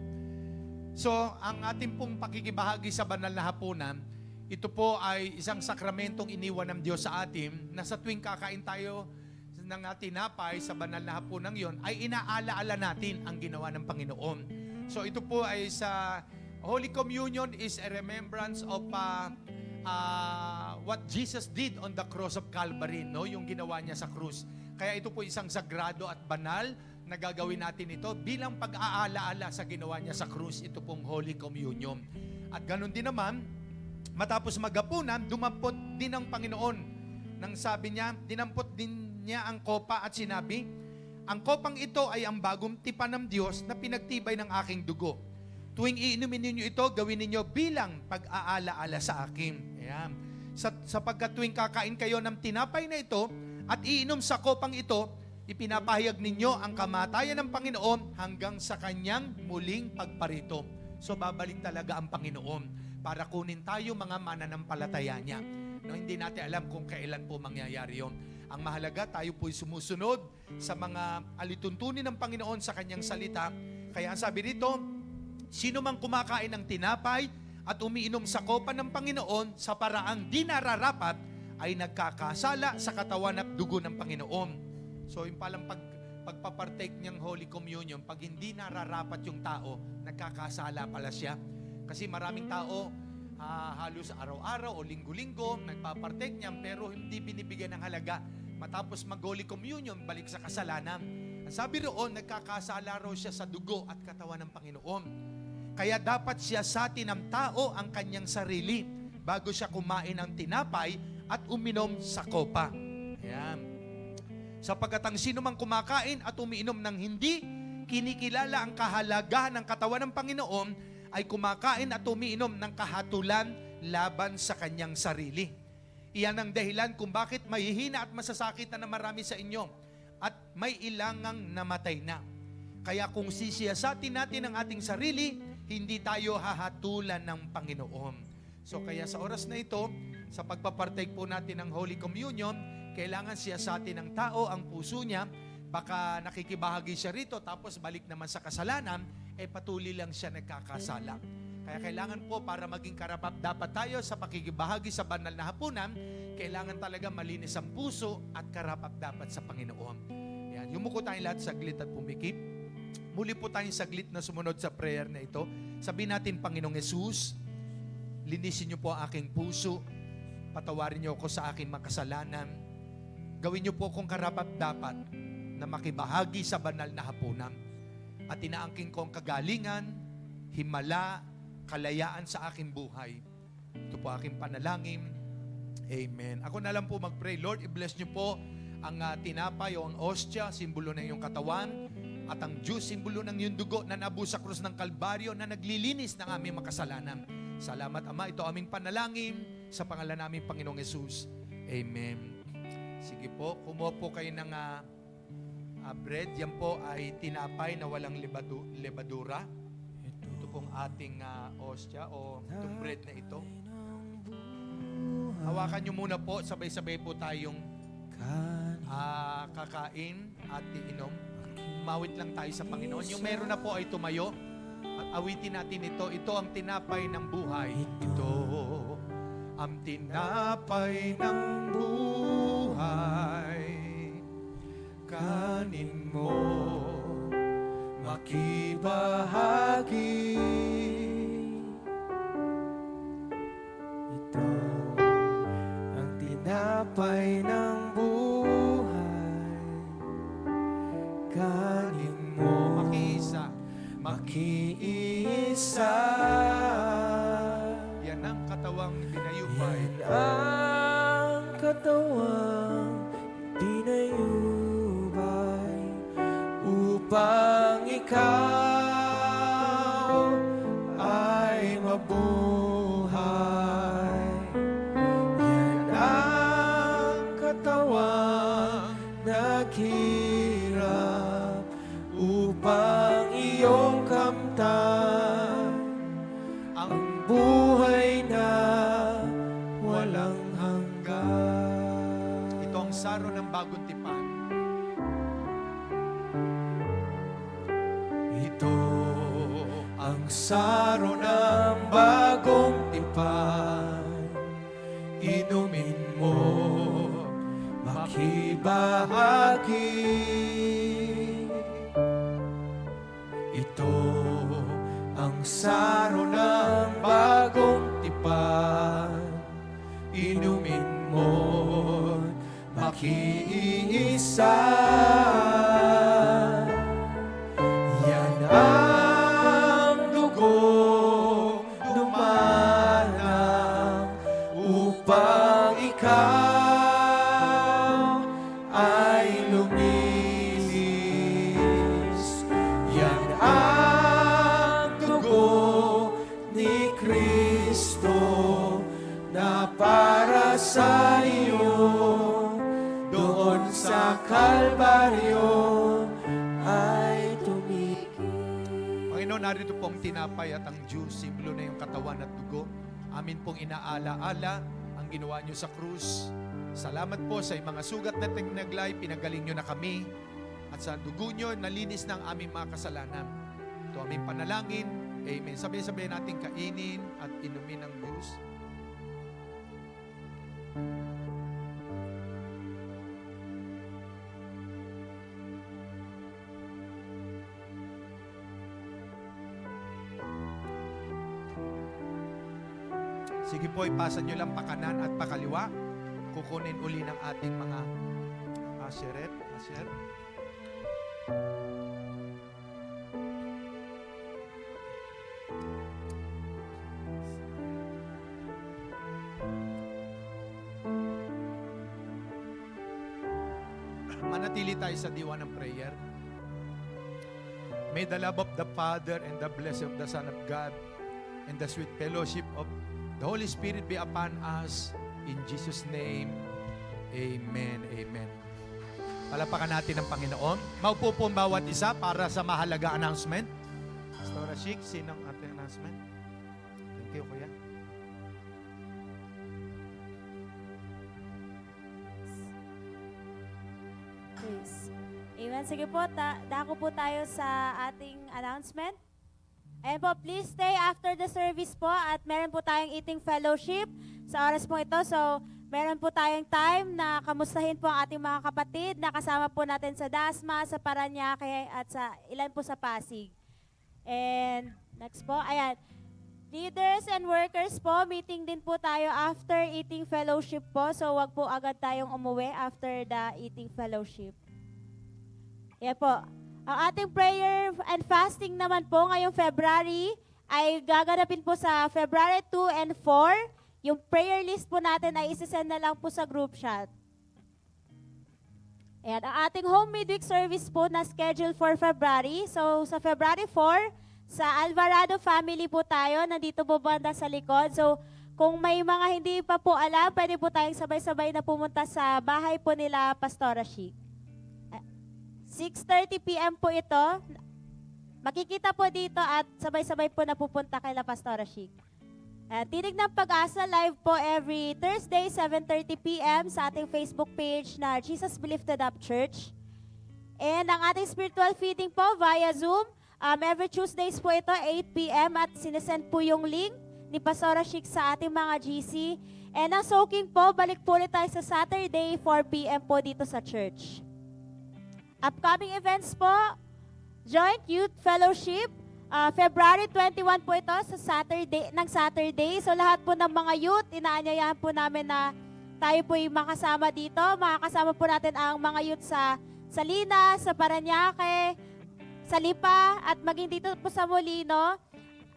So, ang ating pong pakikibahagi sa banal na hapunan, ito po ay isang sakramentong iniwan ng Diyos sa atin na sa tuwing kakain tayo ng tinapay sa banal na hapunang yon ay inaala-ala natin ang ginawa ng Panginoon. So ito po ay sa Holy Communion is a remembrance of what Jesus did on the cross of Calvary, no? Yung ginawa niya sa krus. Kaya ito po isang sagrado at banal na gagawin natin ito bilang pag-aala-ala sa ginawa niya sa krus, ito pong Holy Communion. At ganun din naman, matapos maghapunan, dumampot din ang Panginoon. Nang sabi niya, dinampot din niya ang kopa at sinabi, ang kopang ito ay ang bagong tipan ng Diyos na pinagtibay ng aking dugo. Tuwing iinumin ninyo ito, gawin ninyo bilang pag-aala-ala sa akin. Ayan. Sapagkat tuwing kakain kayo ng tinapay na ito at iinom sa kopang ito, ipinapahayag ninyo ang kamatayan ng Panginoon hanggang sa kanyang muling pagparito. So babalik talaga ang Panginoon para kunin tayo mga mananampalataya niya. No, hindi natin alam kung kailan po mangyayari yon. Ang mahalaga, tayo po'y sumusunod sa mga alituntunin ng Panginoon sa kanyang salita. Kaya ang sabi dito, sino mang kumakain ng tinapay at umiinom sa kopa ng Panginoon sa paraang di nararapat ay nagkakasala sa katawan at dugo ng Panginoon. So yung palang pagpapartake niyang Holy Communion, pag hindi nararapat yung tao, nagkakasala pala siya. Kasi maraming tao, halos araw-araw o linggo-linggo, nagpapartake niyan pero hindi binibigyan ng halaga. Matapos mag-Holy Communion, balik sa kasalanan. Ang sabi roon, nagkakasala raw siya sa dugo at katawan ng Panginoon. Kaya dapat siya sa atin ng tao ang kanyang sarili bago siya kumain ng tinapay at uminom sa kopa. Ayan. Sapagkat ang sino mang kumakain at umiinom ng hindi kinikilala ang kahalagahan ng katawan ng Panginoon ay kumakain at umiinom ng kahatulan laban sa kanyang sarili. Iyan ang dahilan kung bakit mahihina at masasakit na marami sa inyo at may ilangang namatay na. Kaya kung sisiyasatin natin ang ating sarili, hindi tayo hahatulan ng Panginoon. So kaya sa oras na ito, sa pagpapartake po natin ng Holy Communion, kailangan siyasatin ng tao ang puso niya. Baka nakikibahagi siya rito tapos balik naman sa kasalanan, patuloy lang siya nagkakasala. Kaya kailangan po para maging karapat-dapat tayo sa pakikibahagi sa banal na hapunan, kailangan talaga malinis ang puso at karapat-dapat sa Panginoon. Yan. Yumuko tayong lahat saglit at pumikip. Muli po tayong saglit na sumunod sa prayer na ito. Sabihin natin, Panginoong Yesus, linisin niyo po ang aking puso, patawarin niyo ako sa aking makasalanan, gawin niyo po akong karapat-dapat na makibahagi sa banal na hapunan. At inaangking ko ang kagalingan, himala, kalayaan sa aking buhay. Ito po aking panalangin. Amen. Ako na lang po mag-pray. Lord, i-bless niyo po ang tinapay o ang ostya, simbolo ng iyong katawan, at ang juice, simbolo ng iyong dugo na nabu sa krus ng Kalbaryo na naglilinis ng aming makasalanan. Salamat, Ama. Ito aming panalangin sa pangalan namin, Panginoong Yesus. Amen. Sige po, kumuha po kayo ng bread. Yan po ay tinapay na walang lebadura. Ito pong ating ostya o itong bread na ito. Hawakan nyo muna po, sabay-sabay po tayong kakain at iinom. Umawit lang tayo sa Panginoon. Yung meron na po ay tumayo at awitin natin ito. Ito ang tinapay ng buhay. Ito ang tinapay ng buhay. Kanin mo, makibahagi. Ito ang tinapay ng buhay. Kanin mo, Makiisa. makiisa. Yan ang katawang dinayubay. Ang katawang dinayubay upang ikaw ay mabuhay. Yan ang katawang naghirap upang iyong kamtan ang buhay na walang hanggan. Ito ang saro ng bagong tipan. Ito ang saro ng bagong tipan. Inumin mo, makibahagi. Ito ang saro ng bagong tipan. Inumin mo, makiisa. Yan ang dugo dumanang upang ikaw ay luminis. Yan ang dugo ni Kristo na para sa iyo doon sa Kalbaryo ay tumigil. Panginoon, narito pong tinapay at ang juice, simbolo na yung katawan at dugo. Amin pong inaala-ala ang ginawa nyo sa krus. Salamat po sa mga sugat na tinaglay, pinagaling nyo na kami. At sa dugo nyo, nalinis ng aming mga kasalanan. Ito aming panalangin. Amen. Sabay-sabay natin kainin at inumin ang juice. Sige po, ipasa nyo lang pakanan at pakaliwa. Kukunin uli ng ating mga asher. Manatili tayo sa diwa ng prayer. May the love of the Father and the blessing of the Son of God and the sweet fellowship of the Holy Spirit be upon us. In Jesus' name, amen, amen. Palapakan natin ang Panginoon. Maupo po ang bawat isa para sa mahalaga announcement. Pastor Ashik, sinong ating announcement? Thank you, Kuya. Please. Amen. Sige po, dako po tayo sa ating announcement. Ayan po, please stay after the service po at meron po tayong eating fellowship sa oras po ito. So, meron po tayong time na kamustahin po ang ating mga kapatid na kasama po natin sa Dasma, sa Paranaque at sa ilan po sa Pasig. And next po, ayan. Leaders and workers po, meeting din po tayo after eating fellowship po. So, wag po agad tayong umuwi after the eating fellowship. Ayan po. Ang ating prayer and fasting naman po ngayong February ay gaganapin po sa February 2 and 4. Yung prayer list po natin ay isisend na lang po sa group chat. Ayan, ang ating home midweek service po na schedule for February. So, sa February 4, sa Alvarado family po tayo. Nandito po banda sa likod. So, kung may mga hindi pa po alam, pwede po tayong sabay-sabay na pumunta sa bahay po nila Pastora Chic. 6:30 p.m. po ito. Makikita po dito at sabay-sabay po napupunta kay La Pastora Chic. Tinig ng Pag-asa live po every Thursday, 7:30 p.m. sa ating Facebook page na Jesus Be Lifted Up Church. And ang ating spiritual feeding po via Zoom, every Tuesdays po ito, 8 p.m. at sinesend po yung link ni Pastora Chic sa ating mga GC. And ang soaking po, balik po ulit tayo sa Saturday, 4 p.m. po dito sa church. Upcoming events po, Joint Youth Fellowship, February 21 po ito sa Saturday. So lahat po ng mga youth, inaanyayahan po namin na tayo po yung makasama dito. Makakasama po natin ang mga youth sa Salinas, sa Paranaque, sa Lipa at maging dito po sa Molino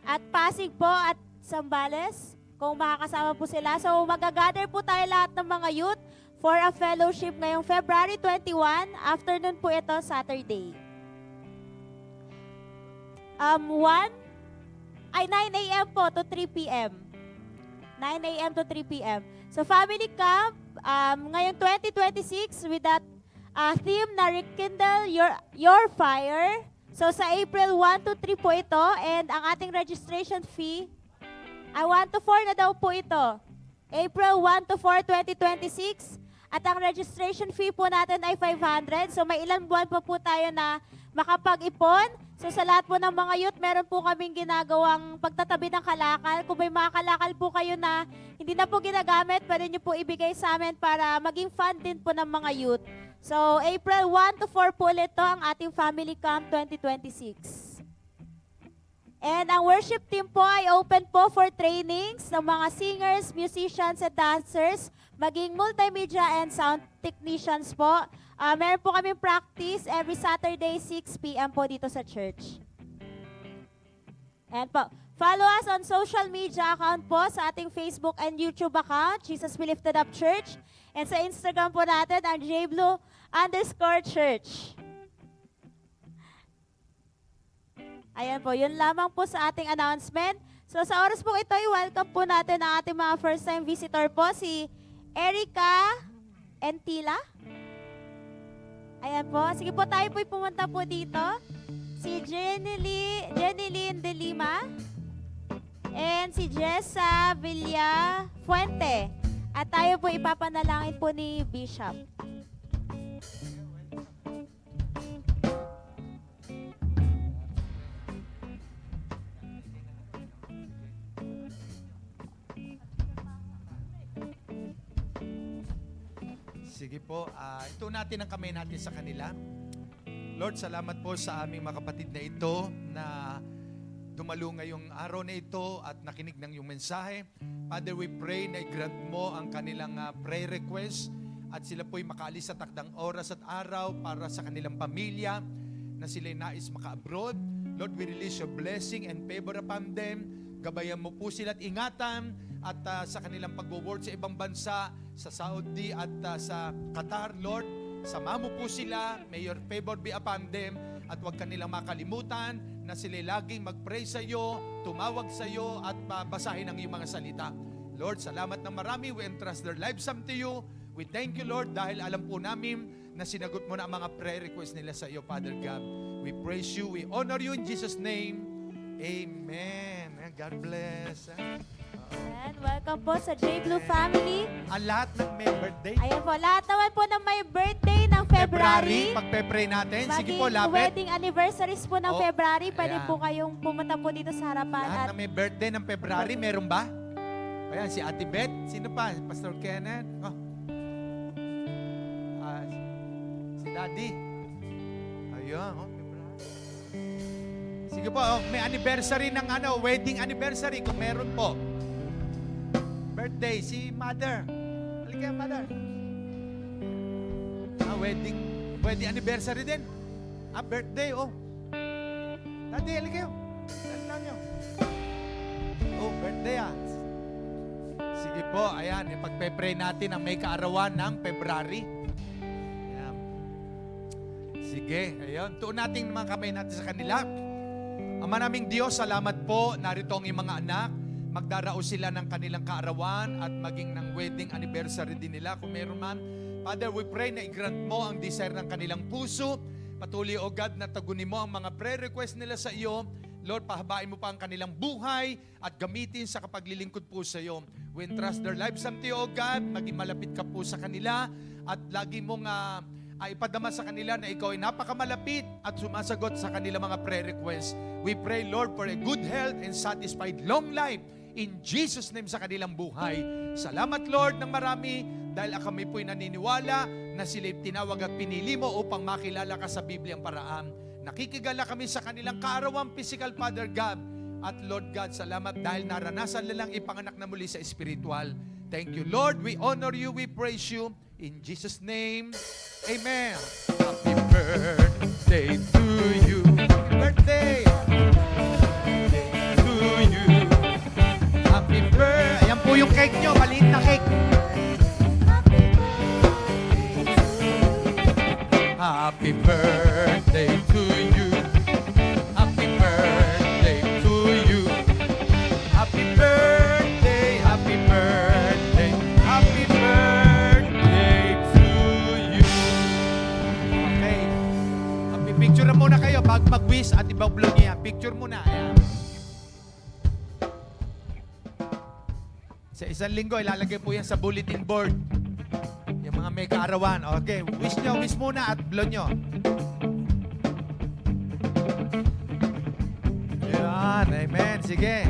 at Pasig po at Zambales kung makakasama po sila. So magagather po tayo lahat ng mga youth for a fellowship ngayong February 21, afternoon po ito, Saturday. 9 a.m. po to 3 p.m. 9 a.m. to 3 p.m. So family camp, ngayong 2026 with that theme na Rekindle Your Fire. So sa April 1 to 3 po ito and ang ating registration fee ay 1 to 4 na daw po ito. April 1 to 4, 2026. At ang registration fee po natin ay 500. So may ilang buwan pa po tayo na makapag-ipon. So sa lahat po ng mga youth, meron po kaming ginagawang pagtatabi ng kalakal. Kung may mga kalakal po kayo na hindi na po ginagamit, pwede nyo po ibigay sa amin para maging fund din po ng mga youth. So April 1 to 4 po ulit ito ang ating Family Camp 2026. And ang worship team po ay open po for trainings ng mga singers, musicians, and dancers, maging multimedia and sound technicians po. Meron po kami practice every Saturday, 6 p.m. po dito sa church. And po, follow us on social media account po sa ating Facebook and YouTube account, Jesus We Lifted Up Church. And sa Instagram po natin, ang jblue_church. Ayan po, yun lamang po sa ating announcement. So sa oras po ito, i-welcome po natin ang ating mga first-time visitor po, si Erica Entila. Ayan po, sige po tayo po'y pumunta po dito. Si Jenilyn De Lima and si Jessa Villafuente. At tayo po ipapanalangin po ni Bishop. Sige po, ito natin ang kamay natin sa kanila. Lord, salamat po sa aming mga kapatid na ito na dumalo ngayong araw na ito at nakinig ng iyong mensahe. Father, we pray na i-grant mo ang kanilang prayer request at sila po'y makaalis sa takdang oras at araw para sa kanilang pamilya na sila'y nais maka-abroad. Lord, we release your blessing and favor upon them. Gabayan mo po sila at ingatan at sa kanilang pag-work sa ibang bansa, sa Saudi at sa Qatar, Lord, sama mo po sila, may your favor be upon them, at huwag kanilang makalimutan na sila laging mag-pray sa iyo, tumawag sa iyo, at basahin ang iyong mga salita. Lord, salamat na marami, we entrust their lives unto you. We thank you, Lord, dahil alam po namin na sinagot mo na ang mga prayer request nila sa iyo, Father God. We praise you, we honor you in Jesus' name. Amen. God bless. And welcome po sa J Blue family. Ang lahat ng may birthday. Ayan po, lahat naman po ng may birthday ng February. Pagpe-pray natin. Sige Maging po, lapit. wedding anniversaries po ng Oh, February. Pwede ayan. po kayong pumunta po dito sa harapan. Lahat At na may birthday ng February, meron ba? Ayan, si Ate Beth. Sino pa? Pastor Kenneth. Oh. Si Daddy. Ayun, oh, February. Sige po, oh, may anniversary ng wedding anniversary kung meron po. Birthday, si Mother. Halika, Mother. Wedding anniversary din. Birthday, oh. Daddy, halika yun. Tandaan nyo. Oh, birthday Sige po, ayan, ipagpe-pray natin ang may kaarawan ng February. Ayan. Sige, ayun. Tuon natin mga kamay natin sa kanila. Ama naming Diyos, salamat po. Narito ang iyong mga anak. Magdarao sila ng kanilang kaarawan at maging ng wedding anniversary din nila kung meron man. Father, we pray na i-grant mo ang desire ng kanilang puso. Patuloy, O God, na tagunin mo ang mga prayer request nila sa iyo. Lord, pahabain mo pa ang kanilang buhay at gamitin sa kapaglilingkod po sa iyo. We entrust their lives unto you, O God. Maging malapit ka po sa kanila at lagi mong ipadama sa kanila na ikaw ay napakamalapit at sumasagot sa kanilang mga prayer requests. We pray, Lord, for a good health and satisfied long life in Jesus' name sa kanilang buhay. Salamat, Lord, ng marami dahil kami po'y naniniwala na sila'y tinawag at pinili mo upang makilala ka sa Bibliang paraan. Nakikigala kami sa kanilang kaarawan, physical, Father God. At Lord God, salamat dahil naranasan nilang ipanganak na muli sa spiritual. Thank you, Lord. We honor you, we praise you. In Jesus' name, Amen. Happy birthday to you. Happy birthday to you. Happy birthday to you. Happy birthday, happy birthday, happy birthday to you. Okay. Picture muna kayo bago mag-wish at ibang-blow niya. Picture muna. Ayan. Sa isang linggo, ilalagay po yan sa bulletin board. Yung mga may kaarawan. Okay, wish muna at blow nyo. Yan, amen. Sige.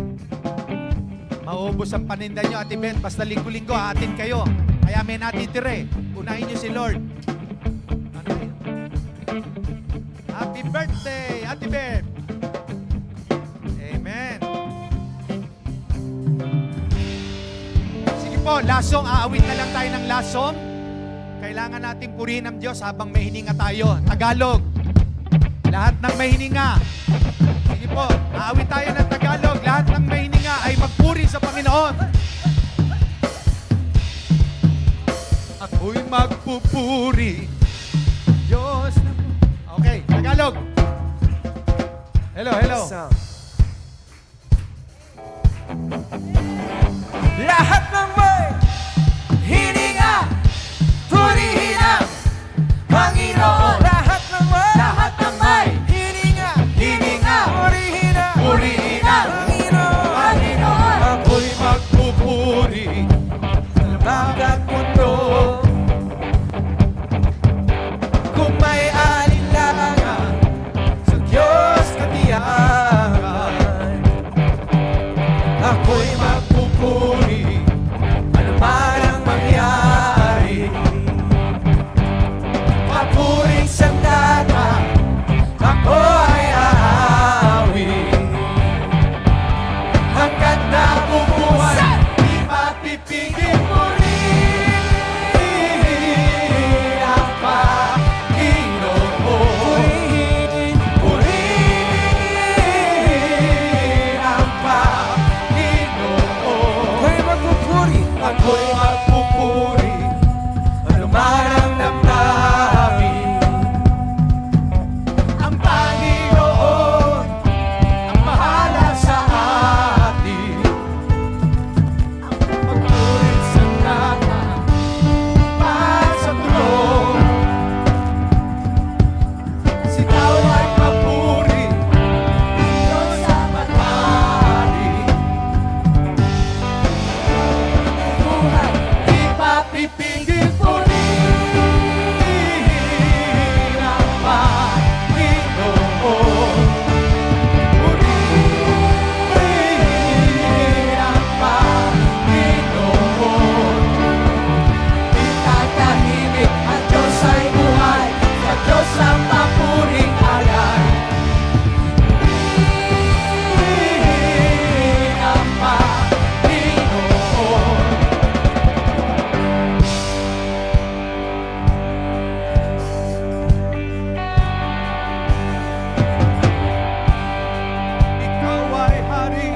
Mauubos ang paninda nyo at event. Basta linggo-linggo, atin kayo. Kaya may natitire. Unahin nyo si Lord. Ano yun? Happy birthday, Ate Ben. Amen. Sige po, lasong. Aawit na lang tayo ng lasong. Kailangan natin purihin ang Diyos habang may hininga tayo. Tagalog. Lahat ng may hininga. Sige po, aawit tayo ng Tagalog. Lahat ng may hininga ay magpuri sa Panginoon. Ako'y magpupuri. Diyos na... Okay, Tagalog. Hello, hello. Isang. Lahat ng may hininga, purihin ang Panginoon. Lahat ng may hininga, purihin ang Panginoon. Ako'y magpupuri. Banggat mundo, kung may alinlangan, sa Diyos katiyakan. Ako'y magpupuri, ano man ang mangyari. Papuring sandata, ako ay aawi. Hanggat nabubuhay, di mapipigil. Purihin ang Panginoon. Purihin ang Panginoon. Ako'y magpupuri, ako'y magpupuri, ano man ang damdamin. Ang Panginoon ang bahala sa atin. Magpurin sa nata, sa tulong. Sitaw ay magpuri, Diyos ang matari. Buhay, di mapipigil, purihin ang Panginoon. Purihin ang Panginoon. Itatahimik, ang Diyos ay buhay, sa Diyos ang papuring alay. Purihin ang Panginoon. Ikaw ay hari,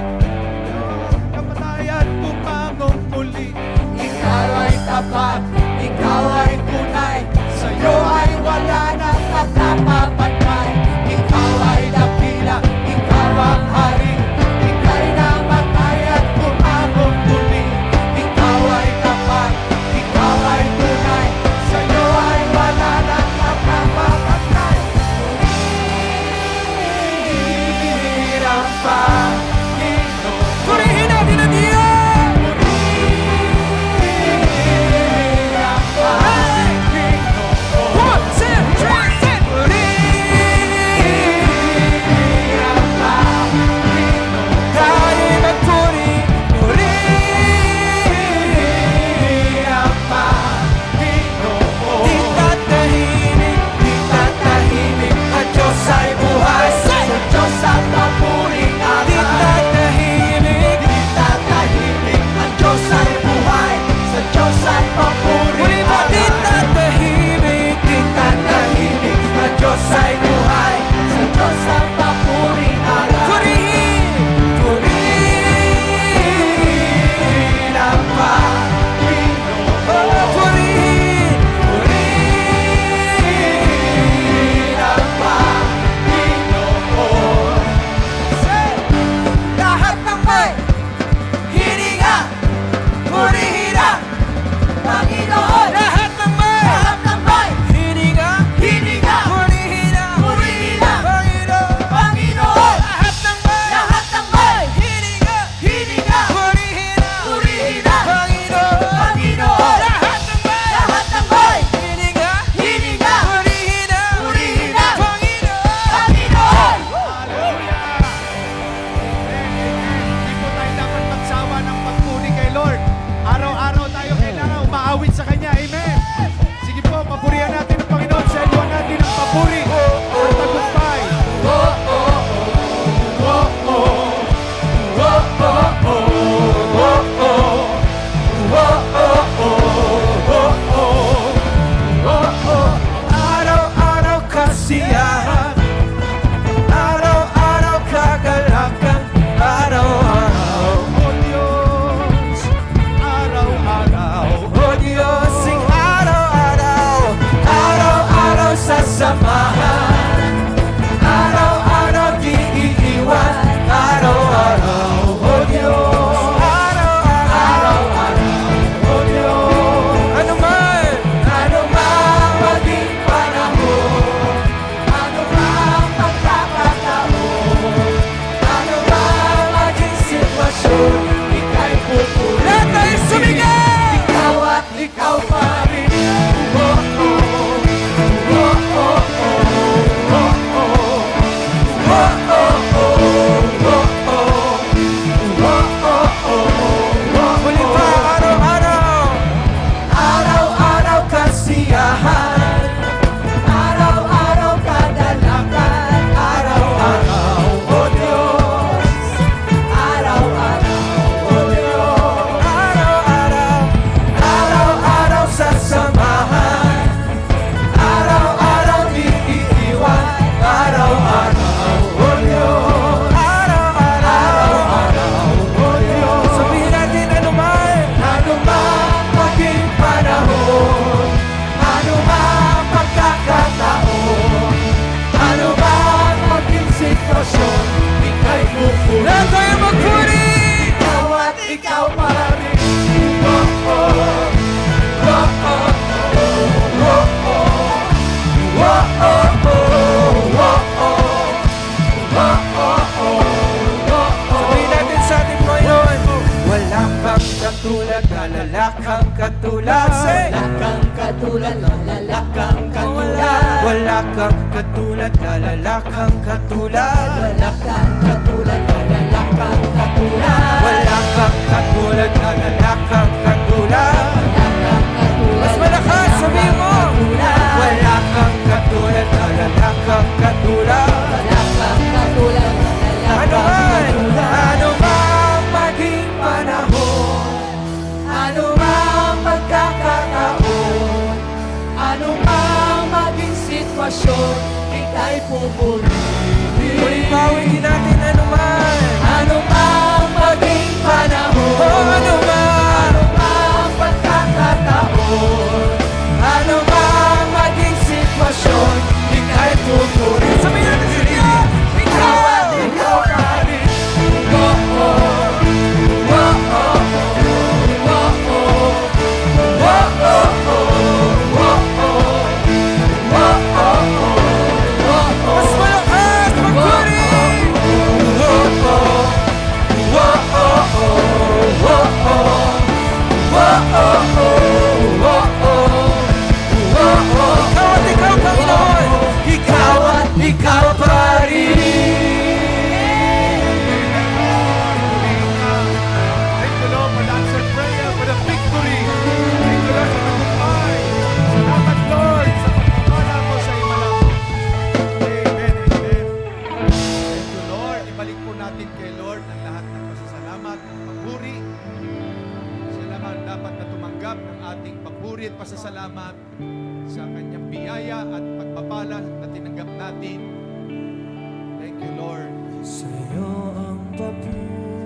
kamatayan bumangong muli. Ikaw ay tapat, ikaw ay tunay, sa'yo ay wala nang nakakapantay. Ikaw ay dakila, ikaw ang hari, ika'y namatay at bumangong muli. Ikaw ay tapat, ikaw ay tunay, sa'yo ay wala nang nakakapantay. Purihin ang Panginoon. Purihin natin ang Diyos! Purihin ang Panginoon. 1, 2, 3, 4. Purihin ang Panginoon. Tayo magpuri, purihin ang Panginoon. Di tatahimik, ang Diyos ay buhay, sa Diyos ang papuring alay. Di tatahimik, ang Diyos ay buhay, sa Diyos ay papuring alay. Di tatahimik, ang Diyos ay buhay, sa Diyos ang papuring alay. Purihin ang Panginoon. Purihin kasiyahan, araw-araw kagalakan, araw-araw. O Diyos, araw-araw. O Diyos, sing araw-araw, araw-araw sa samahan, araw-araw di iiwan, araw-araw. O Diyos, araw-araw, o Diyos. Ano man maging panahon, ano man pagkakataon, ano man maging sitwasyon, ika'y pupuri. Lahat tayo sumigay! Ikaw at ikaw pa rin. Muli pa, araw-araw, araw-araw kasiyahan, araw-araw kadalakan, araw-araw, o Diyos, araw-araw, o Diyos, araw-araw, araw-araw sa samahan, araw-araw di iiwan, araw-araw, o Diyos, araw-araw, o Diyos. Sabihin natin ano man maging panahon, ano man pagkakataon, ano man maging sitwasyon, ika'y pupuri. Lahat tayo magpuri! Ikaw at ikaw pa rin. Oh, oh, oh, oh, oh, oh, oh, oh, sabihin natin sa ating ngayon, wala kang katulad, lalala kang katulad. Wala kang katulad, lalala kang katulad. Wala kang katulad, lalala kang katulad. Wala kang katulad, lalala kang katulad. Wala kang katulad, lalala kang katulad. Mas malakas, sabihin mo. Wala kang katulad, lalala kang katulad. Ano man maging panahon, ano man pagkakataon, ano man maging sitwasyon, ika'y pupurihin. Muling bawiin natin ano man maging panahon, ano man pagkakataon, ano man maging sitwasyon, ika'y pupurihin. Sabihin natin sa inyo, ikaw at ikaw pa rin. Mas malakas, magpuri! Ikaw at ikaw, Panginoon! Ikaw at ikaw pa rin! Thank you, Lord, for the answered prayer, for the victory. Thank you, Lord, for the goodbye. Salamat, Lord, sa pagpapala mo sa imalang. Amen, amen. Thank you, Lord. Ibalik po natin kay Lord ang lahat ng pasasalamat, papuri. Siya lang ang dapat na tumanggap ng ating papuri at pasasalamat sa kanyang biyaya at pagpapala na tinanggap natin. Thank you, Lord. Sa'yo ang papuri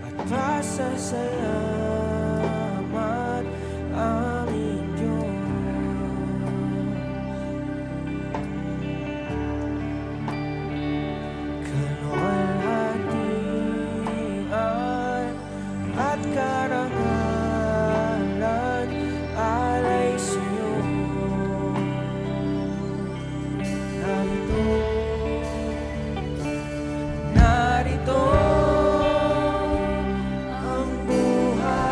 at pasasalamat, aming Diyos. Kaluwalhatian at karangalan alay sa'yo. Narito ang buhay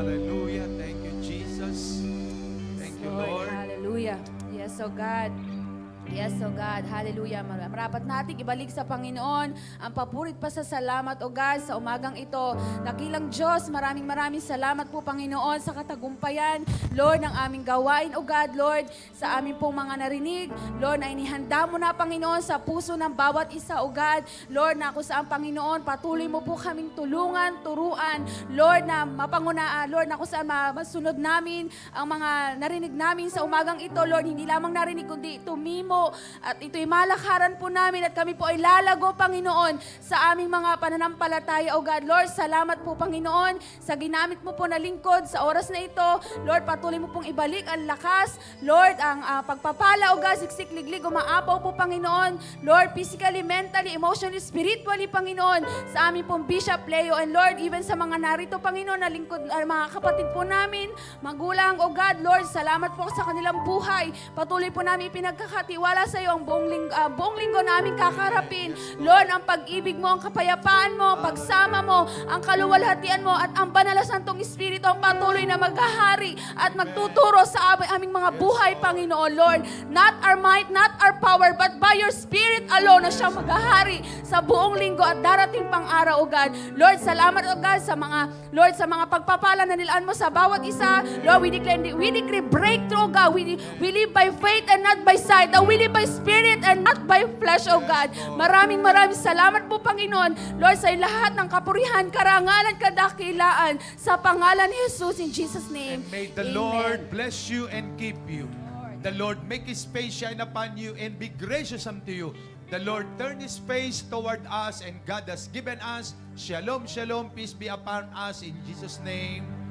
Hallelujah. Thank you, Jesus. Thank you, Lord. Hallelujah. Yes, oh God. Yes, oh God. Hallelujah. Marapat nating ibalik sa Panginoon ang papurit pa sa salamat, oh God, sa umagang ito. Nakilang Diyos, maraming salamat po, Panginoon, sa katagumpayan, Lord, ng aming gawain, oh God, Lord, sa aming pong mga narinig, Lord, na inihanda mo na, Panginoon, sa puso ng bawat isa, oh God, Lord, na kung saan, Panginoon, patuloy mo po kaming tulungan, turuan, Lord, na mapangunaan, Lord, na kung saan masunod namin ang mga narinig namin sa umagang ito, Lord, hindi lamang narinig, kundi tumimo. At ito'y malakaran po namin at kami po ay lalago, Panginoon, sa aming mga pananampalataya, O God. Lord, salamat po, Panginoon, sa ginamit mo po na lingkod sa oras na ito. Lord, patuloy mo pong ibalik ang lakas. Lord, ang pagpapala, O God, siksik, liglig, umaapaw po, Panginoon. Lord, physically, mentally, emotionally, spiritually, Panginoon, sa aming pong Bishop Leo. And Lord, even sa mga narito, Panginoon, na lingkod, mga kapatid po namin, magulang, O God, Lord, salamat po sa kanilang buhay. Patuloy po namin pinagkakatiwala sa iyo ang buong linggo namin kakarapin. Lord, ang pag-ibig mo, ang kapayapaan mo, ang pagsama mo, ang kaluwalhatian mo, at ang banal na Santong Espiritu ang patuloy na maghahari at magtuturo sa aming mga buhay, Panginoon, Lord. Not our might, not our power, but by your Spirit alone na siyang maghahari sa buong linggo at darating pang araw, O God. Lord, salamat, O God, sa mga pagpapala na nilaan mo sa bawat isa. Lord, we decree breakthrough, O God. We live by faith and not by sight. We live by spirit and not by flesh, O God. Maraming salamat po, Panginoon. Lord, sa lahat ng kapurihan, karangalan, kadakilaan, sa pangalan ni Jesus, in Jesus' name. And may the Amen. Lord bless you and keep you. The Lord make His face shine upon you and be gracious unto you. The Lord turn His face toward us, and God has given us shalom, shalom, peace be upon us in Jesus' name.